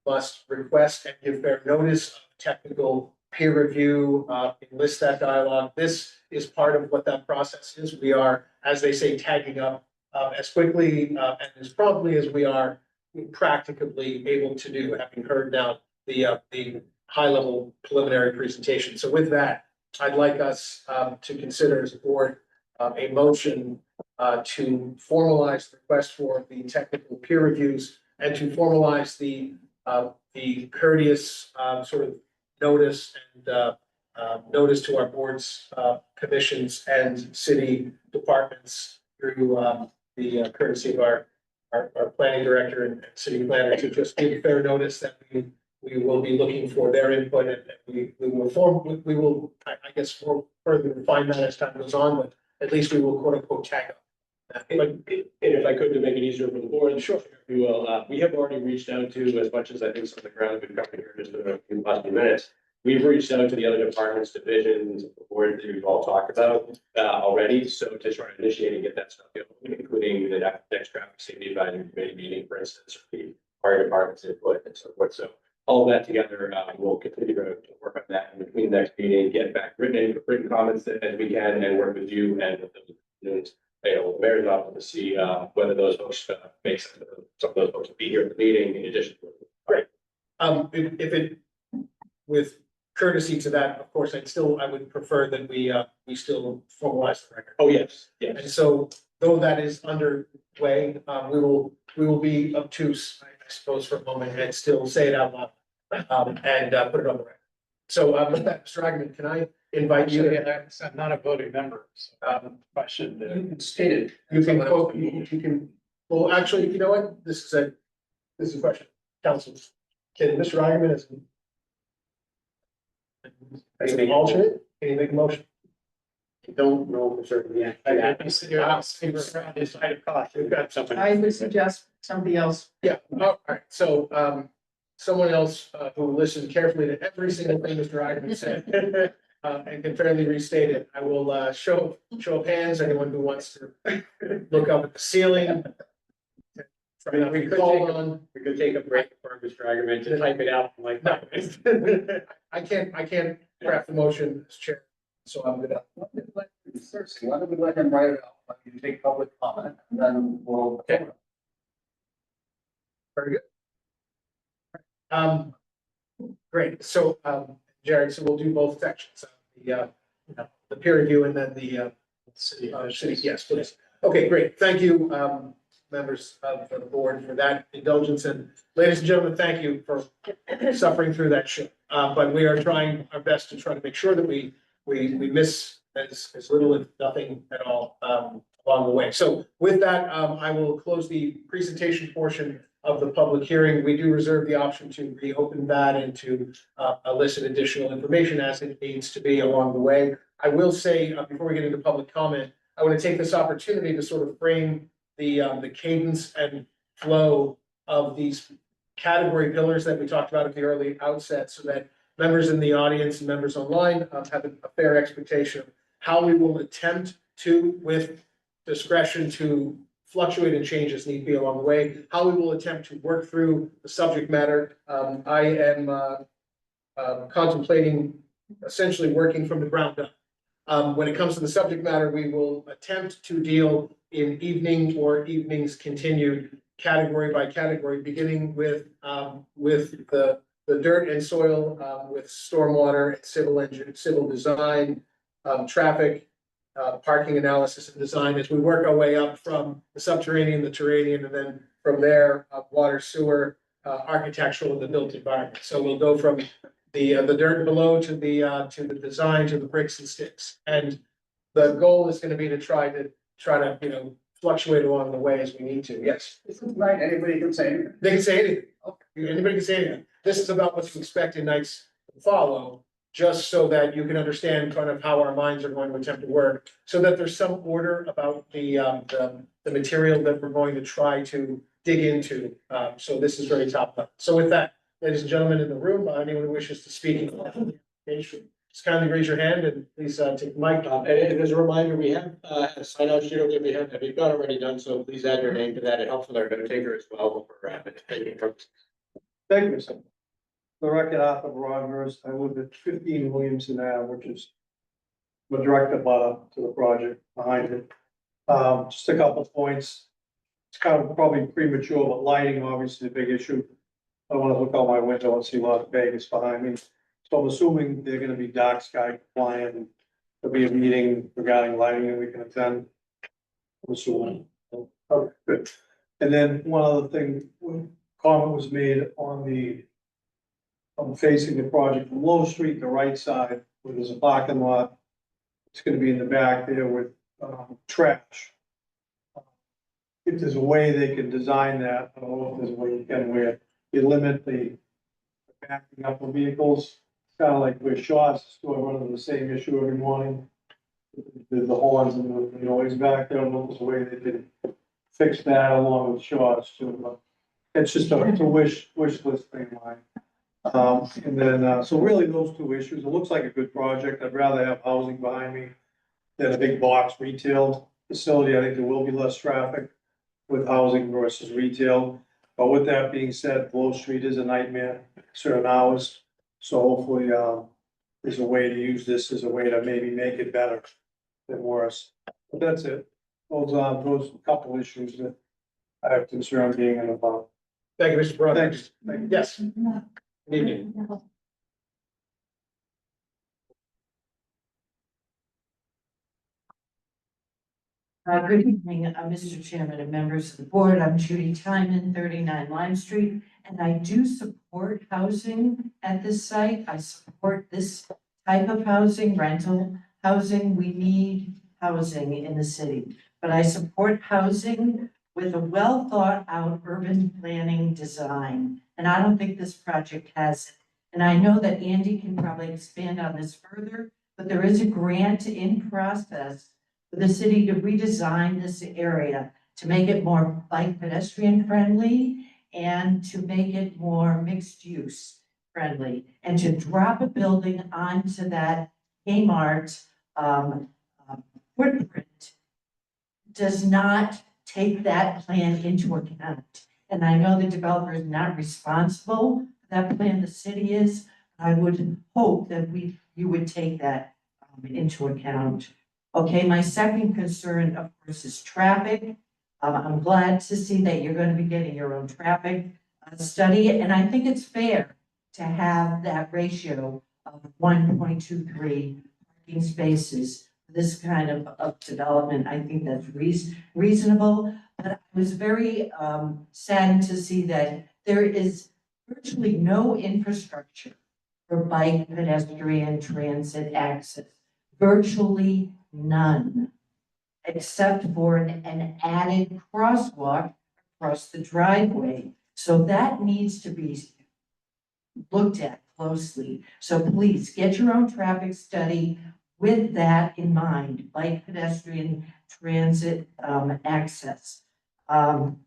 Speaker 1: must request and give fair notice of technical peer review, enlist that dialogue. This is part of what that process is. We are, as they say, tagging up as quickly and as promptly as we are practicably able to do, having heard now the high-level preliminary presentation. So with that, I'd like us to consider as a board a motion to formalize the request for the technical peer reviews and to formalize the the courteous, sort of notice and, notice to our boards, commissions and city departments through, the courtesy of our planning director and city planner to just give fair notice that we will be looking for their input and we will, I guess, further refine that as time goes on, but at least we will quote unquote tag up.
Speaker 8: And if I could, to make it easier for the board, sure, we will, we have already reached out to, as much as I think some of the ground we've covered here just in the last few minutes. We've reached out to the other departments, divisions, the board that we've all talked about, already, so to try to initiate and get that stuff going, including the next traffic safety advisory committee meeting, for instance, or the fire department's input and so forth, so. All that together, we'll continue to work on that in between the next meeting, get back written comments as we can, and work with you and with the the mayor's office to see whether those folks make sense. Some of those folks will be here at the meeting in addition to.
Speaker 1: Great. If it, with courtesy to that, of course, I would prefer that we still formalize the record.
Speaker 8: Oh, yes, yes.
Speaker 1: And so, though that is underway, we will be obtuse, I suppose, for a moment and still say it out loud. And put it on the record. So, with that, Mr. Agnew, can I invite you?
Speaker 2: I'm not a voting member, so I should.
Speaker 6: You can state it.
Speaker 1: You can quote, you can, well, actually, you know what, this is a question, council. Can Mr. Eigenman as an alternate, can you make a motion?
Speaker 3: I don't know for certain yet.
Speaker 1: We've got something.
Speaker 4: I would suggest somebody else.
Speaker 1: Yeah, all right, so, someone else, who listened carefully to every single thing Mr. Eigenman said. And can fairly restate it. I will, show of hands, anyone who wants to look up at the ceiling. Try not to be called on.
Speaker 3: We could take a break for Mr. Ackerman to type it out like
Speaker 1: No.
Speaker 3: that.
Speaker 1: I can't craft the motion as chair, so I'm gonna.
Speaker 2: Seriously, why don't we let him write it out, let you take public comment, and then we'll.
Speaker 1: Okay. Very good. Great, so, Jared, so we'll do both sections, the peer review and then the, city, yes, please. Okay, great, thank you, members of the board for that indulgence, and ladies and gentlemen, thank you for suffering through that shit. But we are trying our best to try to make sure that we miss as little if nothing at all, along the way. So with that, I will close the presentation portion of the public hearing. We do reserve the option to reopen that and to elicit additional information as it needs to be along the way. I will say, before we get into public comment, I want to take this opportunity to sort of frame the cadence and flow of these category pillars that we talked about at the early outset, so that members in the audience and members online have a fair expectation of how we will attempt to, with discretion, to fluctuate and change as need be along the way, how we will attempt to work through the subject matter. I am contemplating essentially working from the ground up. When it comes to the subject matter, we will attempt to deal in evening or evenings continued, category by category, beginning with the dirt and soil, with stormwater, civil design, traffic, parking analysis and design, as we work our way up from the subterranean, the terranean, and then from there, water, sewer, architectural, and the built environment. So we'll go from the dirt below to the design, to the bricks and sticks. And the goal is gonna be to try to, fluctuate along the way as we need to. Yes?
Speaker 2: Isn't right, anybody can say anything.
Speaker 1: They can say anything. Anybody can say anything. This is about what to expect in nights to follow, just so that you can understand kind of how our minds are going to attempt to work, so that there's some order about the material that we're going to try to dig into. So this is very top level. So with that, ladies and gentlemen in the room, anyone who wishes to speak, just kindly raise your hand and please take the mic.
Speaker 8: And as a reminder, we have a sign out sheet over there. If you've not already done so, please add your name to that. It helps with our note taker as well for taking purposes.
Speaker 12: Thank you, sir. The record, Arthur Broadhurst, I live at 15 Williamson Ave, which is the direct abutter to the project behind it. Just a couple of points. It's kind of probably premature, but lighting obviously is a big issue. I want to look out my window and see Las Vegas behind me. So I'm assuming they're gonna be dark sky compliant, and there'll be a meeting regarding lighting that we can attend. I'm assuming. Okay, good. And then one other thing, comment was made on the facing the project from Low Street, the right side, where there's a parking lot. It's gonna be in the back there with, trash. If there's a way they can design that, I don't know if there's a way you can, where you limit the backing up of vehicles. It's kind of like where Shaw's still running the same issue every morning. The horns and the noise back there, I don't know if there's a way they can fix that along with Shaw's too, but it's just it's a wish list thing of mine. And then, so really those two issues, it looks like a good project. I'd rather have housing behind me than a big box retail facility. I think there will be less traffic with housing versus retail. But with that being said, Blow Street is a nightmare at certain hours. So hopefully, there's a way to use this as a way to maybe make it better than worse. But that's it. Those couple issues that I have concern being in about.
Speaker 1: Thank you, Mr. Broadus.
Speaker 12: Thanks.
Speaker 1: Yes. Good evening.
Speaker 13: Good evening, Mr. Chairman and members of the board. I'm Judy Timon, 39 Lime Street, and I do support housing at this site. I support this type of housing, rental housing. We need housing in the city, but I support housing with a well thought out urban planning design. And I don't think this project has it. And I know that Andy can probably expand on this further, but there is a grant in process for the city to redesign this area to make it more bike pedestrian friendly and to make it more mixed use friendly and to drop a building onto that Kmart footprint does not take that plan into account. And I know the developer is not responsible for that plan, the city is. I would hope that you would take that into account. Okay, my second concern, of course, is traffic. I'm glad to see that you're going to be getting your own traffic study, and I think it's fair to have that ratio of 1.23 parking spaces for this kind of development. I think that's reasonable, but I was very saddened to see that there is virtually no infrastructure for bike, pedestrian, transit access. Virtually none, except for an added crosswalk across the driveway. So that needs to be looked at closely. So please get your own traffic study with that in mind, bike, pedestrian, transit, access. And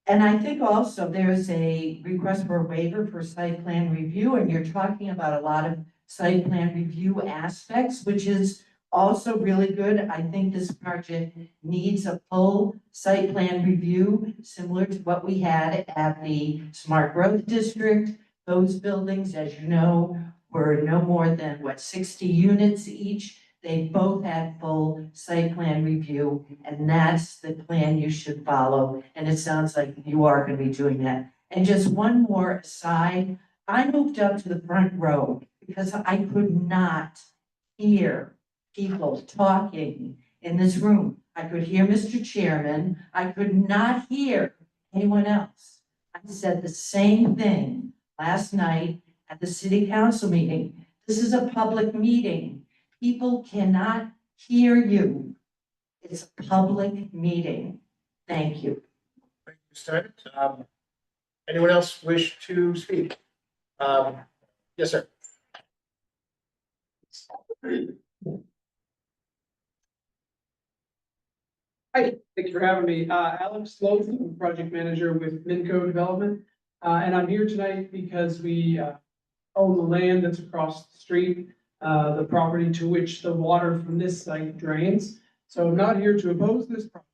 Speaker 13: I think also there's a request for a waiver for site plan review, and you're talking about a lot of site plan review aspects, which is also really good. I think this project needs a full site plan review, similar to what we had at the Smart Growth District. Those buildings, as you know, were no more than 60 units each. They both had full site plan review, and that's the plan you should follow. And it sounds like you are going to be doing that. And just one more aside, I moved up to the front row because I could not hear people talking in this room. I could hear Mr. Chairman. I could not hear anyone else. I said the same thing last night at the city council meeting. This is a public meeting. People cannot hear you. It's a public meeting. Thank you.
Speaker 1: Thank you, Mr. Timon. Anyone else wish to speak? Yes, sir.
Speaker 14: Hi, thank you for having me. Alex Sloth, I'm Project Manager with Minco Development. And I'm here tonight because we own the land that's across the street, the property to which the water from this site drains. So I'm not here to oppose this project,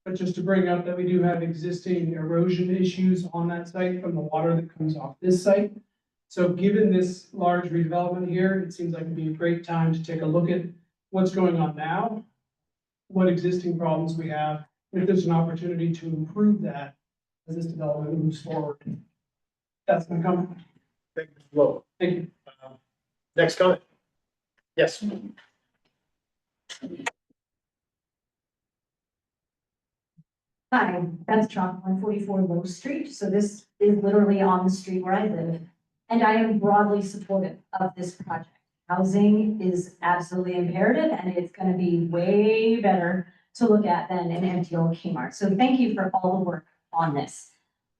Speaker 14: but just to bring up that we do have existing erosion issues on that site from the water that comes off this site. So given this large redevelopment here, it seems like it'd be a great time to take a look at what's going on now, what existing problems we have, and if there's an opportunity to improve that as this development moves forward. That's my comment.
Speaker 1: Thank you, Mr. Lowe.
Speaker 14: Thank you.
Speaker 1: Next comment. Yes.
Speaker 15: Hi, Beth Chalk, 144 Low Street. So this is literally on the street where I live. And I am broadly supportive of this project. Housing is absolutely imperative and it's going to be way better to look at than an empty old Kmart. So thank you for all the work on this.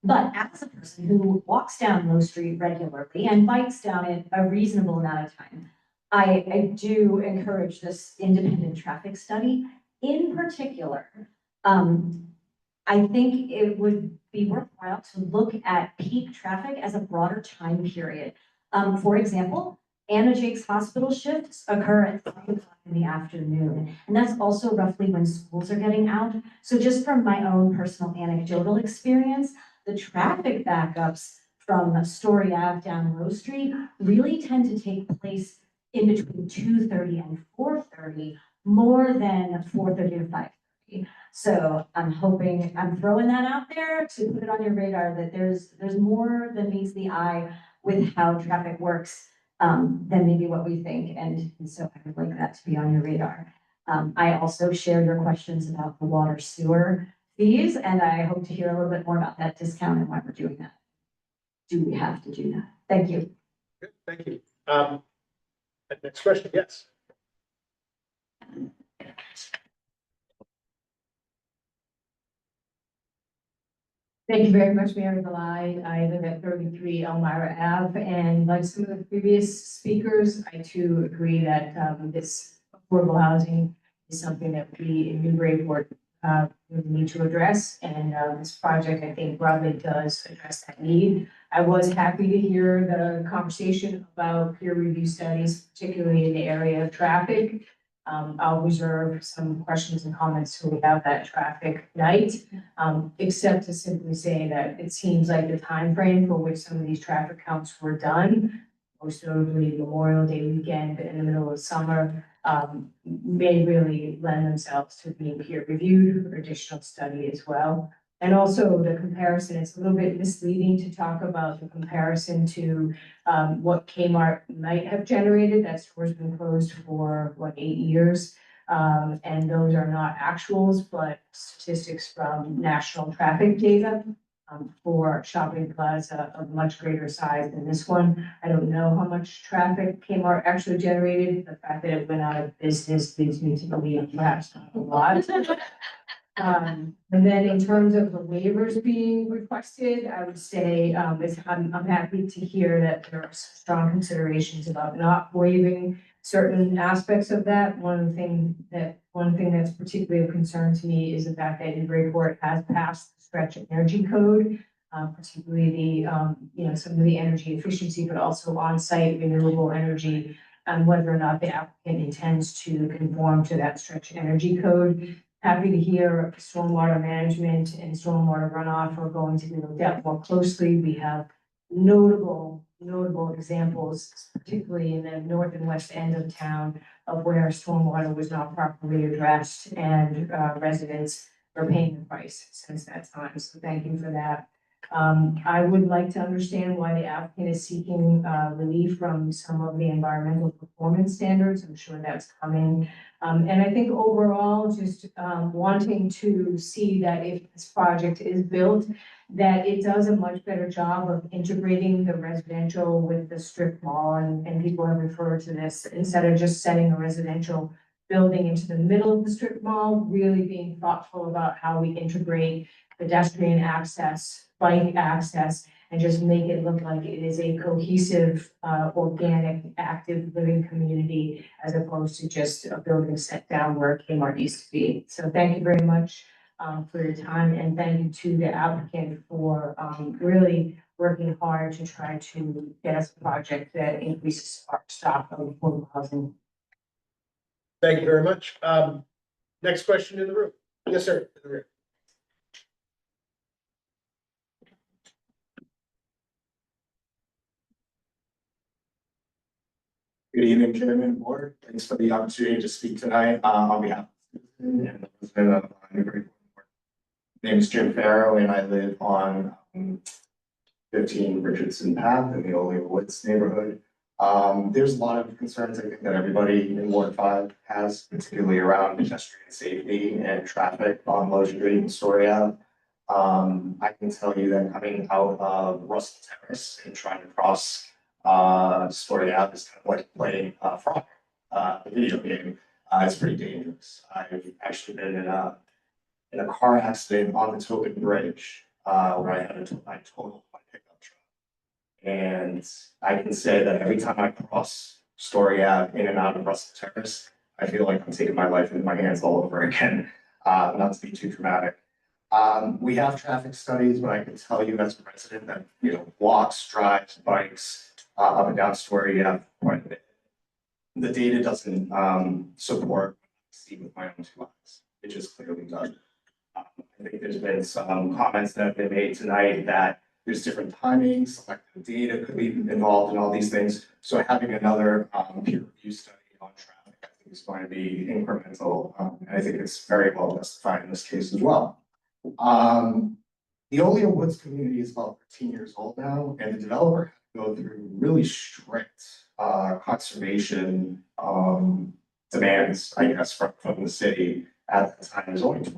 Speaker 15: But as a person who walks down Low Street regularly and bikes down it a reasonable amount of time, I do encourage this independent traffic study. In particular, I think it would be worthwhile to look at peak traffic as a broader time period. For example, Anna Jake's hospital shifts occur at 3 o'clock in the afternoon, and that's also roughly when schools are getting out. So just from my own personal anecdotal experience, the traffic backups from Story Ave down Low Street really tend to take place in between 2:30 and 4:30, more than 4:30 to 5:30. So I'm throwing that out there to put it on your radar that there's more than meets the eye with how traffic works than maybe what we think. And so I would like that to be on your radar. I also shared your questions about the water sewer fees, and I hope to hear a little bit more about that discount and why we're doing that. Do we have to do that? Thank you.
Speaker 1: Good, thank you. Next question, yes.
Speaker 16: Thank you very much, Mayor Delai. I live at 33 Elmira Ave, and like some of the previous speakers, I too agree that this affordable housing is something that we in Newburyport really need to address, and this project, I think, broadly does address that need. I was happy to hear the conversation about peer review studies, particularly in the area of traffic. I'll reserve some questions and comments till we have that traffic night, except to simply say that it seems like the time frame for which some of these traffic counts were done, most notably Memorial Day weekend in the middle of summer, may really lend themselves to being peer reviewed for additional study as well. And also the comparison, it's a little bit misleading to talk about the comparison to what Kmart might have generated. That store's been closed for 8 years. And those are not actuals, but statistics from national traffic data for shopping plaza of much greater size than this one. I don't know how much traffic Kmart actually generated. The fact that it went out of business leads me to believe perhaps not a lot. And then in terms of the waivers being requested, I would say, I'm happy to hear that there are strong considerations about not waiving certain aspects of that. One thing that's particularly of concern to me is the fact that Newburyport has passed the stretch energy code, particularly the, some of the energy efficiency, but also on-site renewable energy, and whether or not the applicant intends to conform to that stretch energy code. Happy to hear stormwater management and stormwater runoff are going to be looked at more closely. We have notable examples, particularly in the north and west end of town, of where stormwater was not properly addressed and residents are paying the price since that time. So thank you for that. I would like to understand why the applicant is seeking relief from some of the environmental performance standards. I'm sure that's coming. And I think overall, just wanting to see that if this project is built, that it does a much better job of integrating the residential with the strip mall. And people have referred to this, instead of just setting a residential building into the middle of the strip mall, really being thoughtful about how we integrate pedestrian access, bike access, and just make it look like it is a cohesive, organic, active living community, as opposed to just a building set down where Kmart used to be. So thank you very much for your time, and thank you to the applicant for really working hard to try to get us a project that increases our stock of affordable housing.
Speaker 1: Thank you very much. Next question in the room. Yes, sir. In the rear.
Speaker 17: Good evening, Chairman and Board. Thanks for the opportunity to speak tonight on behalf of Susan and the resident of Newburyport. My name is Jim Farrow, and I live on 15 Richardson Path in the Olean Woods neighborhood. There's a lot of concerns, I think, that everybody in Ward 5 has, particularly around pedestrian safety and traffic on Low Street and Story Ave. I can tell you that coming out of Russell Terrace and trying to cross Story Ave is kind of like playing Frog, the video game. It's pretty dangerous. I've actually been in a car accident on the Tobin Bridge, where I totaled my pickup truck. And I can say that every time I cross Story Ave in and out of Russell Terrace, I feel like I'm taking my life into my hands all over again. Not to be too dramatic. We have traffic studies, but I can tell you as a resident that, walks, drives, bikes, up and down Story Ave quite a bit. The data doesn't, support what I see with my own two eyes. It just clearly does. I think there's been some comments that have been made tonight that there's different timings, selective data could be involved in all these things. So having another peer review study on traffic, I think is going to be incremental. And I think it's very well justified in this case as well. The Oleo Woods community is about 13 years old now, and the developer had to go through really strict conservation demands, I guess, from the city at the time. There's only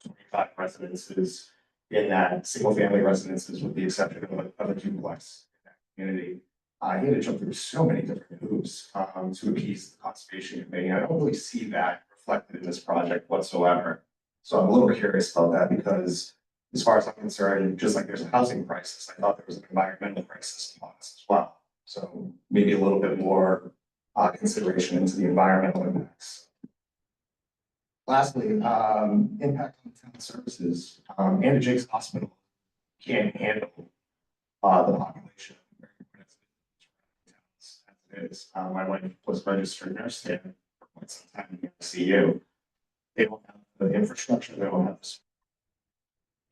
Speaker 17: 25 residences in that single family residences, with the exception of a duplex in that community. He had to jump through so many different hoops to appease the conservation committee. I don't really see that reflected in this project whatsoever. So I'm a little curious about that, because as far as I'm concerned, just like there's a housing crisis, I thought there was an environmental crisis on this as well. So maybe a little bit more consideration into the environmental impacts. Lastly, impact on town services. Anna Jake's Hospital can't handle the population of towns as it is. My wife was registered nurse there for quite some time in the ICU. They don't have the infrastructure, they don't have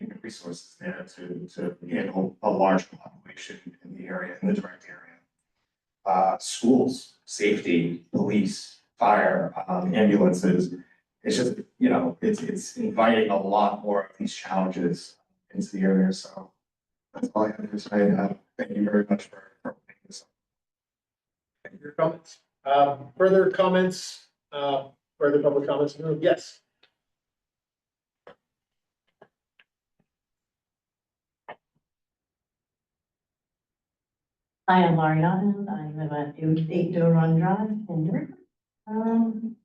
Speaker 17: the resources there to handle a large population in the area, in the direct area. Schools, safety, police, fire, ambulances. It's just, it's inviting a lot more of these challenges into the area. So that's all I have to say. Thank you very much for opening this up.
Speaker 1: Thank you for your comments. Further comments, further public comments in the room? Yes.
Speaker 13: I am Laurie Naughton. I live at 8 Doe Run Drive in Newburyport.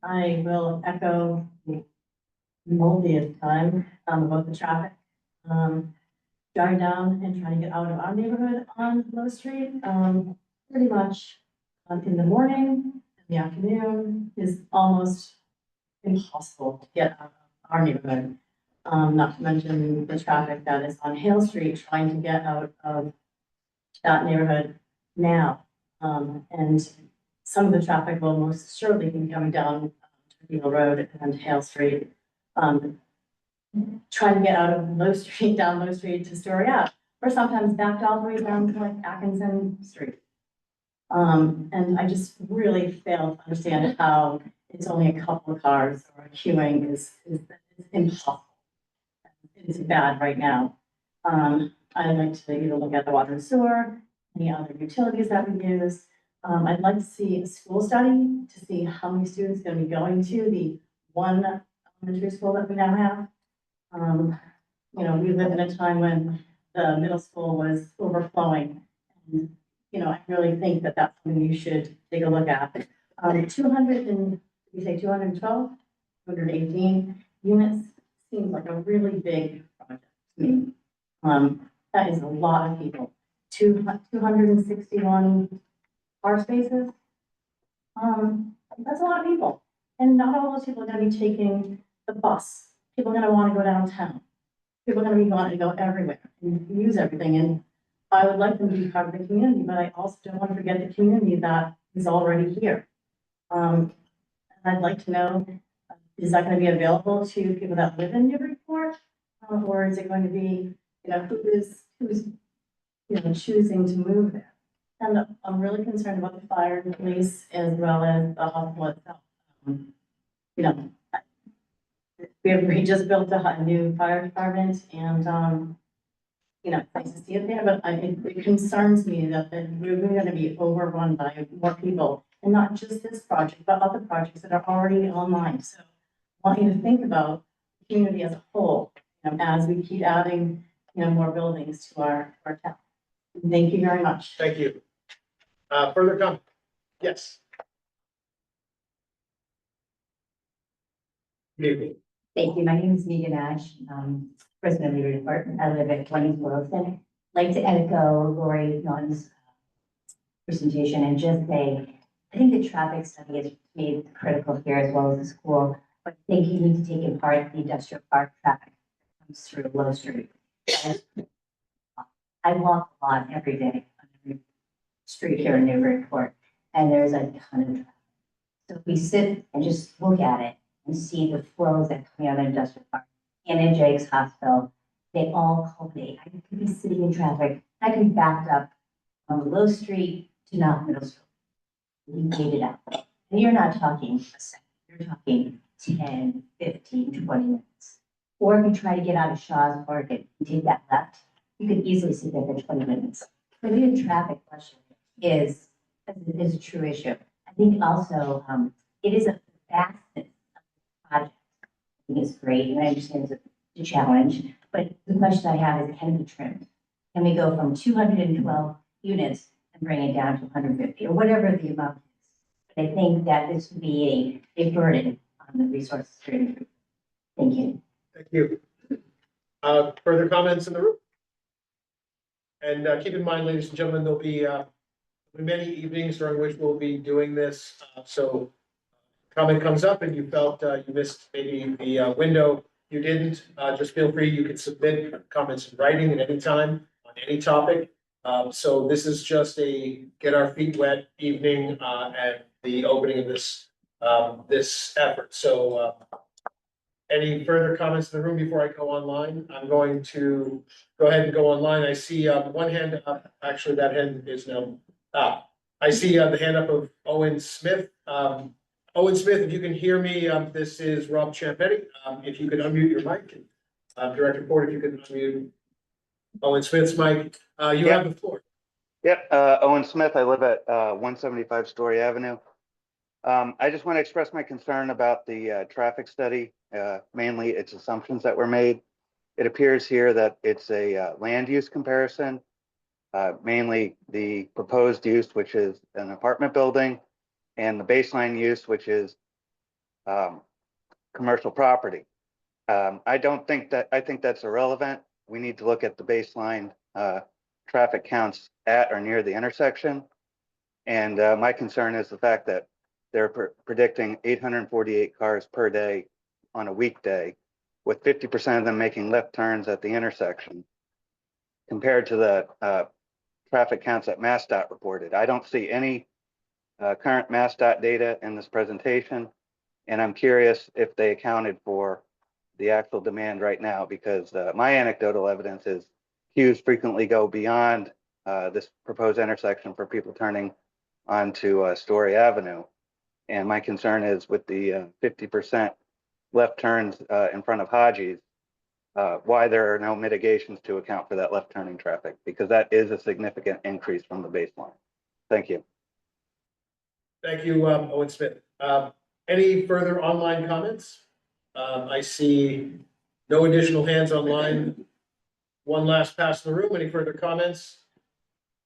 Speaker 13: I will echo the multiple time about the traffic. Driving down and trying to get out of our neighborhood on Low Street, pretty much in the morning, in the afternoon is almost impossible to get out of our neighborhood. Not to mention the traffic that is on Hale Street trying to get out of that neighborhood now. And some of the traffic will most surely be coming down Beagle Road and Hale Street. Trying to get out of Low Street, down Low Street to Story Ave, or sometimes backed all the way down to like Atkinson Street. And I just really fail to understand how it's only a couple of cars or queuing is impossible. It's bad right now. I'd like to either look at the water and sewer, any other utilities that we use. I'd like to see a school study to see how many students are going to be going to the one elementary school that we now have. We live in a time when the middle school was overflowing. And, I really think that that's something you should take a look at. 212, 218 units seems like a really big project to me. That is a lot of people. 261 car spaces. That's a lot of people. And not all those people are going to be taking the bus. People are going to want to go downtown. People are going to be wanting to go everywhere and use everything. And I would like them to be part of the community, but I also don't want to forget the community that is already here. And I'd like to know, is that going to be available to people that live in Newburyport? Or is it going to be, who's choosing to move there? And I'm really concerned about the fire and police as well as the hospital itself. We just built a new fire department and, it's nice to see it there, but it concerns me that we're going to be overrun by more people. And not just this project, but other projects that are already online. So I want you to think about the community as a whole
Speaker 16: as we keep adding, more buildings to our town. Thank you very much.
Speaker 1: Thank you. Further comment? Yes. Good evening.
Speaker 15: Thank you. My name is Megan Ash, president of Newburyport. I live at 20 Wilson. I'd like to echo Lori Nunn's presentation and just say, I think the traffic study is made critical here as well as the school. But I think you need to take in part the industrial park traffic that comes through Low Street. I walk a lot every day on every street here in Newburyport, and there's a ton of traffic. So if we sit and just look at it and see the flows that come out of industrial park and in Jake's Hospital, they all culminate. I could be sitting in traffic, I can be backed up on Low Street to North Middle School. We made it out. And you're not talking a second, you're talking 10, 15, 20 minutes. Or if you try to get out of Shaw's Park and take that left, you could easily sit there for 20 minutes. So the traffic question is a true issue. I think also it is a vastness of the project. I think it's great, and I understand it's a challenge, but the question I have is, can it be trimmed? Can we go from 212 units and bring it down to 150 or whatever the amount is? But I think that this would be a burden on the resources. Thank you.
Speaker 1: Thank you. Further comments in the room? And keep in mind, ladies and gentlemen, there'll be many evenings during which we'll be doing this. So comment comes up and you felt you missed maybe the window, you didn't, just feel free. You can submit comments in writing at any time on any topic. So this is just a get our feet wet evening and the opening of this effort. So any further comments in the room before I go online? I'm going to go ahead and go online. I see one hand up. Actually, that hand is no. I see the hand up of Owen Smith. Owen Smith, if you can hear me, this is Rob Champetti. If you could unmute your mic. Director Ford, if you could unmute Owen Smith's mic. You have the floor.
Speaker 18: Yep, Owen Smith. I live at 175 Story Avenue. I just want to express my concern about the traffic study, mainly its assumptions that were made. It appears here that it's a land use comparison, mainly the proposed use, which is an apartment building, and the baseline use, which is commercial property. I think that's irrelevant. We need to look at the baseline traffic counts at or near the intersection. And my concern is the fact that they're predicting 848 cars per day on a weekday, with 50% of them making left turns at the intersection, compared to the traffic counts that MassDOT reported. I don't see any current MassDOT data in this presentation, and I'm curious if they accounted for the actual demand right now, because my anecdotal evidence is queues frequently go beyond this proposed intersection for people turning onto Story Avenue. And my concern is with the 50% left turns in front of Haji's, why there are no mitigations to account for that left turning traffic, because that is a significant increase from the baseline. Thank you.
Speaker 1: Thank you, Owen Smith. Any further online comments? I see no additional hands online. One last pass in the room. Any further comments?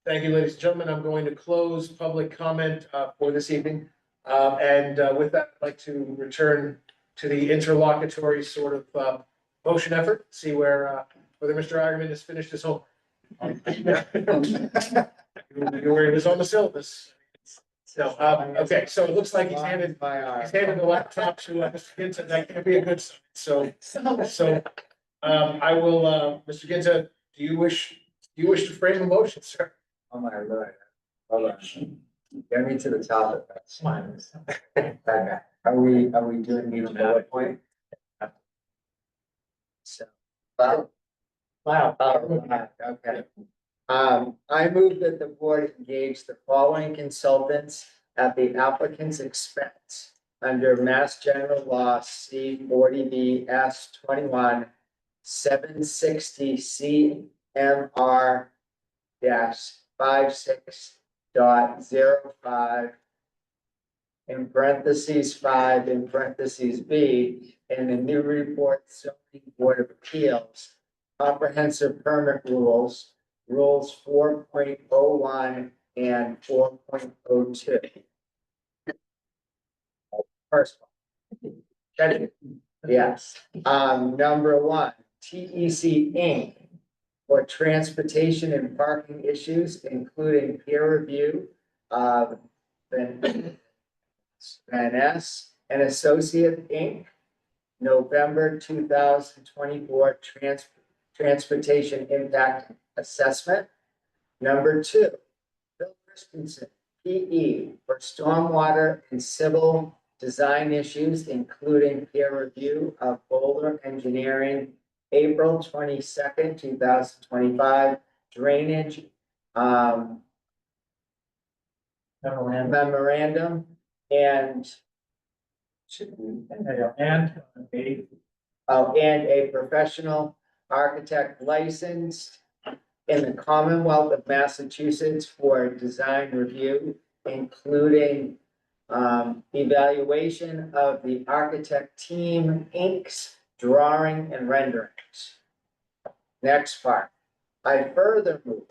Speaker 1: Thank you, ladies and gentlemen. I'm going to close public comment for this evening. With that, I'd like to return to the interlocutory sort of motion effort, see whether Mr. Ackerman has finished his homework. You were in his own syllabus. So, okay, so it looks like he's handed the laptop to Mr. Ginta. That can't be a good sign. So I will, Mr. Ginta, do you wish to frame a motion, sir?
Speaker 9: Oh my lord. Hold on. Get me to the topic. That's fine. Okay. Are we doing the bullet point? So, wow. Okay. I move that the board engage the following consultants at the applicant's expense under Mass General Law C 40B S 21 760 CMR -56.05 in parentheses 5 in parentheses B in the Newburyport zoning board of appeals, comprehensive permit rules, rules 4.01 and 4.02. First one. Check it. Yes. Number 1, TEC Inc. for transportation and parking issues, including peer review of Van Ness and Associate Inc. November 2024 transportation impact assessment. Number 2, Bill Christensen, PE for stormwater and civil design issues, including peer review of Boulder Engineering, April 22nd, 2025, drainage memorandum and a professional architect licensed in the Commonwealth of Massachusetts for design review, including evaluation of the architect team Inc.'s drawing and renderings. Next part. I further move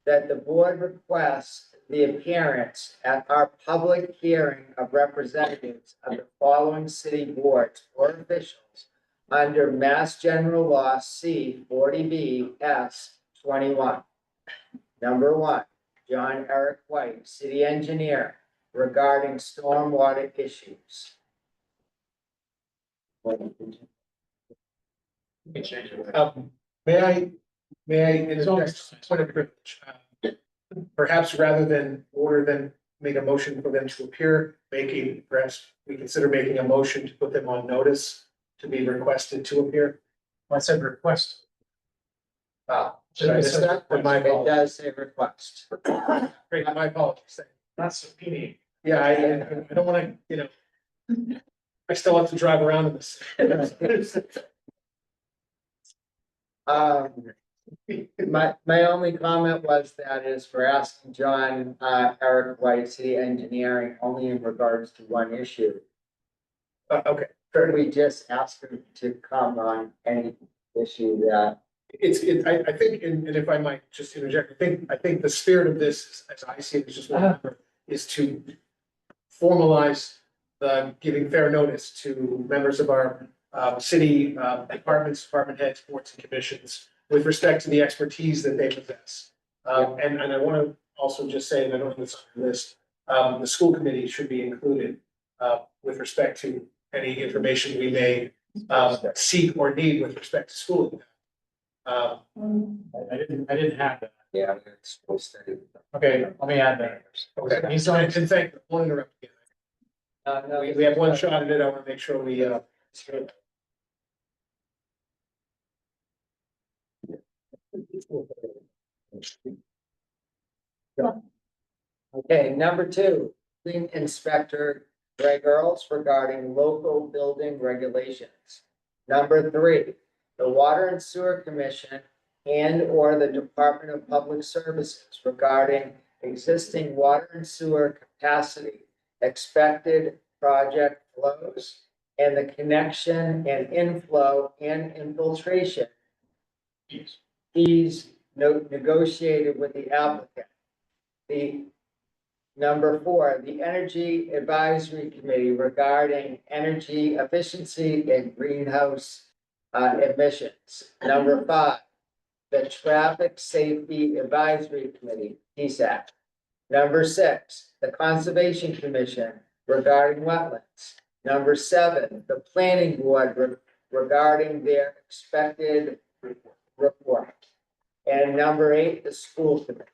Speaker 9: that the board requests the appearance at our public hearing of representatives of the following city boards or officials under Mass General Law C 40B S 21. Number 1, John Eric White, city engineer, regarding stormwater issues.
Speaker 1: May I interject point of privilege? Perhaps rather than make a motion for them to appear, perhaps we consider making a motion to put them on notice to be requested to appear.
Speaker 2: I said request.
Speaker 1: Should I miss that?
Speaker 9: It does say request.
Speaker 1: Great, my apologies.
Speaker 2: Not subpoena.
Speaker 1: Yeah, I don't wanna, I still have to drive around in this.
Speaker 9: My only comment was that is for asking John Eric White, city engineering, only in regards to one issue.
Speaker 1: Okay.
Speaker 9: Could we just ask him to come on any issue that?
Speaker 1: I think, and if I might just interject, I think the spirit of this, as I see it, is just one number, is to formalize giving fair notice to members of our city departments, department heads, boards and commissions with respect to the expertise that they possess. And I want to also just say, and I don't think it's on the list, the school committee should be included with respect to any information we may seek or need with respect to schooling.
Speaker 2: I didn't have that.
Speaker 9: Yeah, it's supposed to.
Speaker 2: Okay, let me add that.
Speaker 1: Okay, he's on, and thank, won't interrupt you.
Speaker 9: No,
Speaker 1: We have one shot at it. I want to make sure we,
Speaker 9: Okay, number 2, building inspector Greg Earls regarding local building regulations. Number 3, the Water and Sewer Commission and or the Department of Public Services regarding existing water and sewer capacity, expected project flows, and the connection and inflow and infiltration fees negotiated with the applicant. The number 4, the Energy Advisory Committee regarding energy efficiency and greenhouse emissions. Number 5, the Traffic Safety Advisory Committee, TSAC. Number 6, the Conservation Commission regarding wetlands. Number 7, the Planning Board regarding their expected report. And number 8, the School Committee.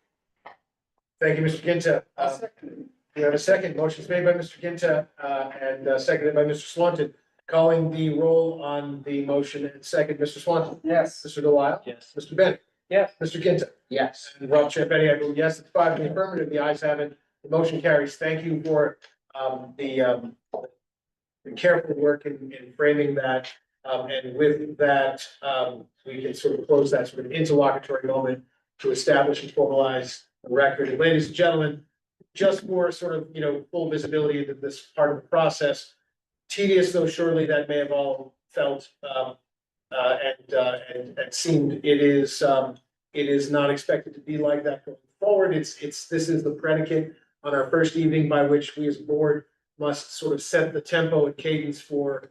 Speaker 1: thank you, Mr. Ginta. We have a second. Motion's made by Mr. Ginta and seconded by Mr. Swanton. Calling the roll on the motion and second, Mr. Swanton.
Speaker 9: Yes.
Speaker 1: Mr. Delisle.
Speaker 11: Yes.
Speaker 1: Mr. Bennett.
Speaker 11: Yes.
Speaker 1: Mr. Ginta.
Speaker 9: Yes.
Speaker 1: And Rob Champetti, I vote yes. It's 5 in the affirmative. The ayes have it. The motion carries. Thank you for the careful work in framing that. And with that, we can sort of close that sort of interlocutory moment to establish and formalize the record. And ladies and gentlemen, just for sort of, full visibility of this part of the process, tedious though surely that may have all felt, and seemed, it is not expected to be like that going forward. This is the predicate on our first evening by which we as a board must sort of set the tempo and cadence for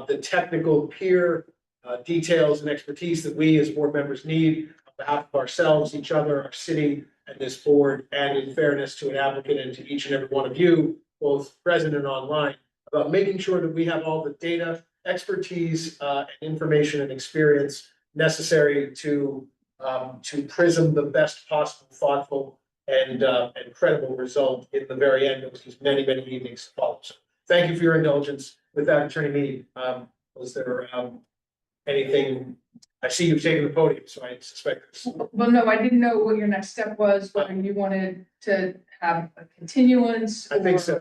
Speaker 1: the technical peer details and expertise that we as board members need on behalf of ourselves, each other, our city, and this board, and in fairness to an applicant and to each and every one of you, both present and online, about making sure that we have all the data, expertise, and information and experience necessary to prism the best possible, thoughtful, and credible result in the very end of these many, many evenings to follow. So thank you for your indulgence. With that, Attorney Mead, was there anything? I see you've taken the podium, so I suspect there's.
Speaker 4: Well, no, I didn't know what your next step was, whether you wanted to have a continuance.
Speaker 1: I think so.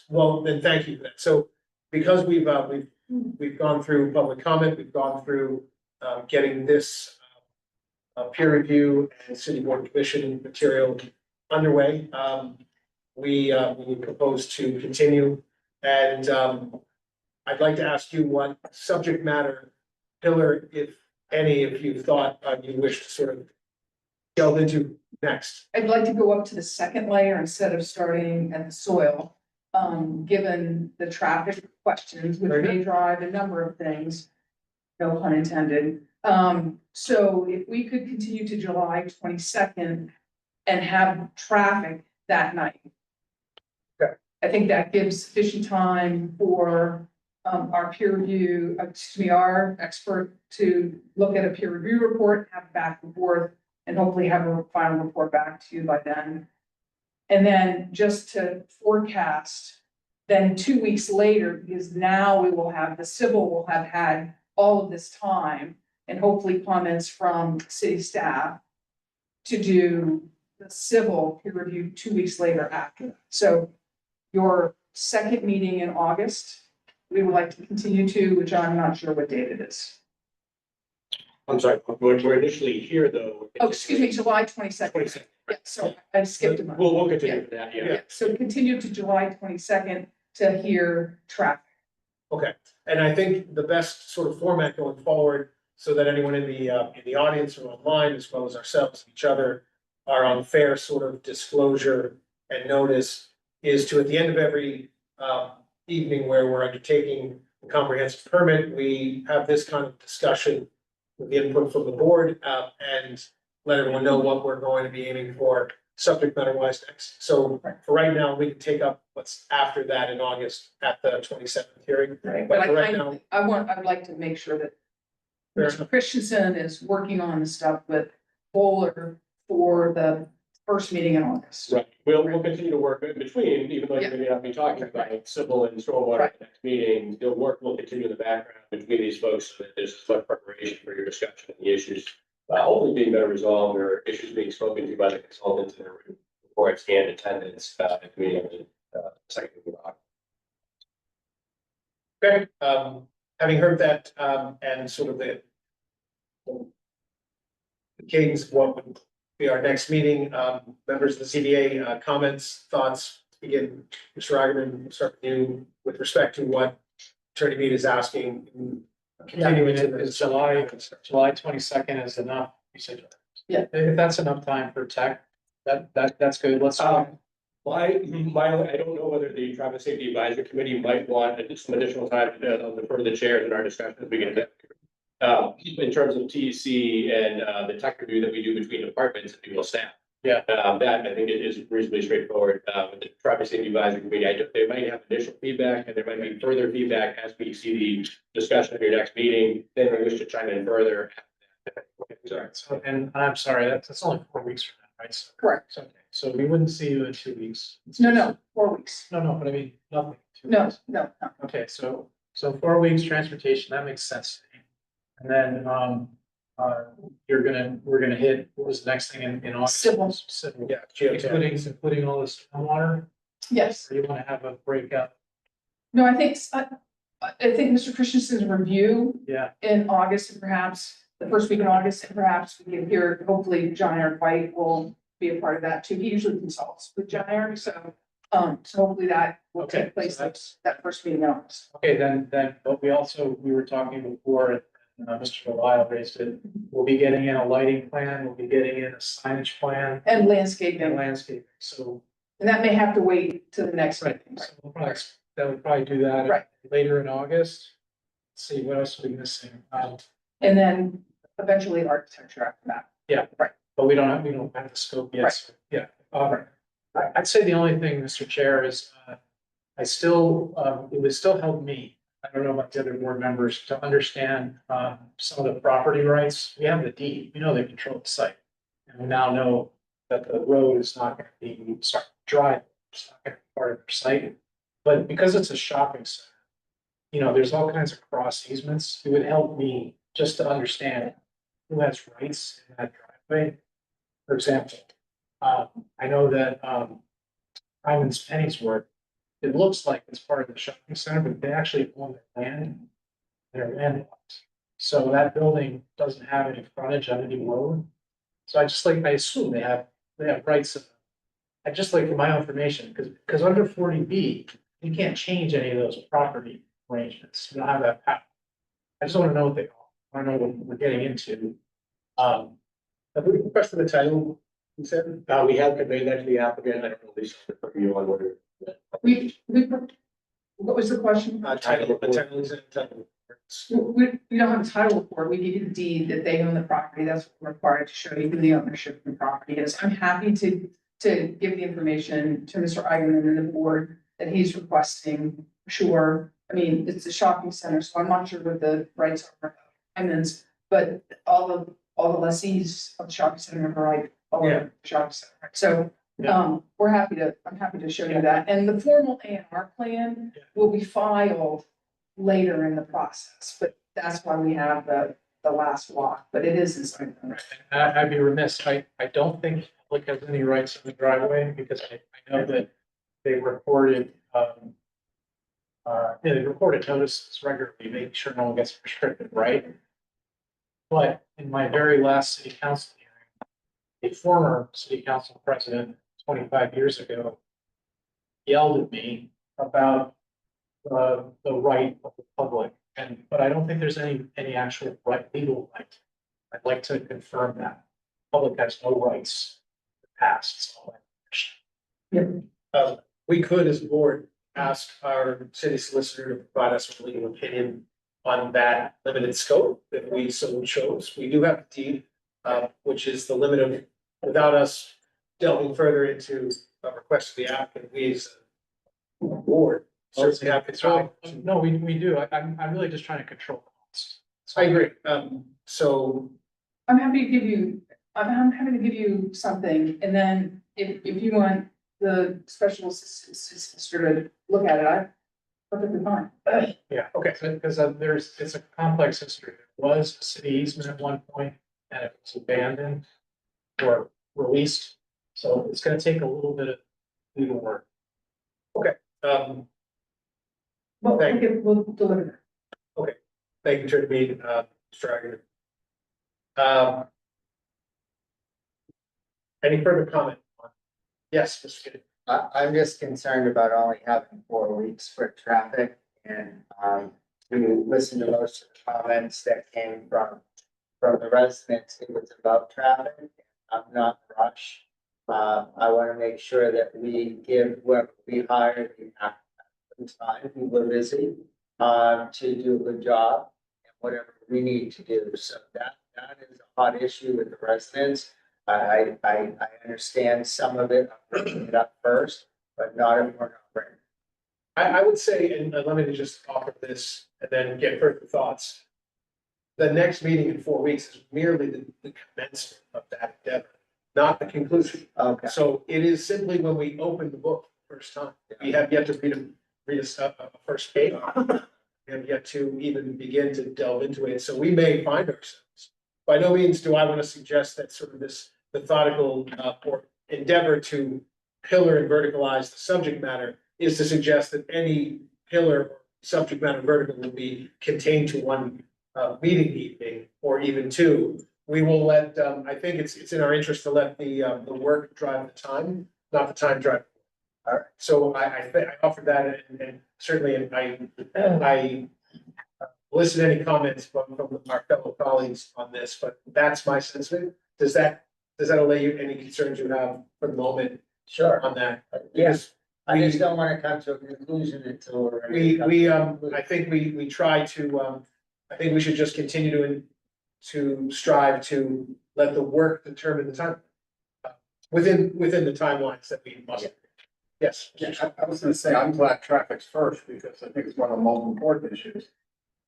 Speaker 1: Well, then thank you for that. So because we've gone through public comment, we've gone through getting this peer review and city board commission material underway. We propose to continue, and I'd like to ask you what subject matter pillar, if any, if you thought you wish to sort of delve into next.
Speaker 4: I'd like to go up to the second layer instead of starting at the soil, given the traffic questions, which may drive a number of things, no pun intended. So if we could continue to July 22nd and have traffic that night.
Speaker 1: Okay.
Speaker 4: I think that gives sufficient time for our peer review, our expert to look at a peer review report, have it back and forth, and hopefully have a final report back to you by then. And then just to forecast, then 2 weeks later, because now we will have, the civil will have had all of this time and hopefully comments from city staff to do the civil peer review 2 weeks later after. So your second meeting in August, we would like to continue to, which I'm not sure what date it is.
Speaker 8: I'm sorry, we're initially here though.
Speaker 4: Oh, excuse me, July 22nd.
Speaker 8: 22nd.
Speaker 4: Yeah, so I skipped a month.
Speaker 8: We'll continue for that, yeah.
Speaker 4: Yeah, so continue to July 22nd to hear traffic.
Speaker 1: Okay, and I think the best sort of format going forward, so that anyone in the audience or online, as well as ourselves, each other, are on fair sort of disclosure and notice, is to at the end of every evening where we're undertaking a comprehensive permit, we have this kind of discussion with the input from the board, and let everyone know what we're going to be aiming for subject matter wise next. So for right now, we can take up what's after that in August at the 27th hearing.
Speaker 4: Right,
Speaker 1: But
Speaker 4: but
Speaker 1: for right now,
Speaker 4: I'd like to make sure that Mr. Christensen is working on the stuff with Bowler for the first meeting in August.
Speaker 8: Right, we'll continue to work in between, even though you may not be talking about civil and stormwater at the next meeting. The work will continue in the background between these folks, so that there's as much preparation for your discussion and the issues. Hopefully being better resolved, or issues being spoken to by the consultants in their reports and attendance at the meeting in second week of August.
Speaker 1: okay, having heard that, and sort of the cadence of what would be our next meeting, members of the CDA, comments, thoughts, begin, Mr. Eigenman, we'll start with you with respect to what Attorney Mead is asking. Continuing to
Speaker 2: Is July 22nd is enough, you said.
Speaker 4: Yeah.
Speaker 2: If that's enough time for tech, that's good, let's.
Speaker 8: I don't know whether the traffic safety advisory committee might want some additional time on the for the chairs in our discussion as we get into. In terms of TEC and the tech review that we do between departments and people staff.
Speaker 2: Yeah.
Speaker 8: That I think it is reasonably straightforward. With the traffic safety advisory committee, they might have initial feedback and there might be further feedback as we see the discussion of your next meeting. Then we wish to chime in further.
Speaker 2: Sorry, so, and I'm sorry, that's only 4 weeks from now, right? So-
Speaker 4: Correct.
Speaker 2: Okay, so we wouldn't see you in 2 weeks.
Speaker 4: No, 4 weeks.
Speaker 2: No, but I mean, nothing. 2
Speaker 4: No,
Speaker 2: weeks.
Speaker 4: no.
Speaker 2: Okay, so 4 weeks transportation, that makes sense to me. And then, we're gonna hit, what was the next thing in August?
Speaker 4: Civil.
Speaker 1: Yeah, geotech.
Speaker 2: Including all this stormwater,
Speaker 4: Yes.
Speaker 2: or you wanna have a breakout?
Speaker 4: No, I think Mr. Christensen's review
Speaker 2: Yeah,
Speaker 4: in August, and perhaps the first week in August, and perhaps we can hear, hopefully John Eric White will be a part of that too. He usually consults with John Eric, so hopefully that will
Speaker 3: Okay,
Speaker 4: take place
Speaker 3: so
Speaker 4: that first meeting in August.
Speaker 2: Okay, but we were talking before, Mr. Delisle raised it. We'll be getting in a lighting plan, we'll be getting in a signage plan
Speaker 4: And landscaping,
Speaker 2: and landscaping, so.
Speaker 4: and that may have to wait till the next
Speaker 2: Right,
Speaker 4: meeting.
Speaker 2: so we'll probably do that.
Speaker 4: Right.
Speaker 2: Later in August. See, what else are we missing?
Speaker 4: And then eventually architecture after that.
Speaker 2: Yeah.
Speaker 4: Right.
Speaker 2: But we don't have the scope yet,
Speaker 4: Right.
Speaker 2: so, yeah. I'd say the only thing, Mr. Chair, is, it would still help me, I don't know about the other board members, to understand, some of the property rights. We have the deed, we know they control the site. And we now know that the road is not gonna be, drive, it's not gonna be part of their site. But because it's a shopping center, there's all kinds of cross easements. It would help me just to understand who has rights in that driveway. For example, I know that, Hyman's Penny's work, it looks like it's part of the shopping center, but they actually own the land. They're landlocked. So that building doesn't have any frontage on any road. So I assume they have rights. I just like for my information, because under 40B, you can't change any of those property arrangements. You don't have that power. I just want to know what they are. I want to know what we're getting into.
Speaker 1: Have we requested the title? You said?
Speaker 8: We have conveyed that to the applicant. I don't know, Lisa, for you on whether.
Speaker 4: What was the question?
Speaker 1: Title, the title is title.
Speaker 4: We don't have a title report. We give you the deed that they own the property. That's what we're required to show you who the ownership of the property is. I'm happy to give the information to Mr. Eigenman and the board that he's requesting. Sure. I mean, it's a shopping center, so I'm not sure what the rights are. But all the lessees of the shopping center have right all over the shopping center. So I'm happy to show you that. And the formal A&R plan will be filed later in the process, but that's why we have the last walk, but it is inside.
Speaker 2: I'd be remiss, I don't think the public has any rights in the driveway, because I know that they recorded, they recorded notices regularly, making sure no one gets restricted, right? But in my very last city council hearing, a former city council president 25 years ago yelled at me about the right of the public, but I don't think there's any actual legal right. I'd like to confirm that. Public has no rights past.
Speaker 1: We could, as a board, ask our city solicitor to provide us with a legal opinion on that limited scope that we so chose. We do have the deed, which is the limit of, without us delving further into a request of the applicant, we as a board certainly have to try.
Speaker 2: No, we do. I'm really just trying to control costs.
Speaker 1: I agree. So
Speaker 4: I'm happy to give you something, and then if you want the special assistant to look at it, I'm perfectly fine.
Speaker 2: Yeah, okay, because it's a complex history. There was a city easement at one point, and it was abandoned or released. So it's gonna take a little bit of legal work.
Speaker 4: Well, we'll deliver.
Speaker 1: thank you, Chair Mead, Mr. Agnew. Any further comment? Yes, Mr. Giddey.
Speaker 9: I'm just concerned about only having 4 weeks for traffic and, we listened to most of the comments that came from the residents. It was about traffic. I'm not in a rush. I want to make sure that we give whoever we hire the time, we're busy, to do a good job and whatever we need to do. So that is a hot issue with the residents. I understand some of it, I'm bringing it up first, but not if we're not ready.
Speaker 1: I would say, and let me just offer this and then get further thoughts. The next meeting in 4 weeks is merely the commencement of that endeavor, not the conclusion.
Speaker 9: Okay.
Speaker 1: So it is simply when we open the book the first time. We have yet to read a first page. We have yet to even begin to delve into it. So we may find ourselves. By no means do I want to suggest that sort of this methodical or endeavor to pillar and verticalize the subject matter is to suggest that any pillar or subject matter vertical will be contained to one meeting evening or even two. we will let, I think it's in our interest to let the work drive the time, not the time drive. All right, so I offered that and certainly I listen to any comments from our fellow colleagues on this, but that's my sense of it. Does that allay you any concerns you have for the moment
Speaker 9: Sure.
Speaker 1: on that?
Speaker 9: Yes. I just don't wanna come to a conclusion until we're ready.
Speaker 1: I think we try to, I think we should just continue to strive to let the work determine the time. Within the timelines that we must. Yes.
Speaker 2: Yeah, I was gonna say, I'm glad traffic's first, because I think it's one of the most important issues.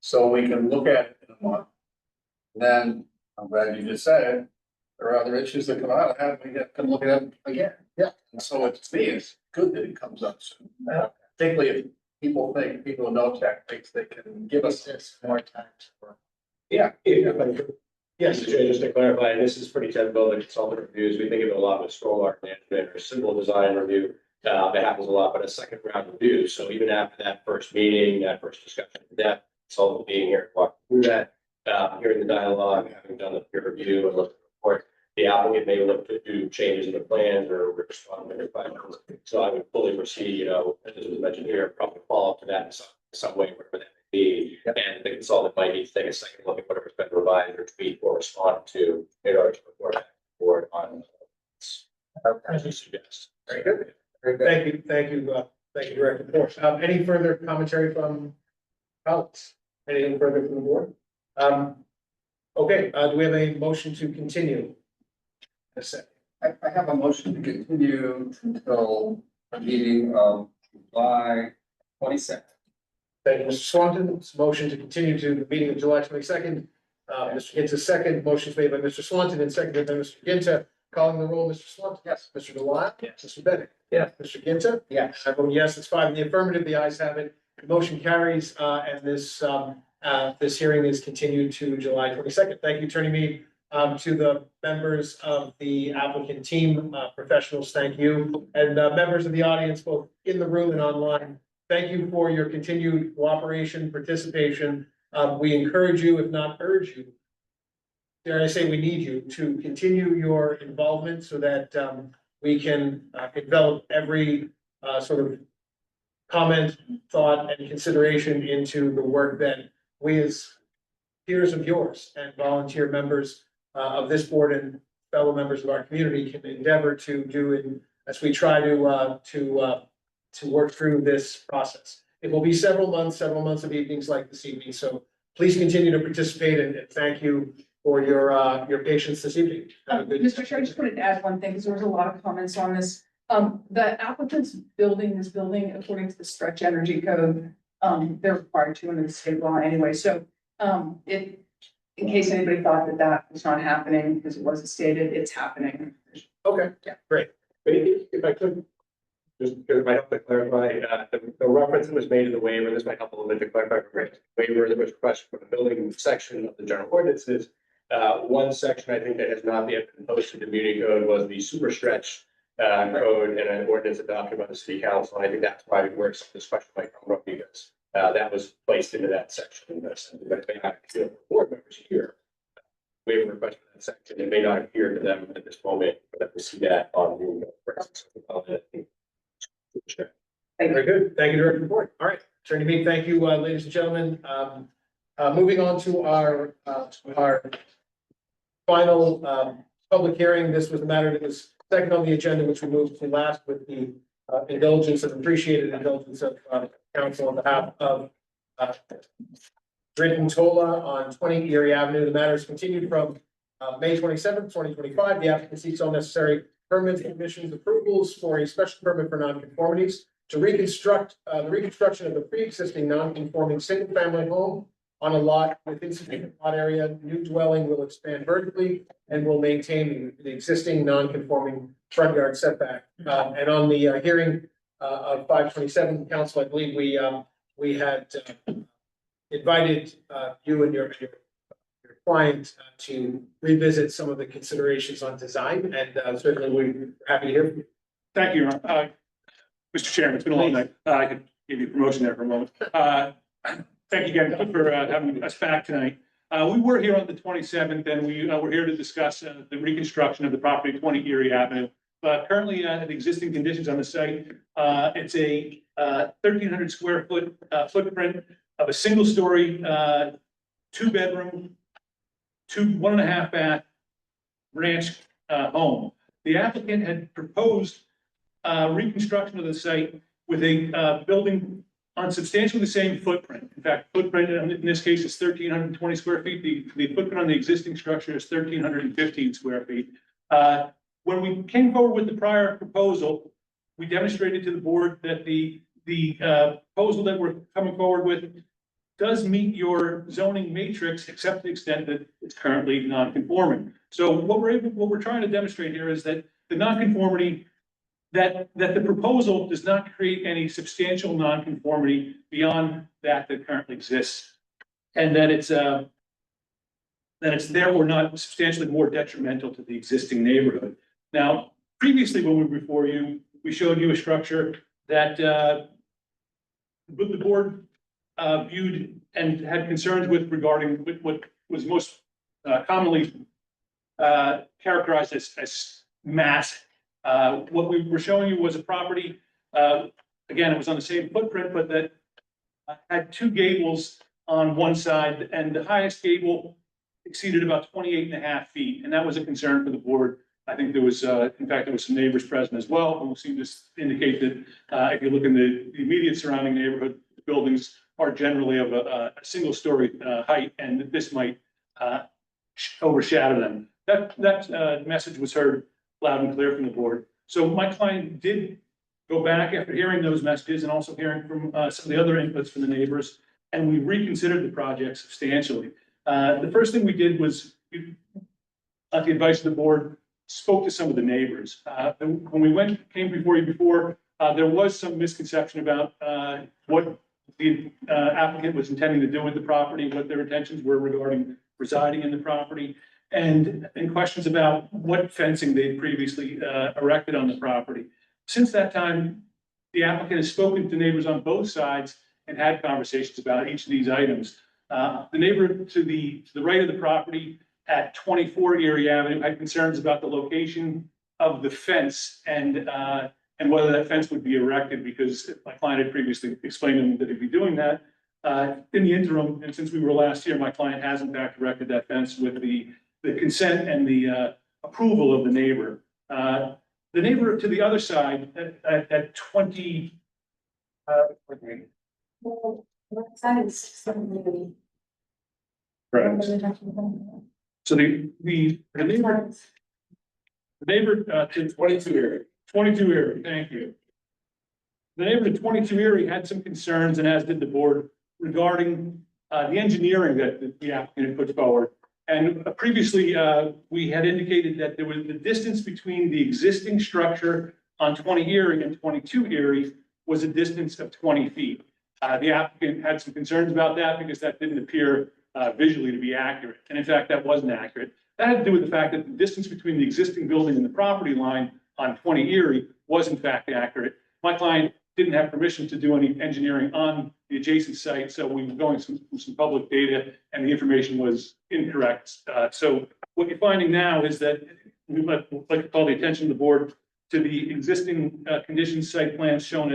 Speaker 2: So we can look at it in a month. Then, I'm glad you just said it, there are other issues that come out, and have we can look at it again.
Speaker 1: Yeah.
Speaker 2: And so it's, to me, it's good that it comes up soon. Particularly if people who know tech thinks they can give us
Speaker 9: This more time to work.
Speaker 2: Yeah.
Speaker 1: Yes.
Speaker 8: Mr. Chair, just to clarify, and this is pretty typical of consultant reviews, we think of it a lot with stormwater management or simple design review. That happens a lot, but a second round review, so even after that first meeting, that first discussion, that consultant being here, walking through that, hearing the dialogue, having done the peer review and looked at the report, the applicant may look to do changes in the plans or respond to their questions. So I would fully foresee, you know, as was mentioned here, probably follow up to that in some way, whatever that may be. And the consultant might need to take a second look at whatever's been revised or tweaked or responded to in order to report back to the board on as you suggest.
Speaker 1: Very good. Thank you, Director Force. Any further commentary from colleagues? Anything further from the board? Okay, do we have a motion to continue? A second.
Speaker 2: I have a motion to continue until a meeting of July 22nd.
Speaker 1: Thank you, Mr. Swanton's motion to continue to the meeting of July 22nd. Mr. Ginta's second, motion's made by Mr. Swanton and seconded by Mr. Ginta. Calling the roll, Mr. Swanton.
Speaker 2: Yes.
Speaker 1: Mr. Delisle.
Speaker 8: Yes.
Speaker 1: Mr. Bennett.
Speaker 8: Yes.
Speaker 1: Mr. Ginta.
Speaker 9: Yes.
Speaker 1: I vote yes, it's 5 in the affirmative, the ayes have it. The motion carries, and this hearing is continued to July 22nd. Thank you, Attorney Mead. To the members of the applicant team, professionals, thank you. And members of the audience, both in the room and online, thank you for your continued cooperation, participation. We encourage you, if not urge you, dare I say we need you to continue your involvement so that we can develop every sort of comment, thought, and consideration into the work that we as peers of yours and volunteer members of this board and fellow members of our community can endeavor to do it as we try to work through this process. It will be several months of evenings like this evening, so please continue to participate and thank you for your patience this evening. Have a good-
Speaker 4: Mr. Chair, I just wanted to add one thing, because there was a lot of comments on this. The applicant's building this building according to the stretch energy code. They're required to under the state law anyway, so in case anybody thought that was not happening, because it wasn't stated, it's happening.
Speaker 1: Okay, yeah, great.
Speaker 8: If I could, just because it might help to clarify, the reference that was made to the waiver, this might help a little bit to clarify. Waiver that was requested for the building section of the general ordinances. One section I think that has not yet been posted to Muni code was the super stretch code and an ordinance adopted by the city council. And I think that's probably where some of this question might come from, because that was placed into that section. But it may not appear to board members here. Waiver request for that section, it may not appear to them at this moment, but if we see that on Muni code, for instance.
Speaker 1: Very good. Thank you, Director Report. All right, Attorney Mead, thank you, ladies and gentlemen. Moving on to our final public hearing. This was the matter that was second on the agenda, which we moved to last with the indulgence and appreciated indulgence of council on behalf of Drayton Tola on 20 Erie Avenue. The matter is continued from May 27th, 2025. The applicant seeks all necessary permits, conditions, approvals for a special permit for nonconformities to reconstruct the reconstruction of the pre-existing non-conforming single-family home on a lot with insufficient lot area. New dwelling will expand vertically and will maintain the existing non-conforming front yard setback. And on the hearing of 527, council, I believe we had invited you and your client to revisit some of the considerations on design, and certainly we're happy to hear from you.
Speaker 19: Thank you, Mr. Chairman. It's been a long night. I could give you promotion there for a moment. Thank you again for having us back tonight. We were here on the 27th, and we were here to discuss the reconstruction of the property at 20 Erie Avenue. Currently, the existing conditions on the site, it's a 1,300 square foot footprint of a single story, 2-bedroom, 1.5 bath ranch home. The applicant had proposed reconstruction of the site with a building on substantially the same footprint. In fact, footprint in this case is 1,320 square feet. The footprint on the existing structure is 1,315 square feet. When we came forward with the prior proposal, we demonstrated to the board that the proposal that we're coming forward with does meet your zoning matrix, except to the extent that it's currently non-conforming. So what we're trying to demonstrate here is that the non-conformity, that the proposal does not create any substantial non-conformity beyond that currently exists, and that it's therefore not substantially more detrimental to the existing neighborhood. Now, previously when we were before you, we showed you a structure that the board viewed and had concerns with regarding what was most commonly characterized as mass. What we were showing you was a property, again, it was on the same footprint, but that had 2 gables on one side, and the highest gable exceeded about 28.5 feet, and that was a concern for the board. I think there was, in fact, there was some neighbors present as well, and we'll see this indicate that if you look in the immediate surrounding neighborhood, the buildings are generally of a single story height, and this might overshadow them. That message was heard loud and clear from the board. So my client did go back after hearing those messages and also hearing from some of the other inputs from the neighbors, and we reconsidered the project substantially. The first thing we did was, at the advice of the board, spoke to some of the neighbors. When we came before you before, there was some misconception about what the applicant was intending to do with the property, what their intentions were regarding residing in the property, and questions about what fencing they'd previously erected on the property. Since that time, the applicant has spoken to neighbors on both sides and had conversations about each of these items. The neighbor to the right of the property at 24 Erie Avenue had concerns about the location of the fence and whether that fence would be erected, because my client had previously explained to him that he'd be doing that. In the interim, and since we were last here, my client has in fact erected that fence with the consent and the approval of the neighbor. The neighbor to the other side at 20. Correct. So the neighbor to 22 Erie. 22 Erie, thank you. The neighbor to 22 Erie had some concerns, and as did the board, regarding the engineering that the applicant had put forward. And previously, we had indicated that there was the distance between the existing structure on 20 Erie and 22 Erie was a distance of 20 feet. The applicant had some concerns about that because that didn't appear visually to be accurate. And in fact, that wasn't accurate. That had to do with the fact that the distance between the existing building and the property line on 20 Erie was in fact accurate. My client didn't have permission to do any engineering on the adjacent site, so we were going through some public data and the information was incorrect. So what you're finding now is that we would like to call the attention of the board to the existing conditions site plans shown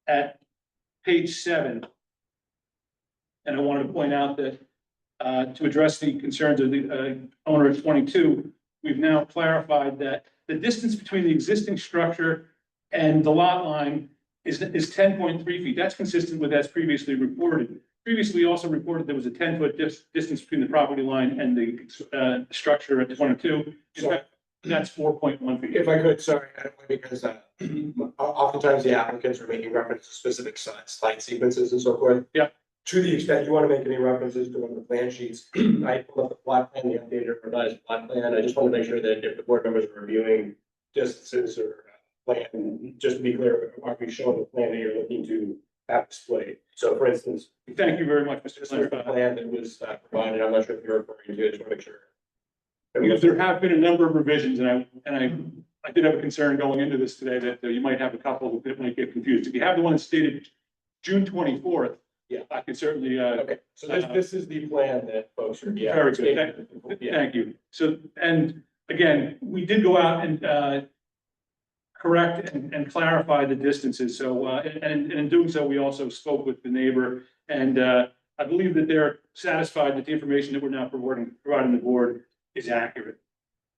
Speaker 19: at page 7. And I wanted to point out that to address the concerns of the owner of 22, we've now clarified that the distance between the existing structure and the lot line is 10.3 feet. That's consistent with as previously reported. Previously also reported there was a 10-foot distance between the property line and the structure at 22. That's 4.1 feet.
Speaker 1: If I could, sorry, because oftentimes the applicants are making reference to specific slide sequences and so forth.
Speaker 19: Yeah.
Speaker 1: To the extent you want to make any references to one of the plan sheets, I pulled up the plot plan, the updated or revised plot plan. I just want to make sure that if the board members are reviewing distances or plan, just to be clear, are we showing the plan that you're looking to have displayed? So for instance.
Speaker 19: Thank you very much, Mr.
Speaker 1: This is the plan that was provided. I'm not sure if you're referring to it. I just want to make sure.
Speaker 19: There have been a number of revisions, and I did have a concern going into this today that you might have a couple that might get confused. If you have the one that's dated June 24th, Yeah, I can certainly,
Speaker 8: Okay, so this is the plan that folks are, yeah.
Speaker 19: very good. Thank you. So, and again, we did go out and correct and clarify the distances. So, and in doing so, we also spoke with the neighbor, and I believe that they're satisfied that the information that we're now providing the board is accurate.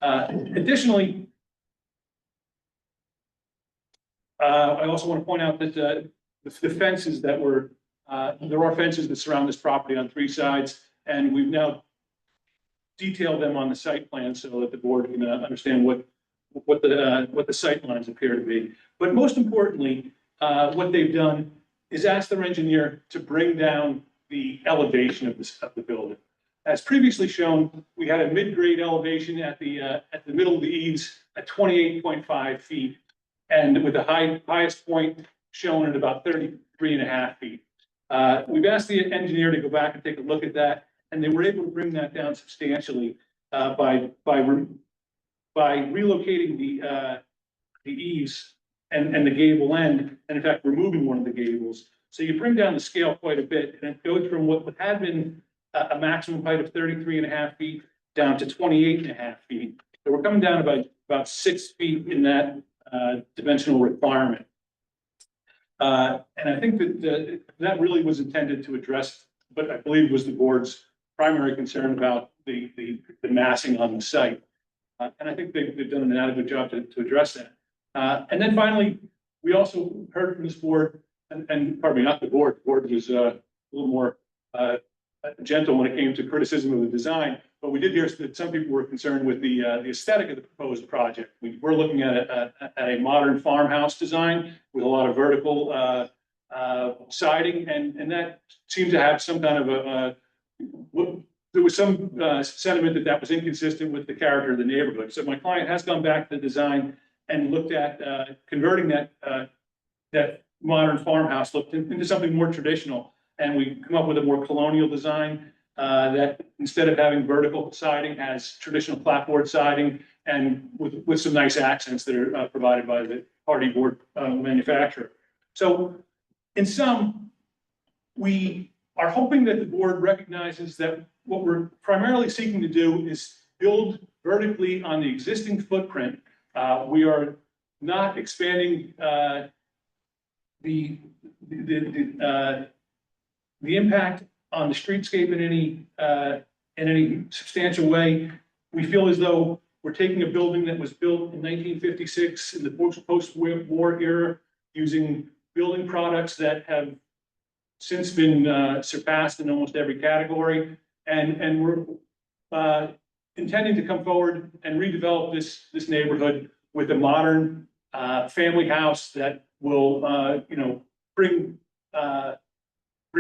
Speaker 19: Additionally, I also want to point out that the fences that were, there are fences that surround this property on 3 sides, and we've now detailed them on the site plan so that the board can understand what the sight lines appear to be. But most importantly, what they've done is ask their engineer to bring down the elevation of the building. As previously shown, we had a mid-grade elevation at the middle of the eaves at 28.5 feet, and with the highest point shown at about 33.5 feet. We've asked the engineer to go back and take a look at that, and they were able to bring that down substantially by relocating the eaves and the gable end, and in fact, removing one of the gables. So you bring down the scale quite a bit, and it goes from what had been a maximum height of 33.5 feet down to 28.5 feet. So we're coming down about 6 feet in that dimensional requirement. And I think that that really was intended to address, but I believe was the board's primary concern about the massing on the site. And I think they've done an adequate job to address that. And then finally, we also heard from this board, and pardon me, not the board was a little more gentle when it came to criticism of the design, but we did hear that some people were concerned with the aesthetic of the proposed project. We're looking at a modern farmhouse design with a lot of vertical siding, and that seemed to have some kind of there was some sentiment that was inconsistent with the character of the neighborhood. So my client has gone back to the design and looked at converting that modern farmhouse look into something more traditional. And we come up with a more colonial design that instead of having vertical siding has traditional clapboard siding, and with some nice accents that are provided by the party board manufacturer. So in sum, we are hoping that the board recognizes that what we're primarily seeking to do is build vertically on the existing footprint. We are not expanding the impact on the streetscape in any substantial way. We feel as though we're taking a building that was built in 1956 in the post-war era, using building products that have since been surpassed in almost every category, and we're intending to come forward and redevelop this neighborhood with a modern family house that will bring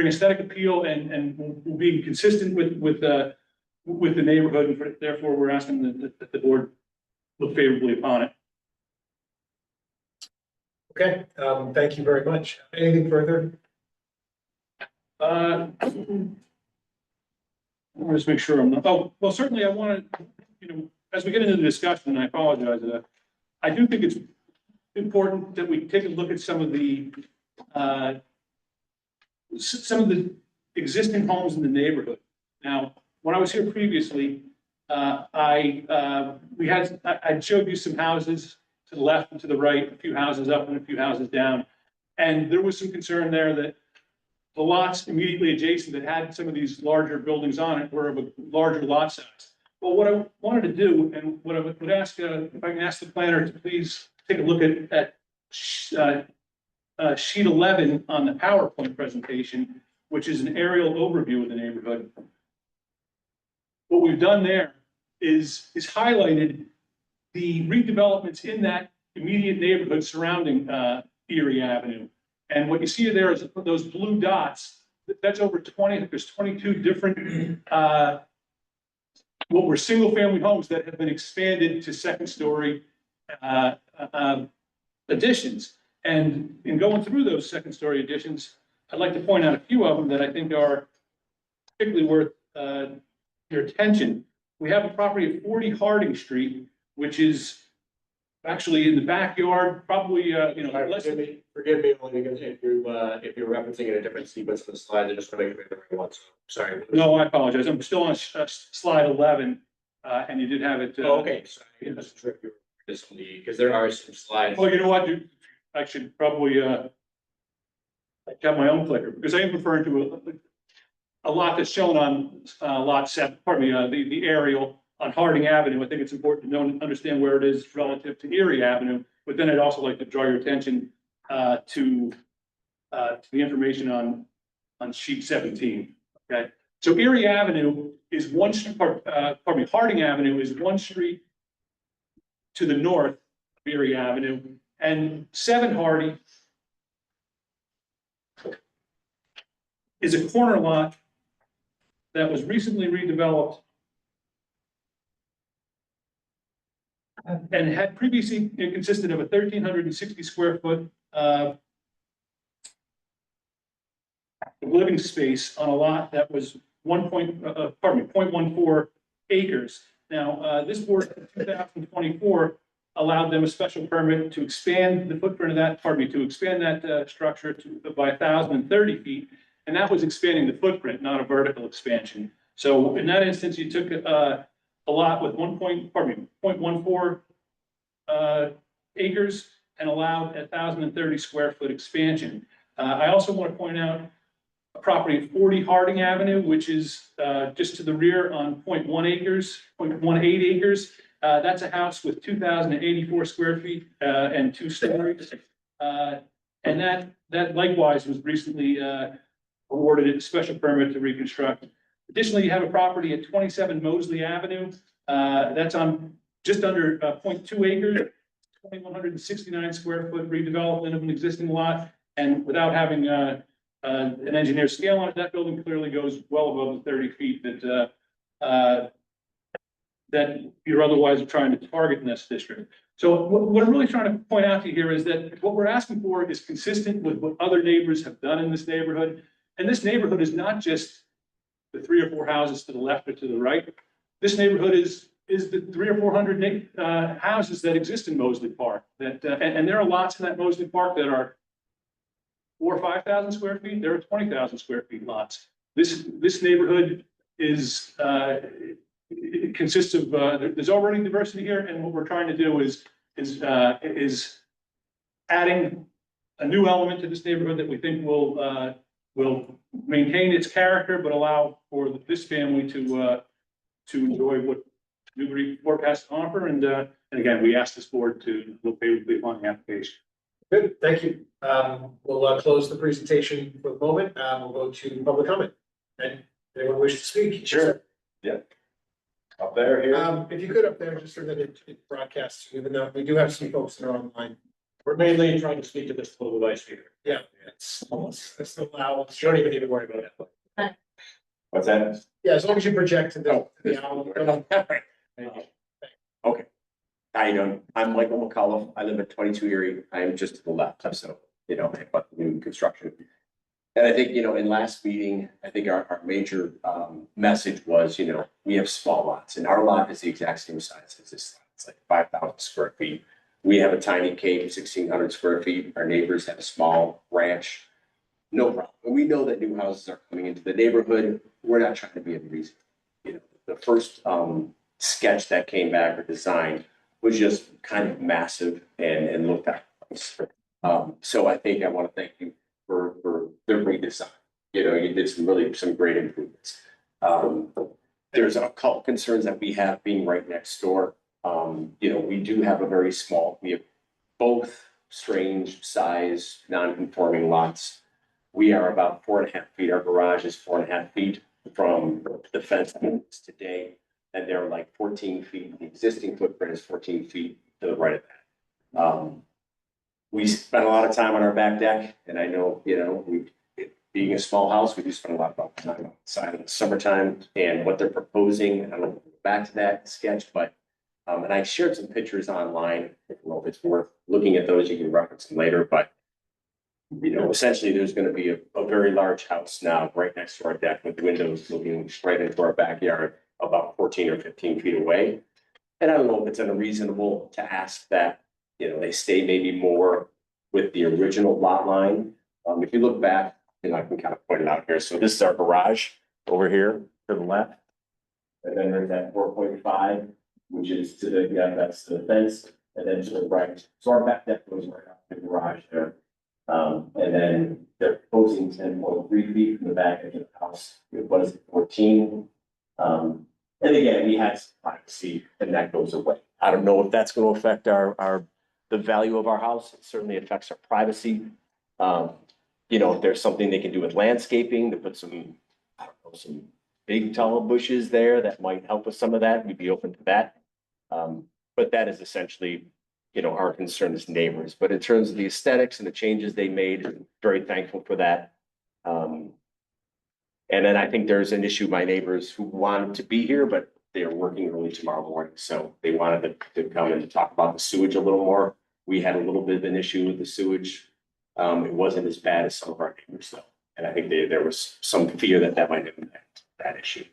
Speaker 19: aesthetic appeal and will be consistent with the neighborhood, and therefore we're asking that the board look favorably upon it.
Speaker 1: Okay, thank you very much. Anything further?
Speaker 19: Let me just make sure I'm not, well, certainly I want to, as we get into the discussion, and I apologize, I do think it's important that we take a look at some of the existing homes in the neighborhood. Now, when I was here previously, I showed you some houses to the left and to the right, a few houses up and a few houses down. And there was some concern there that the lots immediately adjacent that had some of these larger buildings on it were of a larger lot size. Well, what I wanted to do, and what I would ask, if I can ask the planner to please take a look at sheet 11 on the PowerPoint presentation, which is an aerial overview of the neighborhood. What we've done there is highlighted the redevelopments in that immediate neighborhood surrounding Erie Avenue. And what you see there is those blue dots. That's over 20. There's 22 different what were single-family homes that have been expanded to second-story additions. And in going through those second-story additions, I'd like to point out a few of them that I think are particularly worth your attention. We have a property at 40 Harding Street, which is actually in the backyard, probably, less than.
Speaker 8: Forgive me, only because if you're referencing in a different sequence of the slide, I just want to make sure the right one, so, sorry.
Speaker 19: No, I apologize. I'm still on slide 11, and you did have it.
Speaker 8: Okay, sorry, that's true. This one, because there are some slides.
Speaker 19: Oh, you know what? I should probably, have my own clicker, because I am referring to a lot that's shown on, lot 7, pardon me, the aerial on Harding Avenue. I think it's important to understand where it is relative to Erie Avenue, but then I'd also like to draw your attention, to the information on sheet 17, okay? So Erie Avenue is Harding Avenue is one street to the north of Erie Avenue, and 7 Hardy is a corner lot that was recently redeveloped and had previously, it consisted of a 1,360 square foot living space on a lot that was 0.14 acres. Now, this board in 2024 allowed them a special permit to expand the footprint of that, to expand that structure by 1,030 feet. And that was expanding the footprint, not a vertical expansion. So in that instance, you took a lot with 0.14 acres and allowed 1,030 square foot expansion. I also want to point out a property at 40 Harding Avenue, which is just to the rear on 0.18 acres. That's a house with 2,084 square feet and 2 stories. And that likewise was recently awarded a special permit to reconstruct. Additionally, you have a property at 27 Mosley Avenue. That's on just under 0.2 acres, 2,169 square foot redevelopment of an existing lot. And without having an engineer scale on it, that building clearly goes well above the 30 feet that you're otherwise trying to target in this district. So what I'm really trying to point out to you here is that what we're asking for is consistent with what other neighbors have done in this neighborhood. And this neighborhood is not just the 3 or 4 houses to the left or to the right. This neighborhood is the 300 or 400 houses that exist in Mosley Park. And there are lots in that Mosley Park that are 4,000 or 5,000 square feet. There are 20,000 square feet lots. This neighborhood is it consists of there's already diversity here, and what we're trying to do is adding a new element to this neighborhood that we think will maintain its character, but allow for this family to enjoy what Newburyport has to offer. And again, we ask this board to look favorably upon the application.
Speaker 1: Good, thank you. We'll close the presentation for the moment. We'll go to public comment. And anyone wish to speak?
Speaker 8: Sure. Yeah. Up there, here.
Speaker 1: If you could up there, just so that it broadcasts, even though we do have some folks that are online.
Speaker 8: We're mainly trying to speak to this little device here.
Speaker 1: Yeah, it's allow.
Speaker 8: Don't even worry about that. What's that?
Speaker 1: Yeah, as long as you project to the owl.
Speaker 20: Okay. How you doing? I'm Michael McCullough. I live at 22 Erie. I'm just to the left, so, but new construction. And I think, in last meeting, I think our major message was, we have small lots, and our lot is the exact same size as this lot. It's like 5,000 square feet. We have a tiny cave, 1,600 square feet. Our neighbors have a small ranch. No problem. And we know that new houses are coming into the neighborhood. We're not trying to be a reason. The first sketch that came back or design was just kind of massive and looked at. So I think I want to thank you for the redesign. You did some great improvements. There's a couple concerns that we have being right next door. We do have we have both strange size, non-conforming lots. We are about 4.5 feet. Our garage is 4.5 feet from the fence today. And they're like 14 feet. The existing footprint is 14 feet to the right of that. We spent a lot of time on our back deck, and I know, being a small house, we do spend a lot of time outside in the summertime. And what they're proposing, I don't know, back to that sketch, but and I shared some pictures online. I don't know if it's worth looking at those. You can reference them later, but essentially, there's going to be a very large house now right next to our deck with windows looking right into our backyard, about 14 or 15 feet away. And I don't know if it's unreasonable to ask that they stay maybe more with the original lot line. If you look back, I can kind of point it out here. So this is our garage over here to the left. And then there's that 4.5, which is to the, that's the fence, and then to the right. So our back deck goes right up to the garage there. And then they're proposing 10.3 feet from the back of the house. It was 14. And again, we had some privacy, and that goes away. I don't know if that's going to affect the value of our house. It certainly affects our privacy. If there's something they can do with landscaping to put some, I don't know, some big tall bushes there that might help with some of that, we'd be open to that. But that is essentially, our concern as neighbors. But in terms of the aesthetics and the changes they made, I'm very thankful for that. And then I think there's an issue, my neighbors who wanted to be here, but they are working early tomorrow morning. So they wanted to come in to talk about the sewage a little more. We had a little bit of an issue with the sewage. It wasn't as bad as some of our neighbors though. And I think there was some fear that might impact that issue.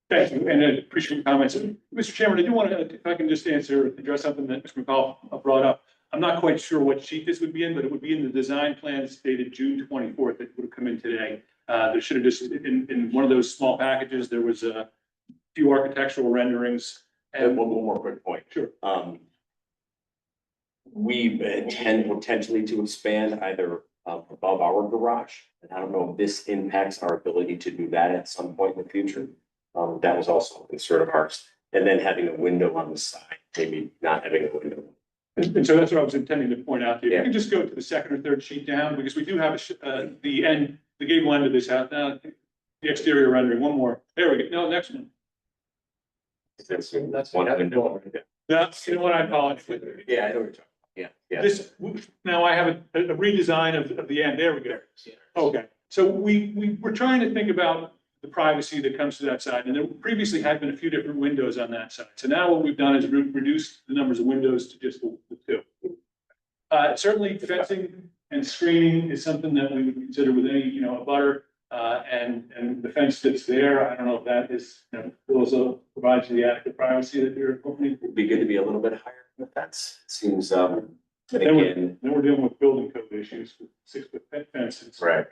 Speaker 19: Thank you, and I appreciate your comments. Mr. Chairman, I do want to, if I can just address something that Mr. McCall brought up. I'm not quite sure what sheet this would be in, but it would be in the design plans dated June 24th that would have come in today. There should have just, in one of those small packages, there was a few architectural renderings.
Speaker 20: And one more quick point.
Speaker 19: Sure.
Speaker 20: We intend potentially to expand either above our garage. And I don't know if this impacts our ability to do that at some point in the future. That was also a concern of ours. And then having a window on the side, maybe not having a window.
Speaker 19: And so that's what I was intending to point out to you. You can just go to the second or third sheet down, because we do have the gable end of this house. Now, the exterior rendering, one more. There we go. No, next one.
Speaker 20: That's one window.
Speaker 19: That's, you know what I call it.
Speaker 20: Yeah, I know what you're talking. Yeah.
Speaker 19: This, now I have a redesign of the end. There we go. Okay, so we're trying to think about the privacy that comes to that side. And there previously had been a few different windows on that side. So now what we've done is reduce the numbers of windows to just the two. Certainly fencing and screening is something that we would consider with any, a butter. And the fence that's there, I don't know if that is, also provides you the adequate privacy that you're hoping.
Speaker 20: It'd be good to be a little bit higher than the fence. It seems,
Speaker 19: Then we're dealing with building code issues with 6-foot fences.
Speaker 20: Right.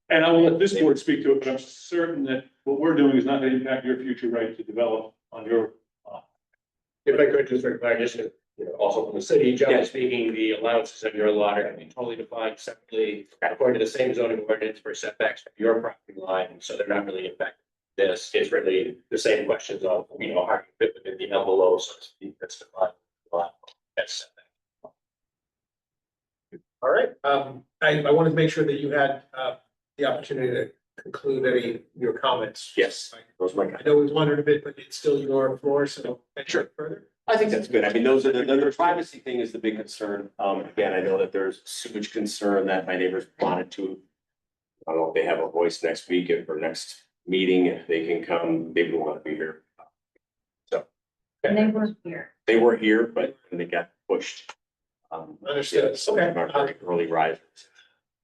Speaker 19: And I will let this board speak to it, but I'm certain that what we're doing is not going to impact your future right to develop on your lot.
Speaker 8: If I could just reply, just, also from the city, generally speaking, the allowances of your lot are going to be totally defined separately according to the same zoning ordinance for setbacks from your property line. So they're not really impacting this. It's really the same questions of, how you fit within the envelope, so to speak, that's defined. That's setback.
Speaker 1: All right, I wanted to make sure that you had the opportunity to conclude any of your comments.
Speaker 20: Yes, those are my
Speaker 1: I know we've wandered a bit, but it's still your floor, so sure further.
Speaker 20: I think that's good. I mean, those are the privacy thing is the big concern. Again, I know that there's sewage concern that my neighbors wanted to. I don't know if they have a voice next week or next meeting, if they can come, they would want to be here. So.
Speaker 15: And they were here.
Speaker 20: They were here, but they got pushed.
Speaker 1: Understood.
Speaker 20: Some of them are very early risers.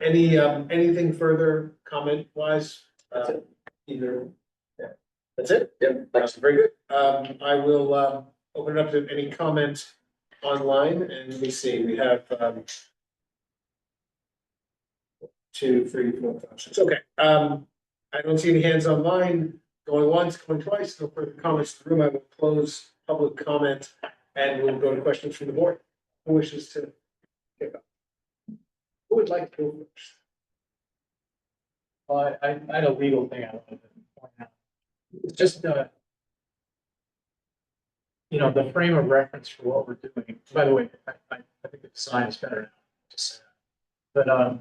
Speaker 1: Anything further comment wise?
Speaker 20: That's it.
Speaker 1: Either. Yeah. That's it? Yep. That's very good. I will open it up to any comments online, and let me see, we have 2, 3, 4, 5, 6. Okay. I don't see any hands online. Going once, going twice. No further comments in the room. I will close public comment and we'll go to questions from the board. Who wishes to kick off? Who would like to go first?
Speaker 14: Well, I had a legal thing I wanted to point out. It's just, the frame of reference for what we're doing. By the way, I think the design is better now. Just say that.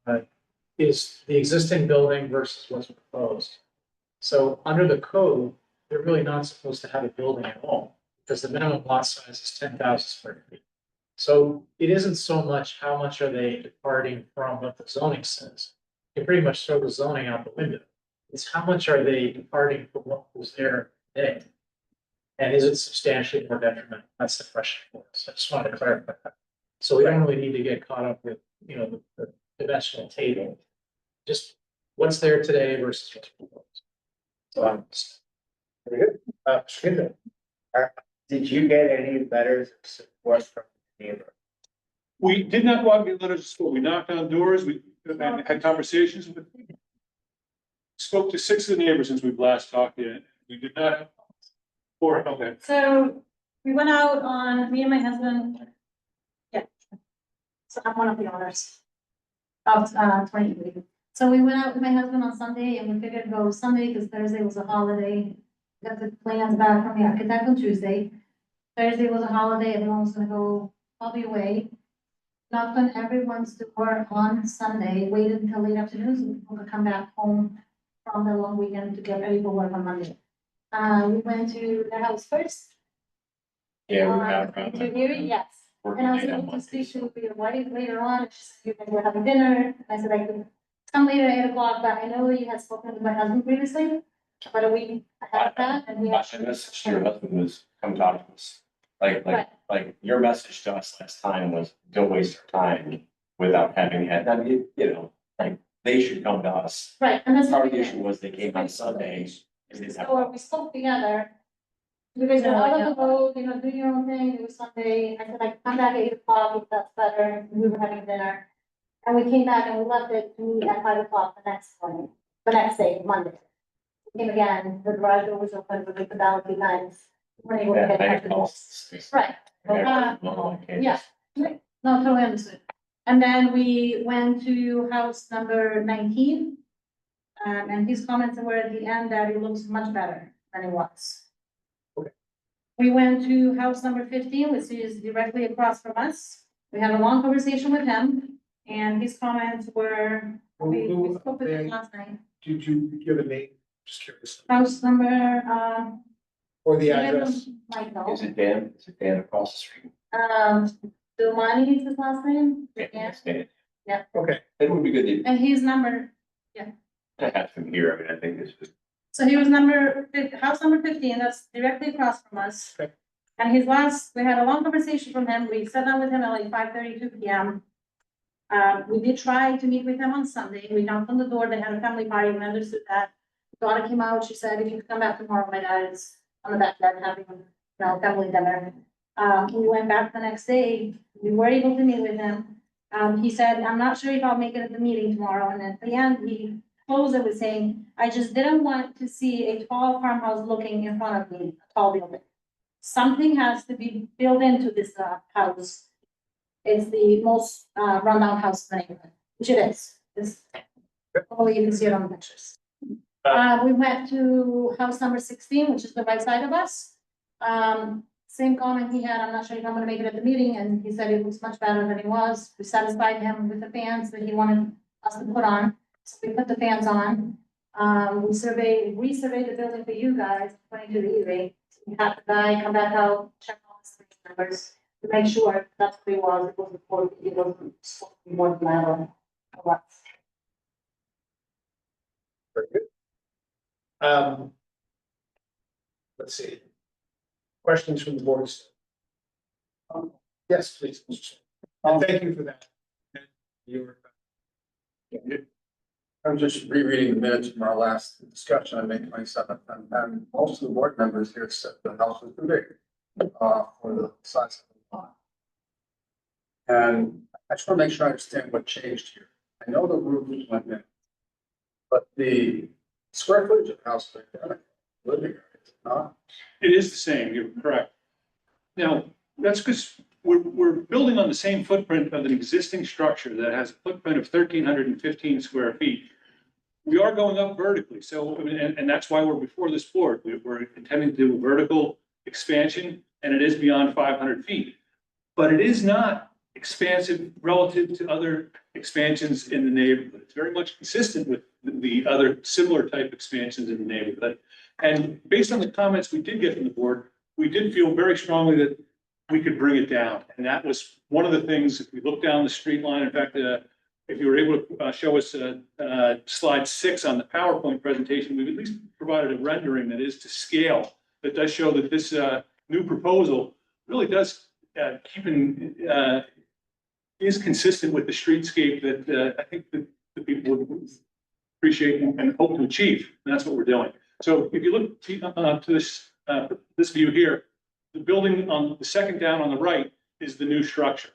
Speaker 14: But is the existing building versus what's proposed. So under the code, they're really not supposed to have a building at all because the minimum lot size is 10,000 square feet. So it isn't so much how much are they departing from what the zoning says. You pretty much throw the zoning out the window. It's how much are they departing from what was there today? And is it substantially more detrimental? That's the question for us. I just wanted to clarify that. So we don't really need to get caught up with, the dimensional table. Just what's there today versus what's proposed.
Speaker 1: Very good.
Speaker 9: Did you get any letters of support from the neighbor?
Speaker 19: We did not go out and get letters of support. We knocked on doors, we had conversations with. Spoke to 6 of the neighbors since we've last talked to you. We did not. Or, okay.
Speaker 15: So we went out on, me and my husband. Yeah. So I'm one of the owners of 23. So we went out with my husband on Sunday and we figured to go Sunday because Thursday was a holiday. Got the plans back from the architect on Tuesday. Thursday was a holiday, everyone was gonna go probably away. Knocked on everyone's door on Sunday, waited until late afternoon so people could come back home from the long weekend to get ready for work on Monday. We went to the house first.
Speaker 20: Yeah, we have.
Speaker 15: To Newbury, yes. And I was able to speak to your wife later on. She said, you guys were having dinner. I said, I could come later at 8 o'clock, but I know you had spoken with my husband previously, about a week ahead of that, and we
Speaker 20: My
Speaker 15: actually.
Speaker 20: message to your husband was, come talk to us. Like your message to us last time was, don't waste our time without having had, I mean, like, they should come to us.
Speaker 15: Right, and that's.
Speaker 20: Part of the issue was they came on Sunday. And didn't have.
Speaker 15: So we spoke together. You guys were
Speaker 16: No, I
Speaker 15: out
Speaker 16: know.
Speaker 15: on the road, do your own thing, it was Sunday, I said, I come back at 8 o'clock, if that's better, we were having dinner. And we came back and we left it to meet at 5 o'clock the next morning, the next day, Monday. We came again, the garage door was open, we the balcony guys, weren't able to
Speaker 20: Yeah,
Speaker 15: get.
Speaker 20: I
Speaker 15: back to
Speaker 20: called.
Speaker 15: this. Right.
Speaker 20: No, I can't
Speaker 15: Yeah, no, totally understood. And then we went to house number 19. And his comments were at the end that it looks much better than it was. We went to house number 15, which is directly across from us. We had a long conversation with him, and his comments were, we spoke with him last night.
Speaker 1: Did you give a name? Just curious.
Speaker 15: House number,
Speaker 1: Or the address?
Speaker 15: Michael.
Speaker 20: Is it Dan? Is it Dan across the street?
Speaker 15: Domani is his last name?
Speaker 20: Yeah, it's Dan.
Speaker 15: Yeah,
Speaker 1: Okay.
Speaker 20: It would be good to
Speaker 15: and his number,
Speaker 20: have him here. I mean, I think this is.
Speaker 15: so he was house number 15, that's directly across from us.
Speaker 1: Okay.
Speaker 15: And we had a long conversation from him, we sat down with him at like 5:32 p.m. We did try to meet with him on Sunday, we knocked on the door, they had a family party, we understood that. Daughter came out, she said, if you could come back tomorrow, my dad is on the backyard having, family dinner. We went back the next day, we were able to meet with him. He said, I'm not sure if I'll make it at the meeting tomorrow, and at the end, he closed it with saying, I just didn't want to see a tall farmhouse looking in front of me, a tall building. Something has to be built into this house. It's the most rundown house in the neighborhood, which it is. It's probably you can see it on the pictures. We went to house number 16, which is the right side of us. Same comment he had, I'm not sure if I'm gonna make it at the meeting, and he said it looks much better than it was. We satisfied him with the fans that he wanted us to put on. So we put the fans on. We resurveyed the building for you guys, according to the E-rate. We had the guy come back out, check all the numbers to make sure that's what it was. It wasn't it wasn't more than that or what.
Speaker 1: Very good. Let's see. Questions from the board? Yes, please. Mr. Chairman. And thank you for that.
Speaker 2: I'm just rereading the minutes from our last discussion on May 27th, and most of the board members here said the house was too big for the size of the lot. And I just want to make sure I understand what changed here. I know the roof went in, but the square footage of the house is identical. Living area is not.
Speaker 19: It is the same, you're correct. Now, that's because we're building on the same footprint of an existing structure that has a footprint of 1,315 square feet. We are going up vertically, so, and that's why we're before this board. We're intending to do a vertical expansion, and it is beyond 500 feet. But it is not expansive relative to other expansions in the neighborhood. It's very much consistent with the other similar type expansions in the neighborhood. And based on the comments we did get from the board, we did feel very strongly that we could bring it down. And that was one of the things, if we look down the street line, in fact, if you were able to show us slide 6 on the PowerPoint presentation, we've at least provided a rendering that is to scale, that does show that this new proposal really does is consistent with the streetscape that I think that the people would appreciate and hope to achieve. And that's what we're doing. So if you look to this view here, the building on the second down on the right is the new structure.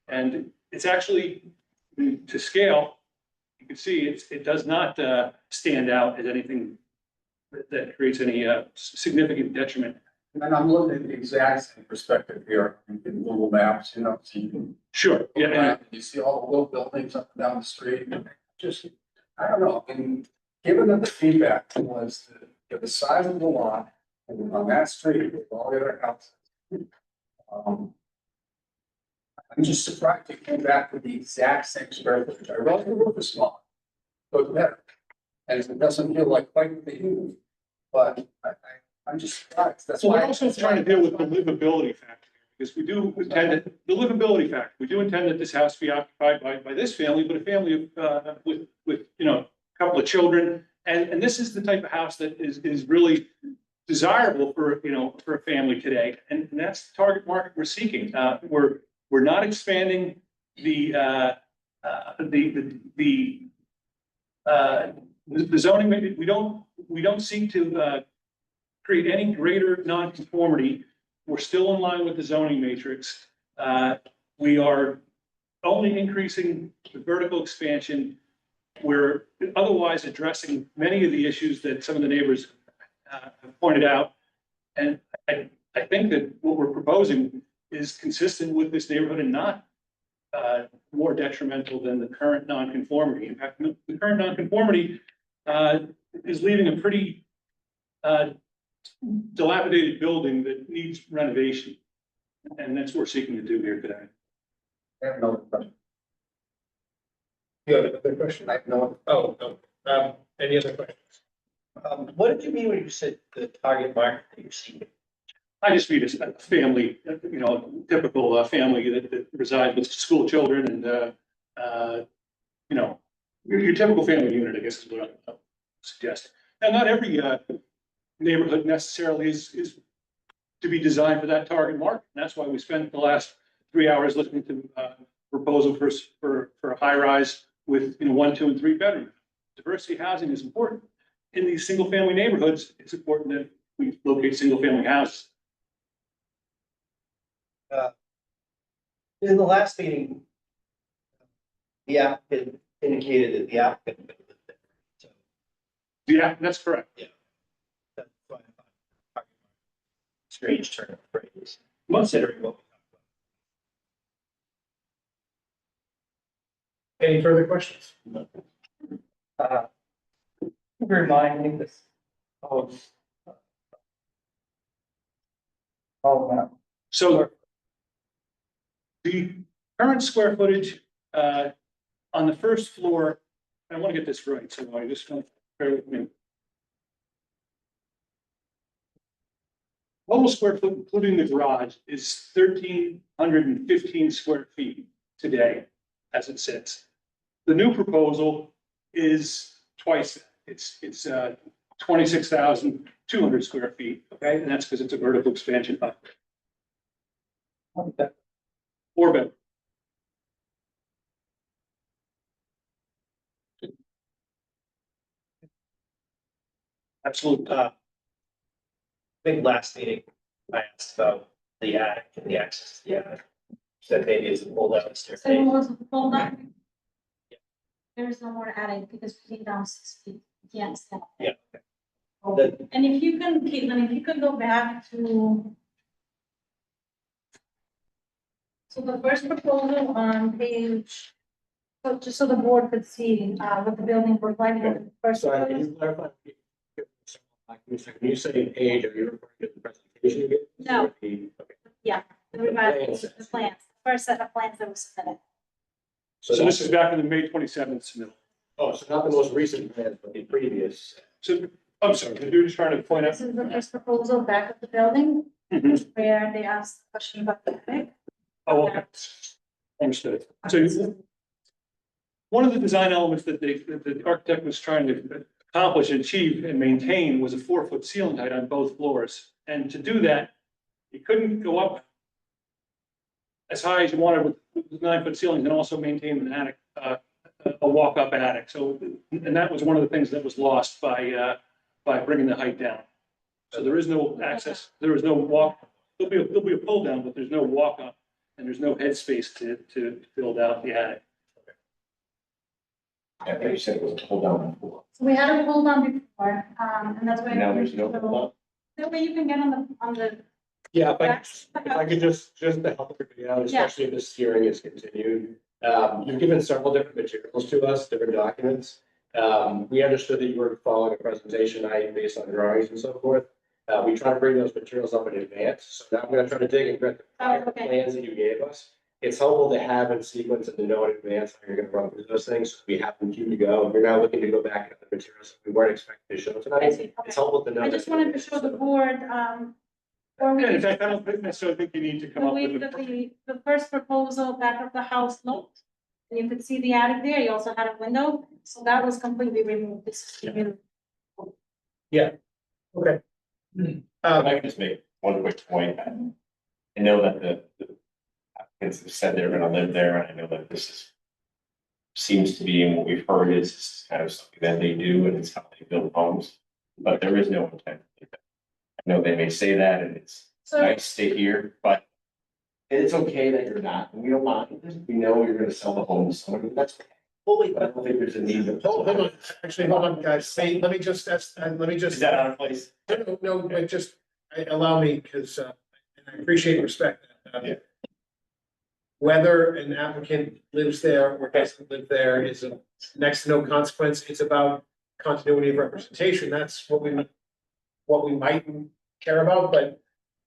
Speaker 19: And it's actually, to scale, you can see it does not stand out as anything that creates any significant detriment.
Speaker 2: And I'm looking at the exact same perspective here in Google Maps, you know, so you can.
Speaker 19: Sure, yeah,
Speaker 2: And you see all the little buildings up and down the street, and just, I don't know, and given that the feedback was the size of the lot and on that street with all the other houses. I'm just surprised it came back with the exact same square footage. I realize the roof is small, so it's better. And it doesn't feel like quite the huge, but I'm just surprised. That's
Speaker 19: So
Speaker 2: why.
Speaker 19: we're also trying to deal with the livability factor, because we do intend the livability factor. We do intend that this house be occupied by this family, but a family of, with, you know, a couple of children. And this is the type of house that is really desirable for, you know, for a family today. And that's the target market we're seeking. We're not expanding the zoning. We don't seek to create any greater nonconformity. We're still in line with the zoning matrix. We are only increasing the vertical expansion. We're otherwise addressing many of the issues that some of the neighbors have pointed out. And I think that what we're proposing is consistent with this neighborhood and not more detrimental than the current nonconformity. In fact, the current nonconformity is leaving a pretty dilapidated building that needs renovation. And that's what we're seeking to do here today.
Speaker 2: I have no question.
Speaker 1: You have another question?
Speaker 2: I have no.
Speaker 1: Oh, no. Any other questions?
Speaker 11: What did you mean when you said the target market that you're seeking?
Speaker 19: I just mean a family, you know, typical family that resides with school children and, you know, your typical family unit, I guess is what I'm suggesting. And not every neighborhood necessarily is to be designed for that target market. And that's why we spent the last 3 hours listening to proposal for a high rise with, you know, 1, 2, and 3 bedroom. Diversity housing is important. In these single family neighborhoods, it's important that we locate single family houses.
Speaker 11: In the last meeting, the applicant indicated that the applicant.
Speaker 19: Yeah, that's correct.
Speaker 11: Yeah. That's why I thought strange turn of phrase,
Speaker 19: Considering
Speaker 11: what.
Speaker 1: Any further questions?
Speaker 10: Remind me this. Oh, wow.
Speaker 19: So the current square footage on the first floor, I want to get this right, so I just want to bear with me. Total square foot, including the garage, is 1,315 square feet today, as it sits. The new proposal is twice that. It's 26,200 square feet, okay? And that's because it's a vertical expansion. Okay. 4 bedroom. Absolutely.
Speaker 11: I think last meeting, I asked about the attic and the access to the attic. Said maybe it's a pulled out staircase.
Speaker 15: So it was pulled up. There is no more attic because we came down 6 feet. Yes.
Speaker 11: Yeah.
Speaker 15: And if you can, Caitlin, if you could go back to. So the first proposal on page, so just so the board could see, what the building looked like. The first
Speaker 8: Sorry, can
Speaker 15: proposal.
Speaker 8: you clarify? When you say page, are you referring to the presentation again?
Speaker 15: No.
Speaker 8: Okay.
Speaker 15: Yeah, the revised, the plans, first set of plans that was submitted.
Speaker 19: So this is back in the May 27th submittal.
Speaker 8: Oh, so not the most recent plans, but the previous.
Speaker 19: So, I'm sorry, you're just trying to point out.
Speaker 15: This is the first proposal back of the building,
Speaker 19: Mhm.
Speaker 15: where they asked the question about the attic.
Speaker 19: Oh, okay. Understood. So one of the design elements that the architect was trying to accomplish, achieve, and maintain was a 4-foot ceiling height on both floors. And to do that, you couldn't go up as high as you wanted with 9-foot ceilings and also maintain an attic, a walk-up attic. So, and that was one of the things that was lost by bringing the height down. So there is no access, there is no there'll be a pull down, but there's no walk up and there's no headspace to build out the attic.
Speaker 20: I think you said it was a pull down before.
Speaker 15: So we had a pull down before, and that's why.
Speaker 20: Now there's no pull down.
Speaker 15: That way you can get on the.
Speaker 8: Yeah, if I could just to help everybody out, especially if this hearing is continued. You've given several different materials to us, different documents. We understood that you were following a presentation based on drawings and so forth. We try to bring those materials up in advance, so now I'm gonna try to dig and get the prior plans that you gave us. It's helpful to have in sequence and to know in advance how you're gonna run through those things, so we have them queued to go. If you're now looking to go back at the materials that we weren't expecting to show tonight, it's helpful to know.
Speaker 15: I just wanted to show the board, or we.
Speaker 19: In fact, I don't necessarily think you need to come up with
Speaker 15: The first proposal back of the house looked, and you could see the attic there, you also had a window, so that was completely removed. This is removed.
Speaker 1: Okay.
Speaker 20: If I can just make one quick point. I know that the applicants have said they're gonna live there, and I know that seems to be, and what we've heard is kind of something that they do, and it's how they build homes, but there is no intent. I know they may say that, and it's nice to hear, but it's okay that you're not, and we don't mind, we know you're gonna sell the home to somebody, that's okay. But I don't think there's a need to.
Speaker 1: Hold on, actually, hold on, guys, let me just.
Speaker 20: Is that out of place?
Speaker 1: No, but just allow me, because, and I appreciate and respect that.
Speaker 20: Yeah.
Speaker 1: Whether an applicant lives there or doesn't live there is of next to no consequence. It's about continuity of representation. That's what we might care about, but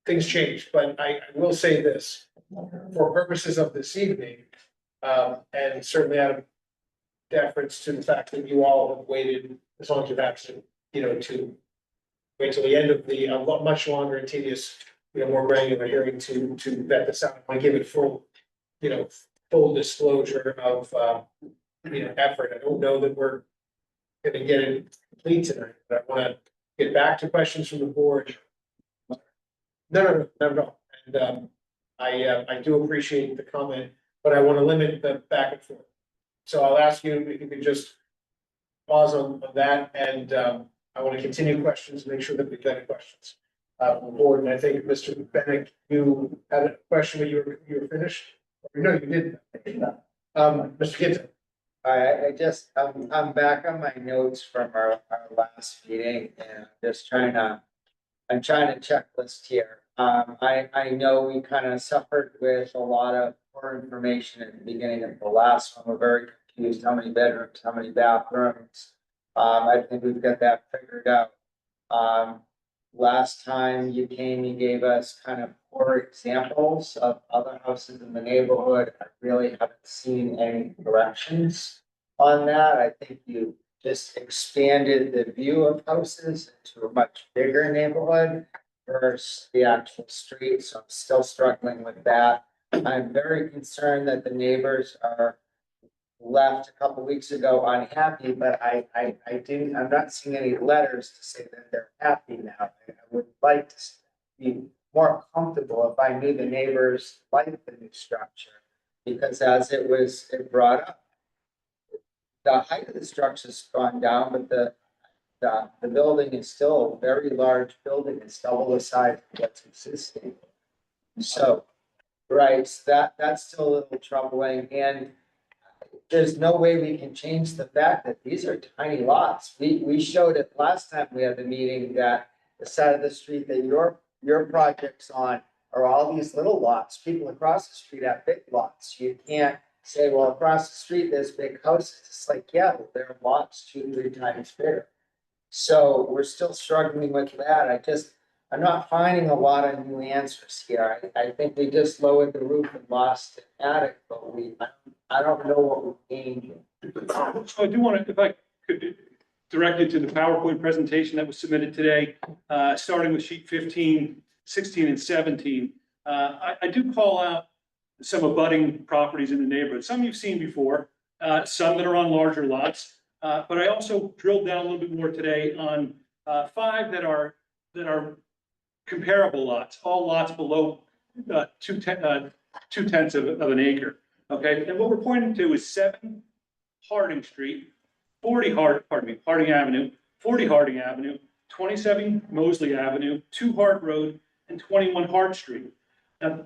Speaker 1: things change. But I will say this, for purposes of this evening, and certainly out of deference to the fact that you all have waited as long as you've had to, to wait till the end of the much longer and tedious, more granular hearing to vet this out. I give it full disclosure of, effort. I don't know that we're gonna get it complete tonight, but I wanna get back to questions from the board. No, not at all. And, I do appreciate the comment, but I wanna limit the back and forth. So I'll ask you if you could just pause on that, and I want to continue questions, make sure that we've got any questions from the board. And I think, Mr. Bennett, you had a question, but you were finished? No, you didn't. Mr. Kinton.
Speaker 9: I'm back on my notes from our last meeting, and I'm trying to checklist here. I know we kind of suffered with a lot of poor information at the beginning of the last one. We're very confused, how many bedrooms, how many bathrooms. I think we've got that figured out. Last time you came, you gave us kind of poor examples of other houses in the neighborhood. I really haven't seen any corrections on that. I think you just expanded the view of houses into a much bigger neighborhood versus the actual street, so I'm still struggling with that. I'm very concerned that the neighbors are left a couple weeks ago unhappy, but I'm not seeing any letters to say that they're happy now. I would like to be more comfortable if I knew the neighbors liked the new structure, because as it brought up, the height of the structure's gone down, but the building is still a very large building. It's double the size of what's existing. So, right, so that's still a little troubling, and there's no way we can change the fact that these are tiny lots. We showed it last time we had the meeting that the side of the street that your project's on are all these little lots. People across the street have big lots. You can't say, well, across the street there's big houses. It's like, yeah, well, there are lots 2-3 times bigger. So we're still struggling with that. I'm not finding a lot of new answers here. I think we just lowered the roof and lost an attic, but I don't know what we gained.
Speaker 19: So I do want to, if I could direct you to the PowerPoint presentation that was submitted today, starting with sheet 15, 16, and 17. I do call out some abutting properties in the neighborhood. Some you've seen before, some that are on larger lots. But I also drilled down a little bit more today on 5 that are comparable lots, all lots below 2/10 of an acre. Okay, and what we're pointing to is 7 Harding Street, Harding Avenue, 40 Harding Avenue, 27 Mosley Avenue, 2 Hart Road, and 21 Hart Street. Now,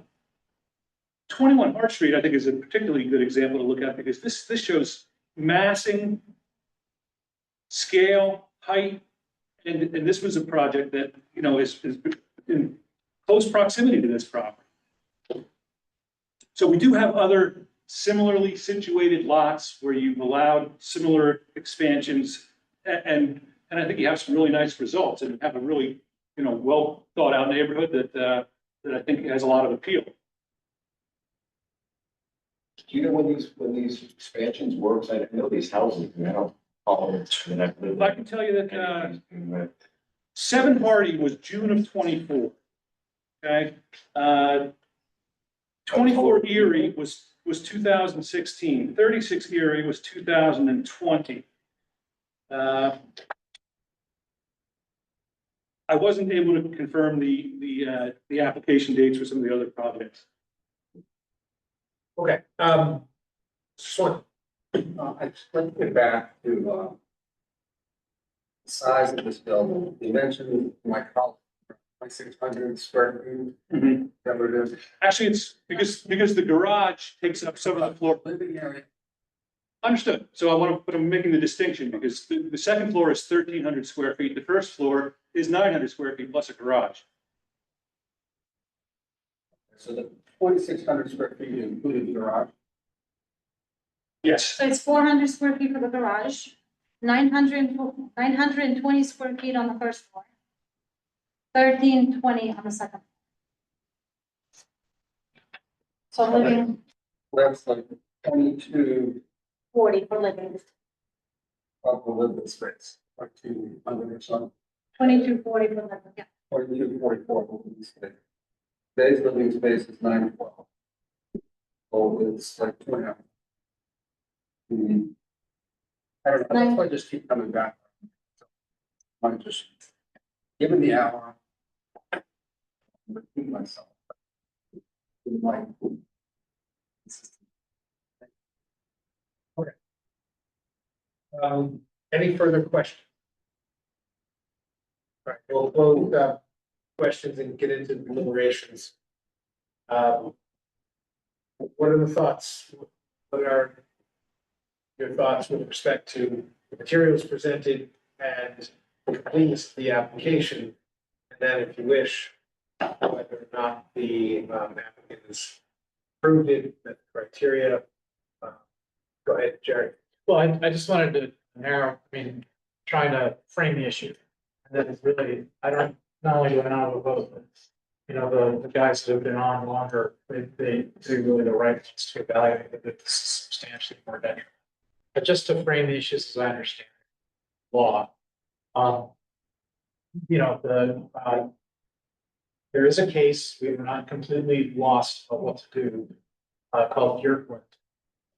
Speaker 19: 21 Hart Street, I think, is a particularly good example to look at because this shows massing, scale, height, and this was a project that, you know, is in close proximity to this property. So we do have other similarly situated lots where you've allowed similar expansions, and I think you have some really nice results and have a really, you know, well thought out neighborhood that I think has a lot of appeal.
Speaker 20: Do you know when these expansions works? I know these houses now.
Speaker 19: I can tell you that 7 Hardy was June of 24. Okay, 24 Erie was 2016. 36 Erie was 2020. I wasn't able to confirm the application dates for some of the other projects.
Speaker 1: Okay, Swan.
Speaker 2: I just want to get back to, the size of this building. You mentioned my column, 2,600 square feet.
Speaker 19: Mm-hmm.
Speaker 2: That what it is?
Speaker 19: Actually, it's because the garage takes up some of the floor.
Speaker 2: Living area.
Speaker 19: Understood. So I want to, but I'm making the distinction because the second floor is 1,300 square feet. The first floor is 900 square feet plus a garage.
Speaker 2: So the 2,600 square feet included the garage.
Speaker 19: Yes.
Speaker 15: So it's 400 square feet for the garage, 920 square feet on the first floor, 1,320 on the second. So living
Speaker 2: That's like 22
Speaker 15: 40 for living,
Speaker 2: of the living space, like 200 or something.
Speaker 15: 2240 for living, yeah.
Speaker 2: 2244 living space. Today's living space is 912. So it's like 2.5. I don't know, that's why I just keep coming back. I'm just, given the hour, repeat myself. Like,
Speaker 1: Any further questions? All right, we'll close questions and get into deliberations. What are the thoughts? What are your thoughts with respect to the materials presented and the completeness of the application? And then if you wish, whether or not the applicant has approved it, met the criteria. Go ahead, Jerry.
Speaker 3: Well, I just wanted to narrow, trying to frame the issue. And that is really, I don't, not only do I not have a vote, but, you know, the guys that have been on longer, they do really the right things to evaluate that it's substantially more detrimental. But just to frame the issues as I understand law, you know, there is a case, we are not completely lost about what to do, called Bjorklund,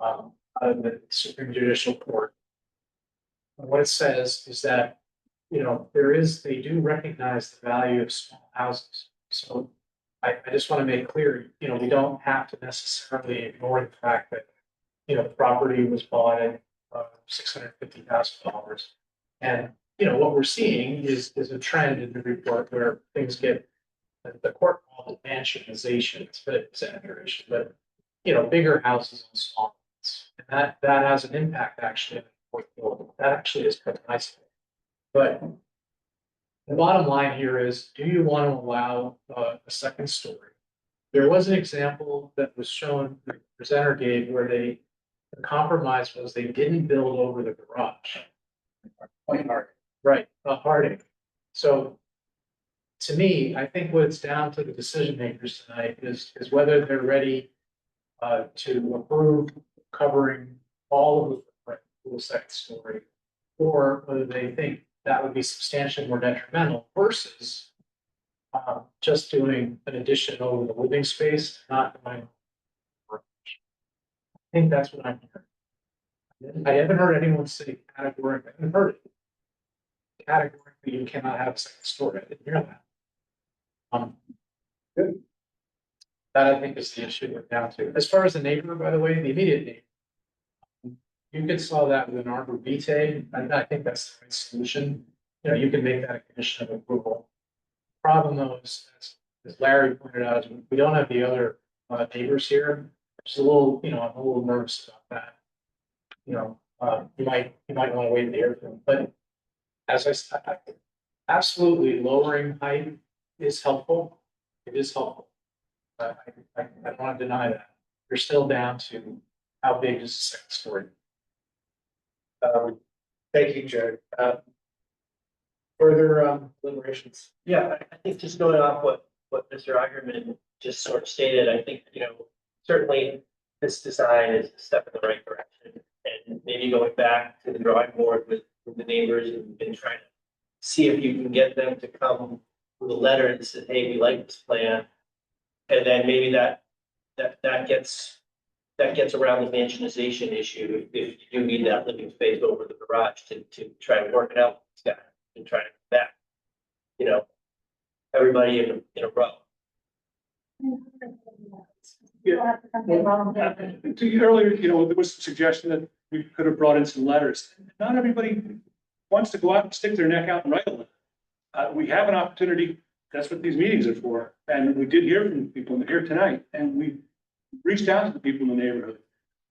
Speaker 3: out of the Supreme Judicial Court. And what it says is that, you know, they do recognize the value of small houses. So I just want to make clear, you know, we don't have to necessarily ignore the fact that, you know, the property was bought at $650,000. And, you know, what we're seeing is a trend in the report where things get, the court called it mansionization, it's a bit exaggeration, but, you know, bigger houses and small ones. And that has an impact actually on the fourth building. That actually is kind of nice. But the bottom line here is, do you want to allow a second story? There was an example that was shown, the presenter gave, where the compromise was they didn't build over the garage.
Speaker 2: Point hard.
Speaker 3: Right, a Harding. So to me, I think what it's down to the decision makers tonight is whether they're ready to approve covering all of the footprint of the second story, or whether they think that would be substantially more detrimental versus just doing an addition over the living space, not going. I think that's what I'm hearing. I haven't heard anyone say categorically, I haven't heard it. Categorically, you cannot have a second story. I didn't hear that. Good. That I think is the issue we're down to. As far as the neighbor, by the way, the immediate neighbor. You could solve that with an arbor vitae, and I think that's the right solution. You know, you can make that a condition of approval. Problem though is,
Speaker 2: as Larry pointed out, we don't have the other neighbors here. Just a little, I'm a little nervous about that. You might want to wait to hear from them, but as I said, absolutely lowering height is helpful. It is helpful. But I don't want to deny that. You're still down to how big is the second story?
Speaker 1: Thank you, Jared. Further deliberations?
Speaker 11: Yeah, I think just going off what Mr. Igerman just sort of stated, I think, certainly this design is a step in the right direction. And maybe going back to the drawing board with the neighbors and trying to see if you can get them to come with a letter that says, hey, we like this plan. And then maybe that gets around the mansionization issue if you do need that living space over the garage to try and work it out with this guy and try to come back. Everybody in a row.
Speaker 19: To you earlier, there was some suggestion that we could have brought in some letters. Not everybody wants to go out and stick their neck out and write a letter. We have an opportunity. That's what these meetings are for. And we did hear from people here tonight, and we reached out to the people in the neighborhood.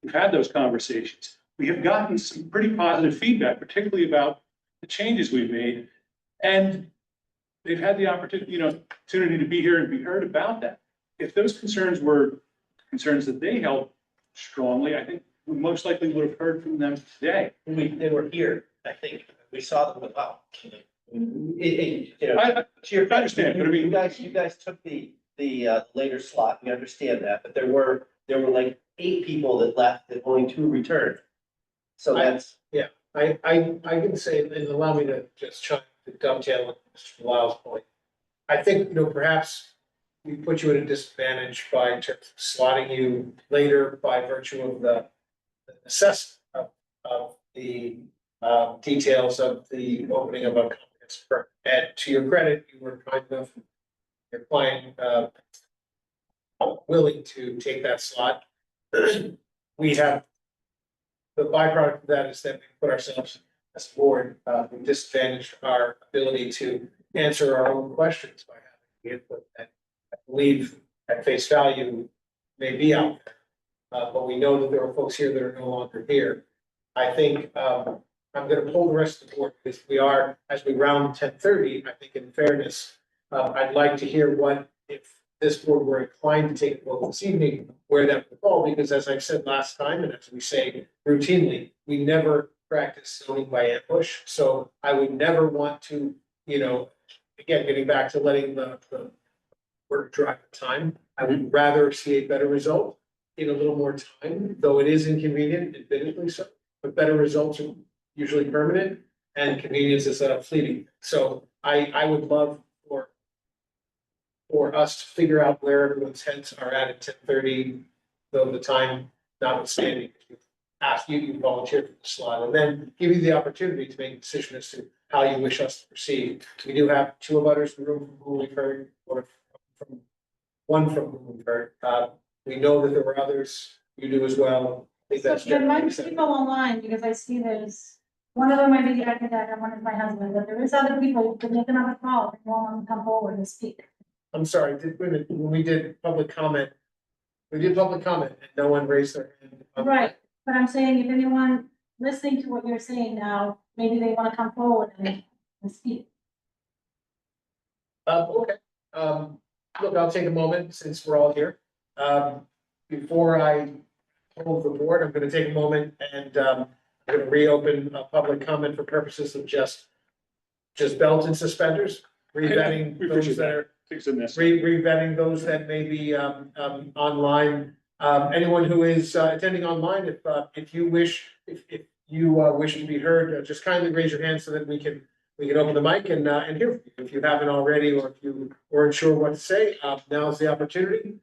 Speaker 19: We've had those conversations. We have gotten some pretty positive feedback, particularly about the changes we've made. And they've had the opportunity to be here and be heard about that. If those concerns were concerns that they held strongly, I think we most likely would have heard from them today.
Speaker 11: They were here. I think we saw them about.
Speaker 19: I understand, but I mean,
Speaker 11: you guys took the later slot. We understand that, but there were like 8 people that left and only 2 returned. So that's.
Speaker 1: I can say, and allow me to just try to dovetail with Mr. Lyle's point. I think, perhaps we put you at a disadvantage by terms of slotting you later by virtue of the assessment of the details of the opening of a comprehensive permit. And to your credit, you were kind of, your client, willing to take that slot. We have, the byproduct of that is that we put ourselves as a board, we disadvantaged our ability to answer our own questions by having the input that I believe at face value may be out there. But we know that there are folks here that are no longer here. I think I'm going to pull the rest of the board because we are, as we round 10:30, I think in fairness, I'd like to hear what, if this board were inclined to take a vote this evening, where that would fall, because as I've said last time, and as we say routinely, we never practice zoning by ambush. So I would never want to, again, getting back to letting the work drive the time, I would rather see a better result in a little more time, though it is inconvenient, admittedly so, but better results are usually permanent and convenience is fleeting. So I would love for us to figure out where everyone's heads are at 10:30, though the time notwithstanding. Ask you volunteer for the slot, and then give you the opportunity to make a decision as to how you wish us to proceed. We do have 2 abutters in the room from whom we've heard, or from one from whom we've heard. We know that there were others. You do as well. I think that's
Speaker 15: There might
Speaker 1: generally
Speaker 15: be
Speaker 1: accepted.
Speaker 15: people online, because I see there's, one of them might be the architect and one is my husband, but there is other people who make another call and want to come forward and speak.
Speaker 1: I'm sorry, when we did public comment, and no one raised their hand.
Speaker 15: Right, but I'm saying if anyone listening to what you're saying now, maybe they want to come forward and speak.
Speaker 1: Okay, look, I'll take a moment since we're all here. Before I hold the board, I'm gonna take a moment and, I'm gonna reopen a public comment for purposes of just belt and suspenders, revetting
Speaker 19: We
Speaker 1: those
Speaker 19: appreciate
Speaker 1: that are,
Speaker 19: Things in this.
Speaker 1: revetting those that may be, online. Anyone who is, attending online, if you wish, if you, wish to be heard, just kindly raise your hand so that we can open the mic and hear from you. If you haven't already, or if you weren't sure what to say, now's the opportunity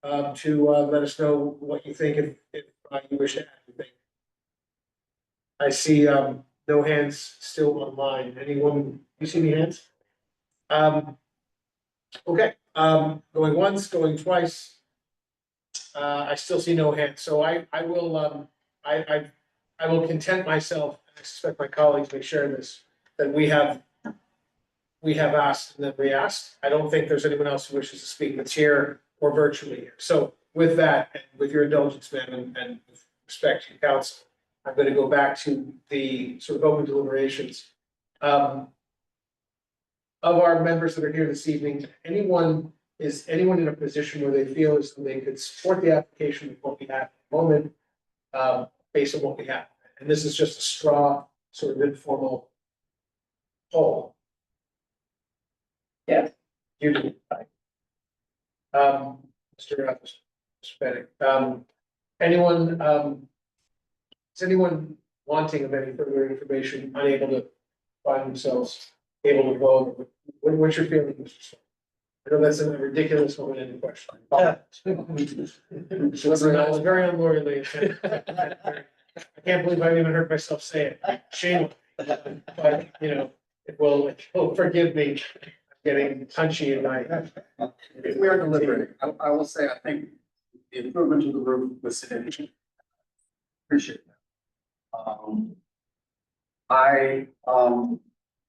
Speaker 1: to let us know what you think if you wish to add anything. I see no hands still online. Anyone, you see any hands? Okay, going once, going twice. I still see no hands, so I will content myself, and I suspect my colleagues may share this, that we have we have asked and then re-asked. I don't think there's anyone else who wishes to speak that's here or virtually here. So with that, and with your indulgence, ma'am, and with respect to council, I'm going to go back to the sort of open deliberations. Of our members that are here this evening, is anyone in a position where they feel as though they could support the application with what we have at the moment, based on what we have? And this is just a straw, sort of informal poll.
Speaker 11: Yeah.
Speaker 1: You do. Mr. Bennett, anyone, is anyone wanting of any further information, unable to find themselves able to vote? What's your feeling, Mr. Sloan? I know that's a ridiculous one-ended question. It's very unlawyerly. I can't believe I even heard myself say it. Shame. But, you know, it will forgive me getting punchy in my.
Speaker 2: If we are deliberating, I will say, I think the improvement to the roof was significant. Appreciate that.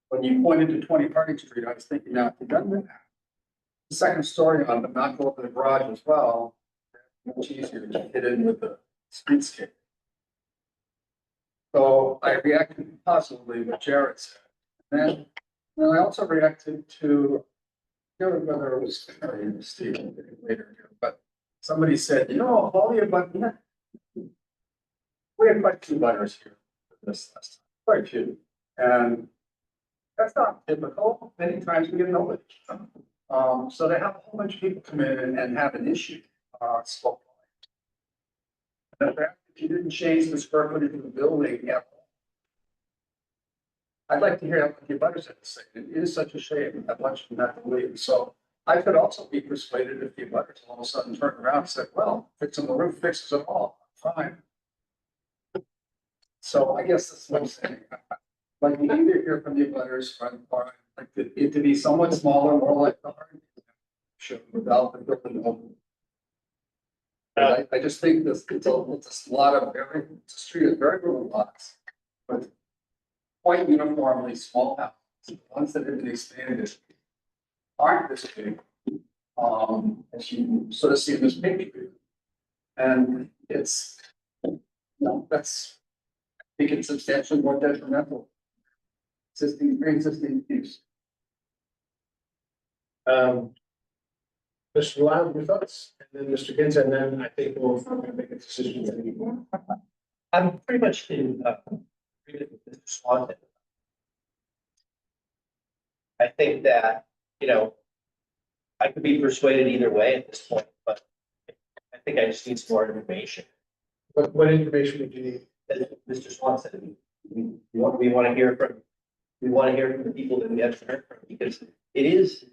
Speaker 2: When you pointed to 20 Parking Street, I was thinking, now, if you've done that, the second story on, but not go up to the garage as well, much easier to hit in with the streetscape. So I reacted positively what Jared said. And then I also reacted to, I don't know whether it was Steve later, but somebody said, you know, all the above, we had quite a few butters here for this last time, quite a few. And that's not typical. Many times we get nobody. So they have a whole bunch of people come in and have an issue. So if you didn't change the square footage of the building, yeah. I'd like to hear what the butters have to say. It is such a shame that much of them have to leave. So I could also be persuaded if the butters all of a sudden turn around and said, well, fixing the roof fixes it all. Fine. So I guess that's what I'm saying. Like you either hear from the butters or like it to be somewhat smaller, more like the hard show without the building open. I just think this it's a lot of it's a street of very little lots, but quite uniformly small houses. The ones that have been expanded aren't this big. As you sort of see in this picture. And it's that's I think it's substantially more detrimental. Pre-existing use.
Speaker 1: Mr. Lau, your thoughts, and then Mr. Ginza, and then I think we'll make a decision.
Speaker 11: I'm pretty much in agreement with Mr. Swanton. I think that, you know, I could be persuaded either way at this point, but I think I just need some more information.
Speaker 1: What information would you need?
Speaker 11: As Mr. Swan said, we want to hear from the people that we have heard from, because it is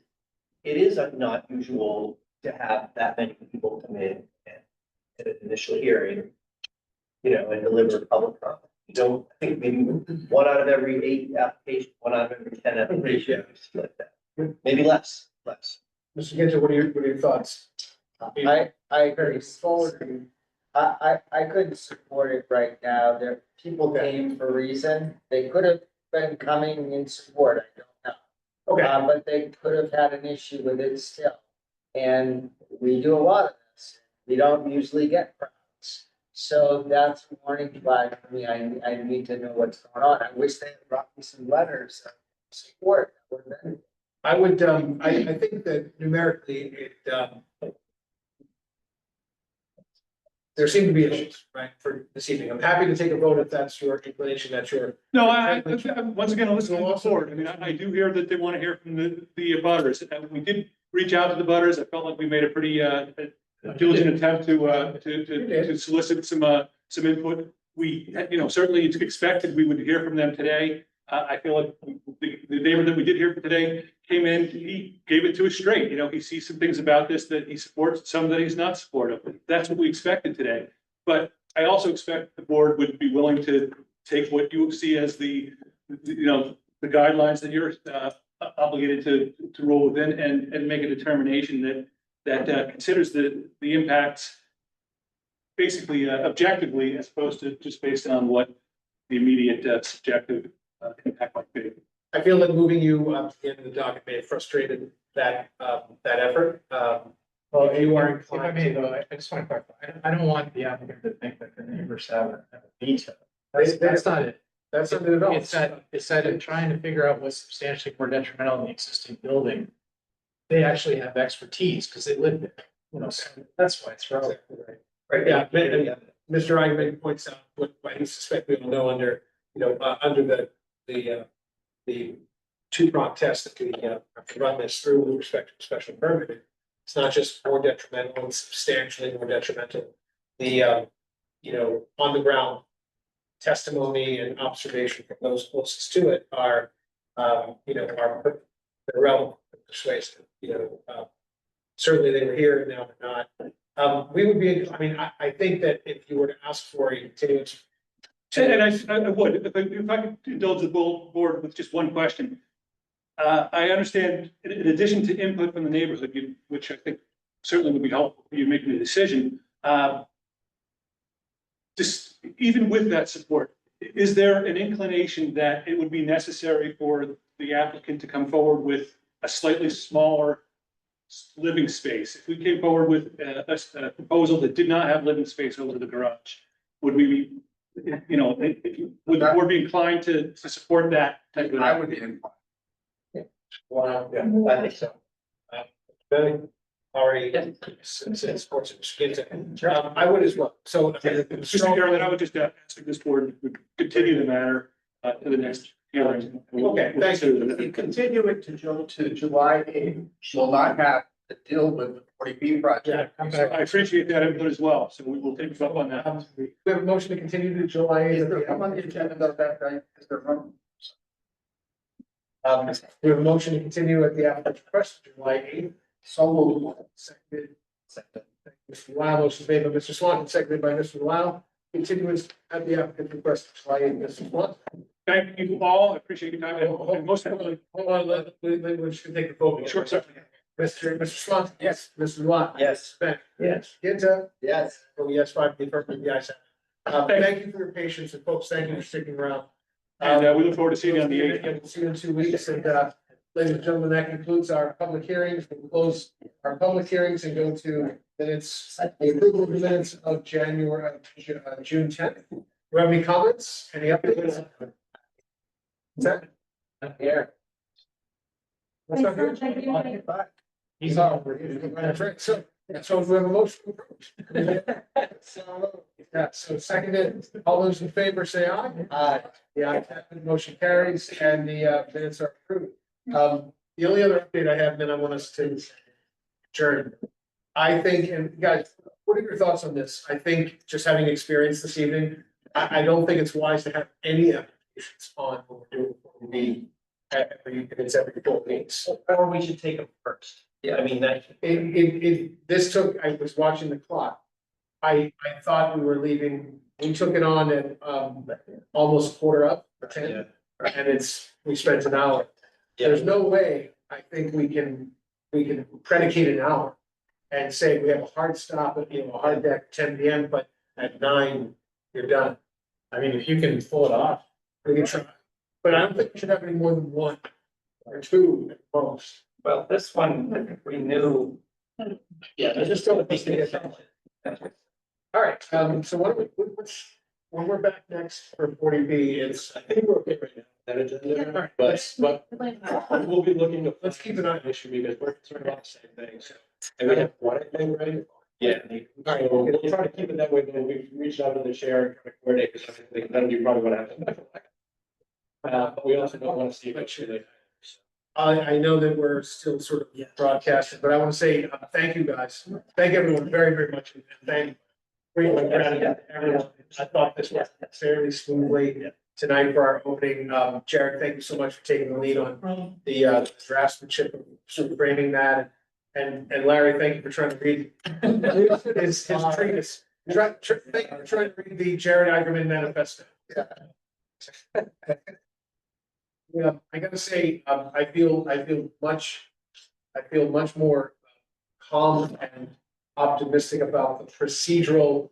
Speaker 11: not usual to have that many people come in and at an initial hearing, you know, and deliver public comment. You don't think maybe 1 out of every 8 applications, 1 out of every 10 applications, like that. Maybe less.
Speaker 1: Mr. Ginza, what are your thoughts?
Speaker 9: I agree.
Speaker 1: Forward.
Speaker 9: I couldn't support it right now. There, people came for a reason. They could have been coming in support, I don't know.
Speaker 1: Okay.
Speaker 9: But they could have had an issue with it still. And we do a lot of this. We don't usually get crowds. So that's a warning flag for me. I need to know what's going on. I wish they had brought me some letters of support.
Speaker 1: I would, I think that numerically, there seem to be issues, right, for this evening. I'm happy to take a vote if that's your inclination, that's your.
Speaker 19: No, once again, listen to the board. I mean, I do hear that they want to hear from the butters. And we did reach out to the butters. I felt like we made a pretty diligent attempt to solicit some input. We, you know, certainly it's expected we would hear from them today. I feel like the neighbor that we did hear from today came in, he gave it to us straight. You know, he sees some things about this that he supports, some that he's not supportive. That's what we expected today. But I also expect the board would be willing to take what you see as the guidelines that you're obligated to roll within and make a determination that considers the impacts basically objectively, as opposed to just based on what the immediate subjective impact might be.
Speaker 1: I feel that moving you to the end of the docket may have frustrated that effort.
Speaker 2: Well,
Speaker 1: If you are
Speaker 2: if I
Speaker 1: inclined
Speaker 2: may,
Speaker 1: to-
Speaker 2: though, I just want to clarify, I don't want the applicant to think that the neighbors have a veto.
Speaker 1: They-
Speaker 2: That's not it.
Speaker 1: That's under the
Speaker 2: It's that in trying to figure out what's substantially more detrimental in the existing building. They actually have expertise because they live there, you know, so that's why it's relevant.
Speaker 1: Right, yeah, Mr. Eigenman points out what I suspect we all know under, under the two-prong test that we run this through with respect to special permit. It's not just more detrimental, it's substantially more detrimental. The, on the ground testimony and observation from those closest to it are, are relevant, persuasive, certainly they were here, now they're not. We would be, I think that if you were to ask for a continuance.
Speaker 19: And I would, if I could indulge the board with just one question. I understand, in addition to input from the neighborhood, which I think certainly would be helpful for you making a decision. Just even with that support, is there an inclination that it would be necessary for the applicant to come forward with a slightly smaller living space? If we came forward with a proposal that did not have living space over the garage, would we be, would the board be inclined to support that type of?
Speaker 2: I would be inclined.
Speaker 1: Wow, yeah, I think so. Benny, already, since sports and skins, I would as well, so.
Speaker 19: Mr. Chairman, I would just ask this board to continue the matter to the next hearing.
Speaker 1: Okay, thank you.
Speaker 2: If you continue it to July 8th, will not have to deal with the 40B project.
Speaker 19: I appreciate that input as well, so we will take you up on that.
Speaker 1: We have a motion to continue to July.
Speaker 2: Is there come on the agenda about that, right? Is there room?
Speaker 1: We have a motion to continue at the applicant's request, July 8th.
Speaker 2: So moved.
Speaker 1: Seconded. Mr. Lau, motion made by Mr. Swan, seconded by Mr. Lau. Continuance at the applicant's request, July 8th, Mr. Swan.
Speaker 19: Thank you all, I appreciate your time, and most importantly.
Speaker 1: Hold on, we should take the vote.
Speaker 19: Sure, sir.
Speaker 1: Mr. Swan.
Speaker 2: Yes.
Speaker 1: Mr. Lau.
Speaker 2: Yes.
Speaker 1: Ben.
Speaker 2: Yes.
Speaker 1: Ginta.
Speaker 2: Yes.
Speaker 1: Oh, yes, 5, the affirmative, the ayes have it. Thank you for your patience, and folks, thank you for sticking around.
Speaker 19: And we look forward to seeing you on the 8th.
Speaker 1: See you in 2 weeks, and ladies and gentlemen, that concludes our public hearings. We'll close our public hearings and go to minutes, the approval of the minutes of June 10th. Do you have any comments, any updates? What's that?
Speaker 2: Here.
Speaker 1: That's not here.
Speaker 2: He's on.
Speaker 1: That's right, so we have a motion. Yeah, so seconded, all those in favor say aye.
Speaker 2: Aye.
Speaker 1: The ayes have it, motion carries, and the minutes are approved. The only other update I have, then I want us to adjourn. I think, and guys, what are your thoughts on this? I think just having experience this evening, I don't think it's wise to have any applications on what we're doing for the every 4 weeks.
Speaker 11: Or we should take them first. Yeah, I mean, that.
Speaker 1: This took, I was watching the clock. I thought we were leaving, we took it on at almost 10:15, and we spent an hour. There's no way, I think we can predicate an hour and say we have a hard stop at, a hard deck at 10 p.m., but at 9, you're done.
Speaker 2: I mean, if you can pull it off.
Speaker 1: We can try, but I don't think we should have any more than 1 or 2 at most.
Speaker 11: Well, this one, we knew.
Speaker 1: Yeah, there's just still a piece to get. All right, so when we're back next for 40B,
Speaker 8: I think we're okay right now. That agenda, but we'll be looking to.
Speaker 1: Let's keep an eye on
Speaker 8: the issue because we're concerned about the same thing, so. And we have one thing, right? Yeah.
Speaker 1: All right,
Speaker 8: So we'll try to keep it that way, then we've reached out to the chair and try to coordinate, because I think none of you probably want to have to. But we also don't want to see it really.
Speaker 1: I know that we're still sort of broadcasting, but I want to say thank you guys. Thank everyone very, very much. And thank greatly gratitude to everyone. I thought this was fairly smoothly tonight for our opening. Jared, thank you so much for taking the lead on the draftsmanship of sort of framing that. And Larry, thank you for trying to read his treatise. Thank you for trying to read the Jared Eigenman manifesto. Yeah, I gotta say, I feel much more calm and optimistic about the procedural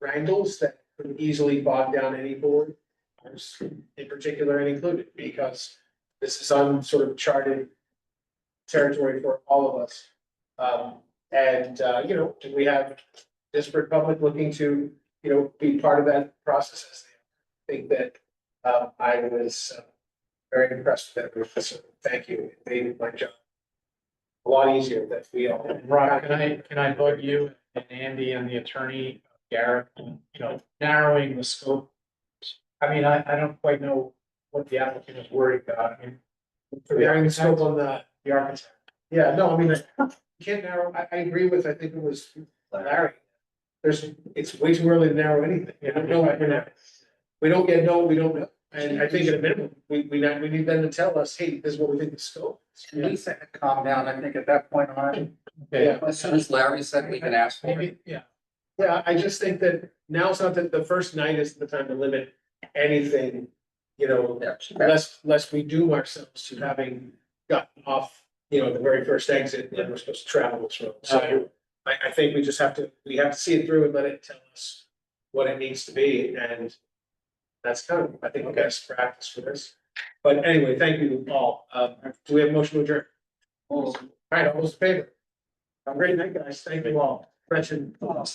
Speaker 1: wrangles that could easily bog down any board, in particular and included, because this is uncharted territory for all of us. You know, we have disparate public looking to, you know, be part of that process as they think that, I was very impressed with that. So thank you. It made my job a lot easier that we all.
Speaker 2: Rob, can I bug you and Andy and the attorney, Garrett, you know, narrowing the scope? I mean, I don't quite know what the applicant is worried about. I mean,
Speaker 1: For the scope on
Speaker 2: the architect.
Speaker 1: yeah, no, I mean, you can't narrow, I agree with, I think it was Larry. It's way too early to narrow anything. We don't know what we're not. We don't get no, we don't know. And I think at a minimum, we need them to tell us, hey, this is what we think the scope.
Speaker 2: Lisa had calmed down, I think, at that point on.
Speaker 1: Yeah.
Speaker 2: As soon as Larry said we can ask for it.
Speaker 1: Yeah. Yeah, I just think that now's not the first night is the time to limit anything, you know, lest we doom ourselves to having gotten off, you know, the very first exit and we're supposed to travel this road. So I think we just have to see it through and let it tell us what it needs to be, and that's kind of, I think, best practice for this. But anyway, thank you all. Do we have a motion to adjourn? All right, all those in favor? Have a great night, guys. Thank you all. Gretchen. I don't know.